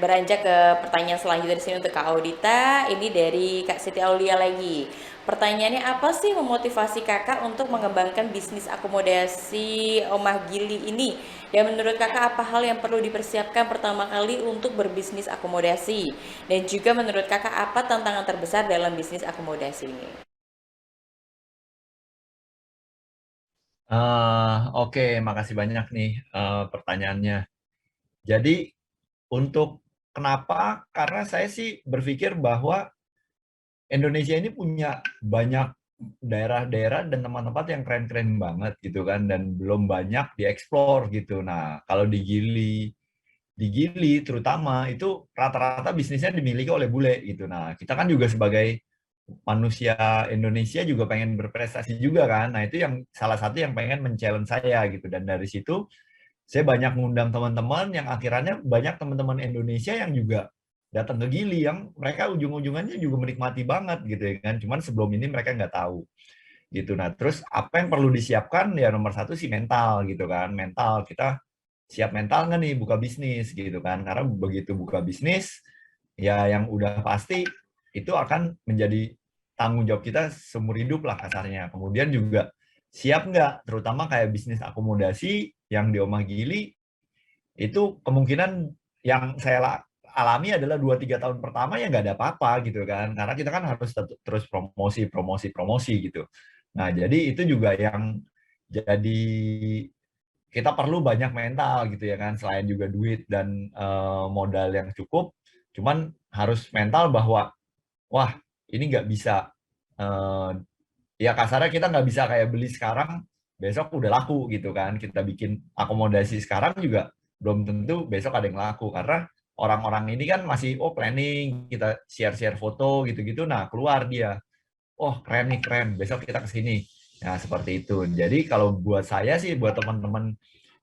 beranjak ke pertanyaan selanjutnya di sini untuk Kak Audita. Ini dari Kak Siti Aulia lagi. Pertanyaannya, apa sih memotivasi kakak untuk mengembangkan bisnis akomodasi Omah Gili ini? Dan menurut kakak apa hal yang perlu dipersiapkan pertama kali untuk berbisnis akomodasi? Dan juga menurut kakak apa tantangan terbesar dalam bisnis akomodasi ini? Oke, makasih banyak nih pertanyaannya. Jadi untuk kenapa? Karena saya sih berpikir bahwa Indonesia ini punya banyak daerah-daerah dan tempat-tempat yang keren-keren banget gitu kan, dan belum banyak dieksplor gitu. Nah, kalau di Gili terutama itu rata-rata bisnisnya dimiliki oleh bule gitu. Nah, kita kan juga sebagai manusia Indonesia juga pengen berprestasi juga kan. Nah, itu yang salah satu yang pengen men-challenge saya gitu, dan dari situ saya banyak ngundang teman-teman yang akhirnya banyak teman-teman Indonesia yang juga datang ke Gili yang mereka ujung-ujungannya juga menikmati banget gitu ya kan. Cuman sebelum ini mereka nggak tahu gitu. Nah, terus apa yang perlu disiapkan? Ya nomor satu sih mental gitu kan. Mental, kita siap mental nggak nih buka bisnis gitu kan. Karena begitu buka bisnis, ya yang udah pasti itu akan menjadi tanggung jawab kita seumur hidup lah kasarnya. Kemudian juga siap nggak, terutama kayak bisnis akomodasi yang di Omah Gili, itu kemungkinan yang saya alami adalah 2-3 tahun pertama ya nggak ada apa-apa gitu kan, karena kita kan harus terus promosi gitu. Nah, jadi itu juga yang jadi kita perlu banyak mental gitu ya kan, selain juga duit dan modal yang cukup, cuman harus mental bahwa wah ini nggak bisa, ya kasarnya kita nggak bisa kayak beli sekarang besok udah laku gitu kan. Kita bikin akomodasi sekarang juga belum tentu besok ada yang laku, karena orang-orang ini kan masih planning, kita share foto gitu-gitu, nah keluar dia, oh keren nih, keren, besok kita kesini. Nah seperti itu. Jadi kalau buat saya sih, buat teman-teman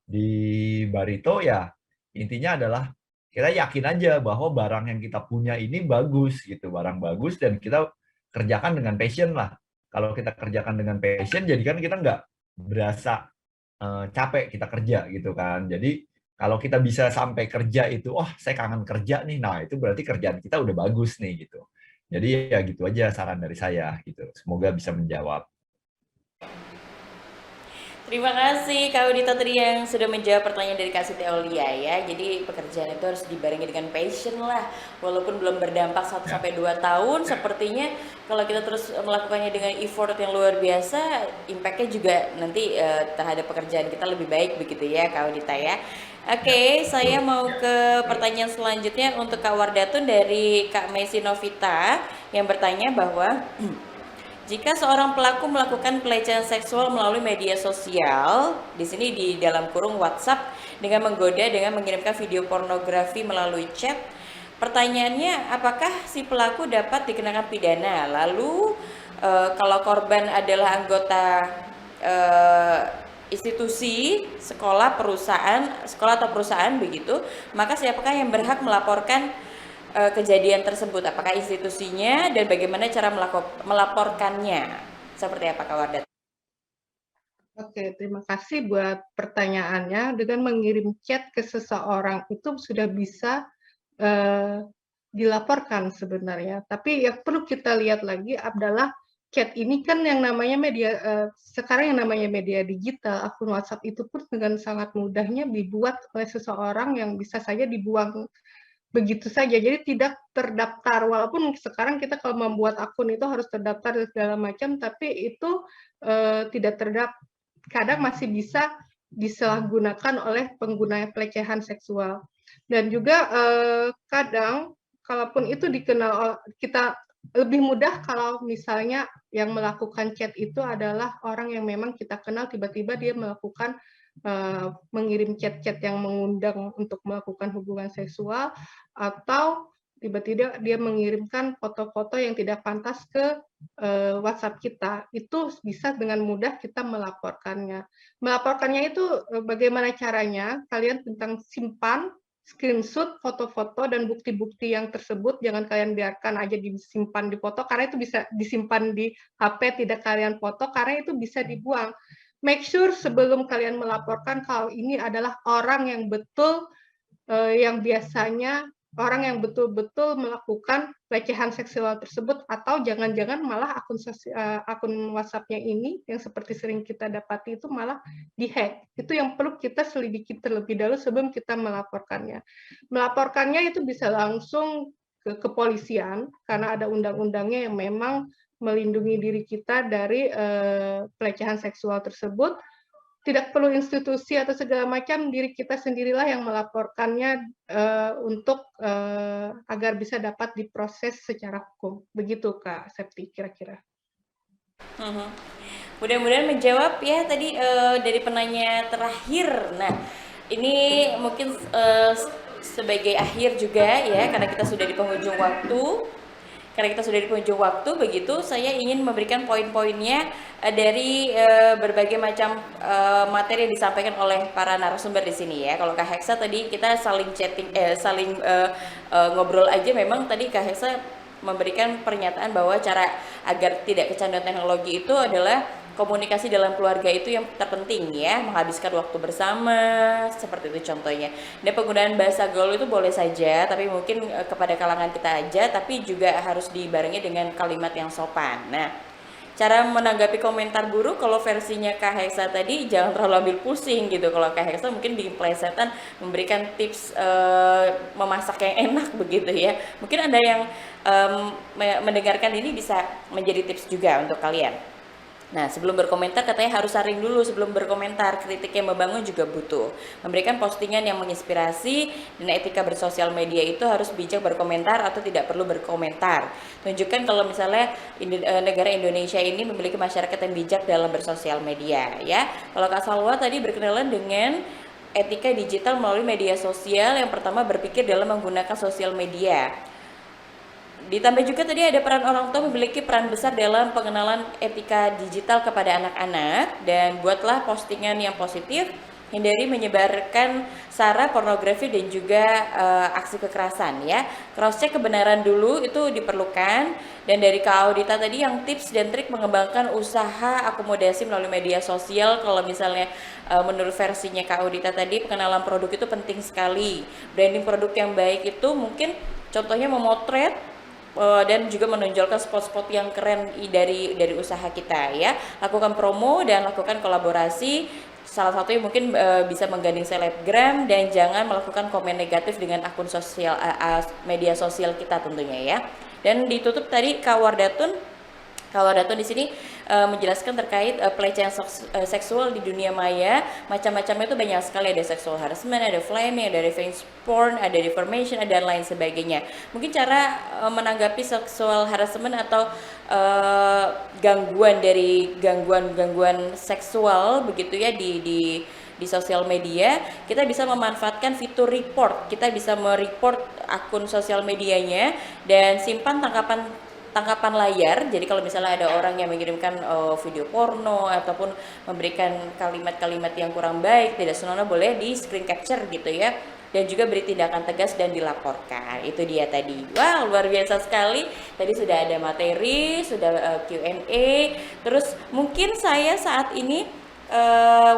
di Barito ya intinya adalah kita yakin aja bahwa barang yang kita punya ini bagus gitu, barang bagus, dan kita kerjakan dengan passion lah. Kalau kita kerjakan dengan passion, jadi kan kita nggak berasa capek kita kerja gitu kan. Jadi kalau kita bisa sampai kerja itu, oh saya kangen kerja nih, nah itu berarti kerjaan kita udah bagus nih gitu. Jadi ya gitu aja saran dari saya gitu. Semoga bisa menjawab. Terima kasih Kak Audita tadi yang sudah menjawab pertanyaan dari Kak Siti Aulia ya. Jadi pekerjaan itu harus dibarengi dengan passion lah. Walaupun belum berdampak 1-2 tahun, sepertinya kalau kita terus melakukannya dengan effort yang luar biasa, impact-nya juga nanti terhadap pekerjaan kita lebih baik begitu ya Kak Audita ya. Oke, saya mau ke pertanyaan selanjutnya untuk Kak Wardatun dari Kak Messi Novita yang bertanya bahwa Jika seorang pelaku melakukan pelecehan seksual melalui media sosial, di sini di dalam kurung WhatsApp, dengan menggoda dengan mengirimkan video pornografi melalui chat, pertanyaannya apakah si pelaku dapat dikenakan pidana? Lalu kalau korban adalah anggota institusi, sekolah, sekolah atau perusahaan begitu, maka siapakah yang berhak melaporkan kejadian tersebut? Apakah institusinya dan bagaimana cara melaporkannya? Seperti apa Kak Wardat? Oke, terima kasih buat pertanyaannya. Dengan mengirim chat ke seseorang itu sudah bisa dilaporkan sebenarnya. Tapi yang perlu kita lihat lagi adalah chat ini kan yang namanya media, sekarang yang namanya media digital, akun WhatsApp itu pun dengan sangat mudahnya dibuat oleh seseorang yang bisa saja dibuang begitu saja. Jadi tidak terdaftar, walaupun sekarang kita kalau membuat akun itu harus terdaftar dan segala macam, tapi itu tidak terdaftar. Kadang masih bisa disalahgunakan oleh pengguna pelecehan seksual. Dan juga kadang kalaupun itu dikenal, kita lebih mudah kalau misalnya yang melakukan chat itu adalah orang yang memang kita kenal, tiba-tiba dia melakukan mengirim chat-chat yang mengundang untuk melakukan hubungan seksual, atau tiba-tiba dia mengirimkan foto-foto yang tidak pantas ke WhatsApp kita. Itu bisa dengan mudah kita melaporkannya. Melaporkannya itu bagaimana caranya? Kalian tentang simpan screenshot foto-foto dan bukti-bukti yang tersebut, jangan kalian biarkan aja disimpan di foto, karena itu bisa disimpan di HP, tidak kalian foto, karena itu bisa dibuang. Make sure sebelum kalian melaporkan kalau ini adalah orang yang betul, yang biasanya orang yang betul-betul melakukan pelecehan seksual tersebut, atau jangan-jangan malah akun WhatsApp-nya ini yang seperti sering kita dapati itu malah dihack. Itu yang perlu kita selidiki terlebih dahulu sebelum kita melaporkannya. Melaporkannya itu bisa langsung ke kepolisian karena ada undang-undangnya yang memang melindungi diri kita dari pelecehan seksual tersebut. Tidak perlu institusi atau segala macam, diri kita sendirilah yang melaporkannya untuk agar bisa dapat diproses secara hukum. Begitu Kak Septi kira-kira. Mudah-mudahan menjawab ya tadi dari penanya terakhir. Nah, ini mungkin sebagai akhir juga ya, karena kita sudah di penghujung waktu. Begitu, saya ingin memberikan poin-poinnya dari berbagai macam materi yang disampaikan oleh para narasumber di sini ya. Kalau Kak Hexa tadi kita saling chatting, ngobrol aja. Memang tadi Kak Hexa memberikan pernyataan bahwa cara agar tidak kecanduan teknologi itu adalah komunikasi dalam keluarga itu yang terpenting ya, menghabiskan waktu bersama, seperti itu contohnya. Dan penggunaan bahasa gaul itu boleh saja, tapi mungkin kepada kalangan kita aja, tapi juga harus dibarengi dengan kalimat yang sopan. Nah, cara menanggapi komentar buruk, kalau versinya Kak Hexa tadi jangan terlalu ambil pusing gitu. Kalau Kak Hexa mungkin bikin plesetan, memberikan tips memasak yang enak begitu ya. Mungkin Anda yang mendengarkan ini bisa menjadi tips juga untuk kalian. Nah, sebelum berkomentar katanya harus saring dulu sebelum berkomentar. Kritik yang membangun juga butuh. Memberikan postingan yang menginspirasi dan etika bersosial media itu harus bijak berkomentar atau tidak perlu berkomentar. Tunjukkan kalau misalnya negara Indonesia ini memiliki masyarakat yang bijak dalam bersosial media ya. Kalau Kak Salwa tadi berkenalan dengan etika digital melalui media sosial, yang pertama berpikir dalam menggunakan sosial media. Ditambah juga tadi ada peran orang tua memiliki peran besar dalam pengenalan etika digital kepada anak-anak, dan buatlah postingan yang positif, hindari menyebarkan sara pornografi dan juga aksi kekerasan ya. Cross check kebenaran dulu itu diperlukan. Dan dari Kak Audita tadi yang tips dan trik mengembangkan usaha akomodasi melalui media sosial, kalau misalnya menurut versinya Kak Audita tadi pengenalan produk itu penting sekali. Branding produk yang baik itu mungkin contohnya memotret dan juga menonjolkan spot-spot yang keren dari usaha kita ya. Lakukan promo dan lakukan kolaborasi. Salah satunya mungkin bisa menggandeng selebgram, dan jangan melakukan komen negatif dengan akun sosial media sosial kita tentunya ya. Dan ditutup tadi Kak Wardatun Kalau Dato di sini menjelaskan terkait pelecehan seksual di dunia maya, macam-macamnya itu banyak sekali, ada sexual harassment, ada flaming, ada revenge porn, ada defamation, dan lain sebagainya. Mungkin cara menanggapi sexual harassment atau gangguan seksual begitu ya di sosial media, kita bisa memanfaatkan fitur report. Kita bisa mereport akun sosial medianya dan simpan tangkapan layar. Jadi kalau misalnya ada orang yang mengirimkan video porno ataupun memberikan kalimat-kalimat yang kurang baik, tidak senonoh, boleh di screen capture gitu ya, dan juga beri tindakan tegas dan dilaporkan. Itu dia tadi. Wow, luar biasa sekali. Tadi sudah ada materi, sudah Q&A. Terus mungkin saya saat ini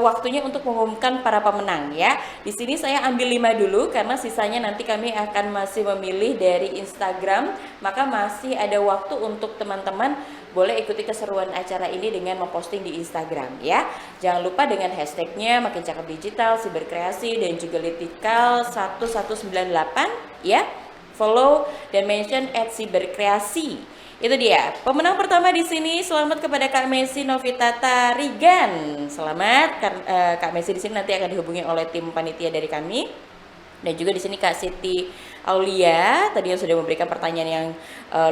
waktunya untuk mengumumkan para pemenang ya. Di sini saya ambil 5 dulu karena sisanya nanti kami akan masih memilih dari Instagram. Maka masih ada waktu untuk teman-teman boleh ikuti keseruan acara ini dengan memposting di Instagram ya. Jangan lupa dengan hashtagnya Makin Cakep Digital, Siberkreasi, dan juga Litikal 1198 ya. Follow dan mention @siberkreasi. Itu dia. Pemenang pertama di sini, selamat kepada Kak Messi Novitata Rigan. Selamat, Kak Messi di sini nanti akan dihubungi oleh tim panitia dari kami. Dan juga di sini Kak Siti Aulia tadi yang sudah memberikan pertanyaan yang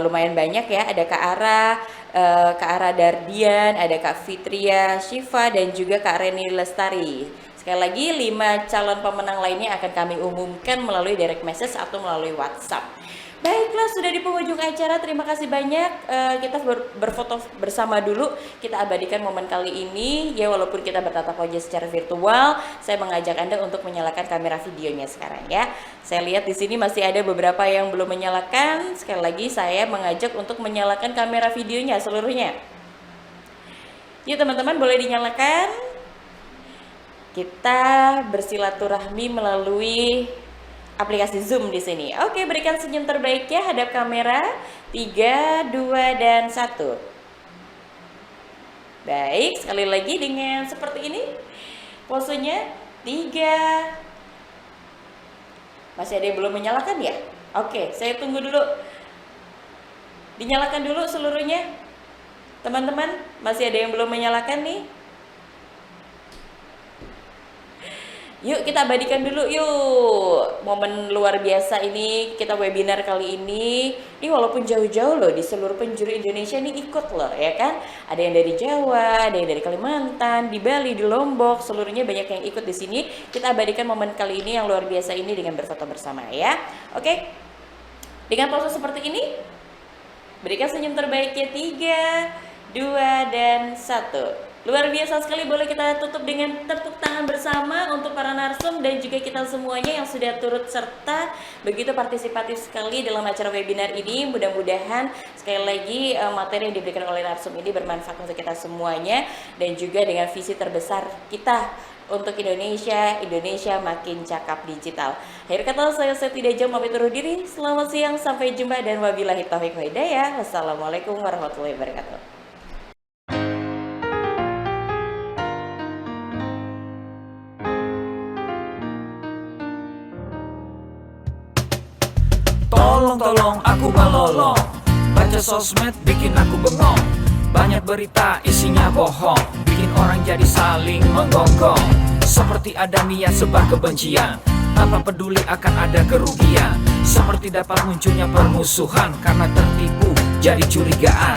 lumayan banyak ya. Ada Kak Ara Dardian, ada Kak Fitria Syifa, dan juga Kak Reni Lestari. Sekali lagi 5 calon pemenang lainnya akan kami umumkan melalui direct message atau melalui WhatsApp. Baiklah, sudah di penghujung acara. Terima kasih banyak. Kita berfoto bersama dulu. Kita abadikan momen kali ini. Ya, walaupun kita bertatap wajah secara virtual, saya mengajak Anda untuk menyalakan kamera videonya sekarang ya. Saya lihat di sini masih ada beberapa yang belum menyalakan. Sekali lagi saya mengajak untuk menyalakan kamera videonya seluruhnya. Yuk teman-teman, boleh dinyalakan. Kita bersilaturahmi melalui aplikasi Zoom di sini. Oke, berikan senyum terbaik ya, hadap kamera. 3, 2, dan 1. Baik, sekali lagi dengan seperti ini. Posenya 3. Masih ada yang belum menyalakan ya? Oke, saya tunggu dulu. Dinyalakan dulu seluruhnya. Teman-teman, masih ada yang belum menyalakan nih? Yuk kita abadikan dulu yuk momen luar biasa ini, kita webinar kali ini. Ini walaupun jauh-jauh loh, di seluruh penjuru Indonesia ini ikut loh ya kan. Ada yang dari Jawa, ada yang dari Kalimantan, di Bali, di Lombok, seluruhnya banyak yang ikut di sini. Kita abadikan momen kali ini yang luar biasa ini dengan berfoto bersama ya. Oke, dengan pose seperti ini, berikan senyum terbaiknya 3, 2, dan 1. Luar biasa sekali, boleh kita tutup dengan tepuk tangan bersama untuk para narsum dan juga kita semuanya yang sudah turut serta begitu partisipatif sekali dalam acara webinar ini. Mudah-mudahan sekali lagi materi yang diberikan oleh narsum ini bermanfaat untuk kita semuanya dan juga dengan visi terbesar kita untuk Indonesia makin cakap digital. Akhir kata saya tidak jauh pamit undur diri. Selamat siang, sampai jumpa dan wabillahi taufiq wa hidayah. Wassalamualaikum warahmatullahi wabarakatuh. Tolong aku melolong, baca sosmed bikin aku bengong. Banyak berita isinya bohong, bikin orang jadi saling menggonggong. Seperti ada niat sebar kebencian, tanpa peduli akan ada kerugian. Seperti dapat munculnya permusuhan karena tertipu jadi curigaan.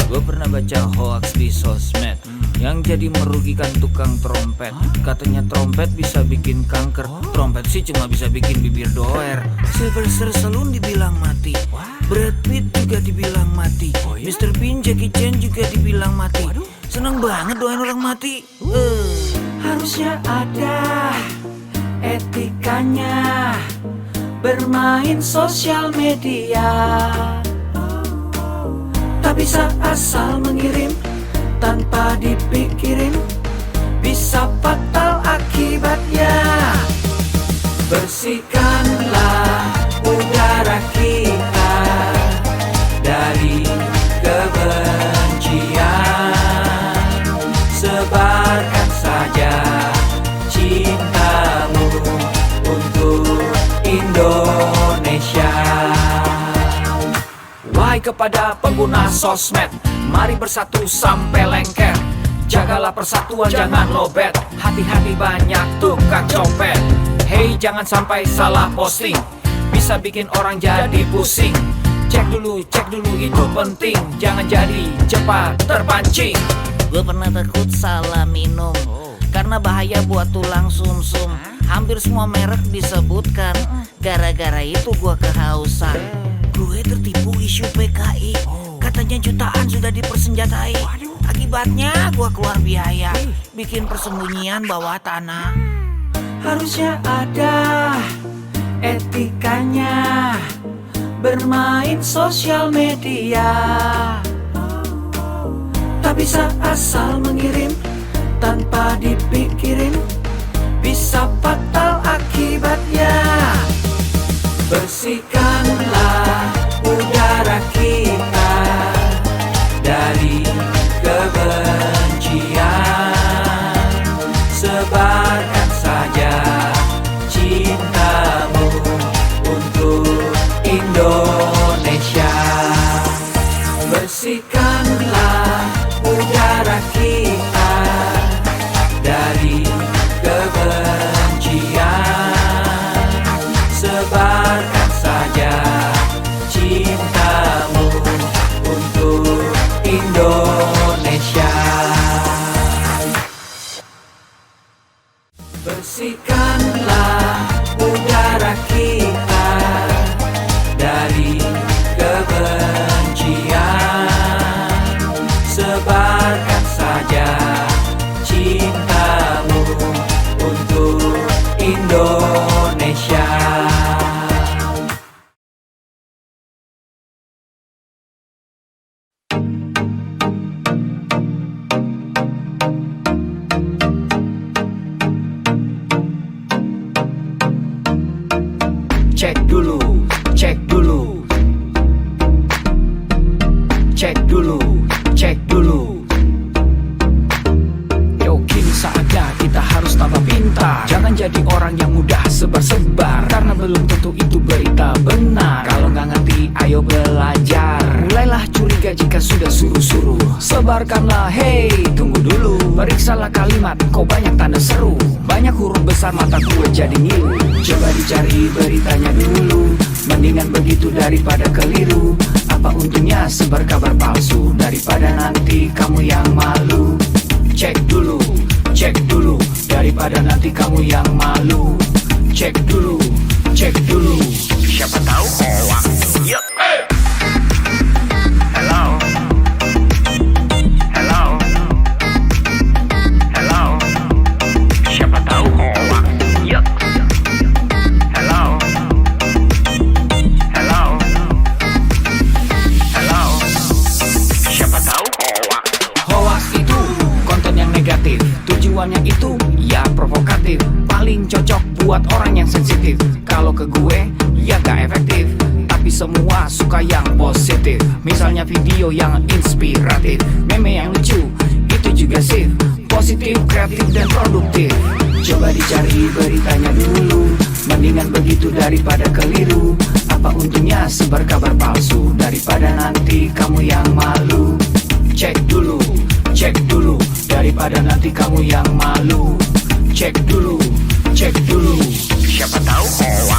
Gue pernah baca hoax di sosmed yang jadi merugikan tukang trompet. Katanya trompet bisa bikin kanker, trompet sih cuma bisa bikin bibir doer. Sylvester Stallone dibilang mati, Brad Pitt juga dibilang mati, Mr. Bean, Jackie Chan juga dibilang mati. Seneng banget doain orang mati. Harusnya ada etikanya bermain sosial media. Tak bisa asal mengirim tanpa dipikirin, bisa fatal akibatnya. Bersihkanlah udara kita dari kebencian. Sebarkan saja cintamu untuk Indonesia. Wahai kepada pengguna sosmed, Mari bersatu sampai lengket. Jagalah persatuan, jangan lobet. Hati-hati banyak tukang copet. Hey, jangan sampai salah posting, bisa bikin orang jadi pusing. Cek dulu itu penting, jangan jadi cepat terpancing. Gue pernah takut salah minum, karena bahaya buat tulang sumsum. Hampir semua merek disebutkan, gara-gara itu gue kehausan. Gue tertipu isu PKI, katanya jutaan sudah dipersenjatai. Akibatnya gue keluar biaya, bikin persembunyian bawah tanah. Harusnya ada etikanya bermain sosial media. Tak bisa asal mengirim tanpa dipikirin, bisa fatal akibatnya. Bersihkanlah udara kita dari kebencian. Sebarkan saja cintamu untuk Indonesia. Bersihkanlah udara kita dari kebencian. Sebarkan saja cintamu untuk Indonesia. Bersihkanlah udara kita dari kebencian. Sebarkan saja cintamu untuk Indonesia. Cek dulu, cek dulu. Cek dulu, cek dulu. Yo, kini saatnya kita harus tambah pintar. Jangan jadi orang yang mudah sebar-sebar, karena belum tentu itu berita benar. Kalau nggak ngerti, ayo belajar. Mulailah curiga jika sudah suruh-suruh. Sebarkanlah, hey, tunggu dulu. Periksalah kalimat, kok banyak tanda seru. Banyak huruf besar, mata gue jadi ngilu. Coba dicari beritanya dulu, mendingan begitu daripada keliru. Apa untungnya sebar kabar palsu, daripada nanti kamu yang malu. Cek dulu, daripada nanti kamu yang malu. Cek dulu, siapa tahu hoax. Yup. Hello. Siapa tahu hoax. Yup. Hello. Siapa tahu hoax. Hoax itu konten yang negatif, tujuannya itu ya provokatif. Paling cocok buat orang yang sensitif. Kalau ke gue ya gak efektif, tapi semua suka yang positif. Misalnya video yang inspiratif, meme yang lucu, itu juga sip. Positif, kreatif, dan produktif. Coba dicari beritanya dulu, mendingan begitu daripada keliru. Apa untungnya sebar kabar palsu, daripada nanti kamu yang malu. Cek dulu, daripada nanti kamu yang malu. Cek dulu, siapa tahu hoax.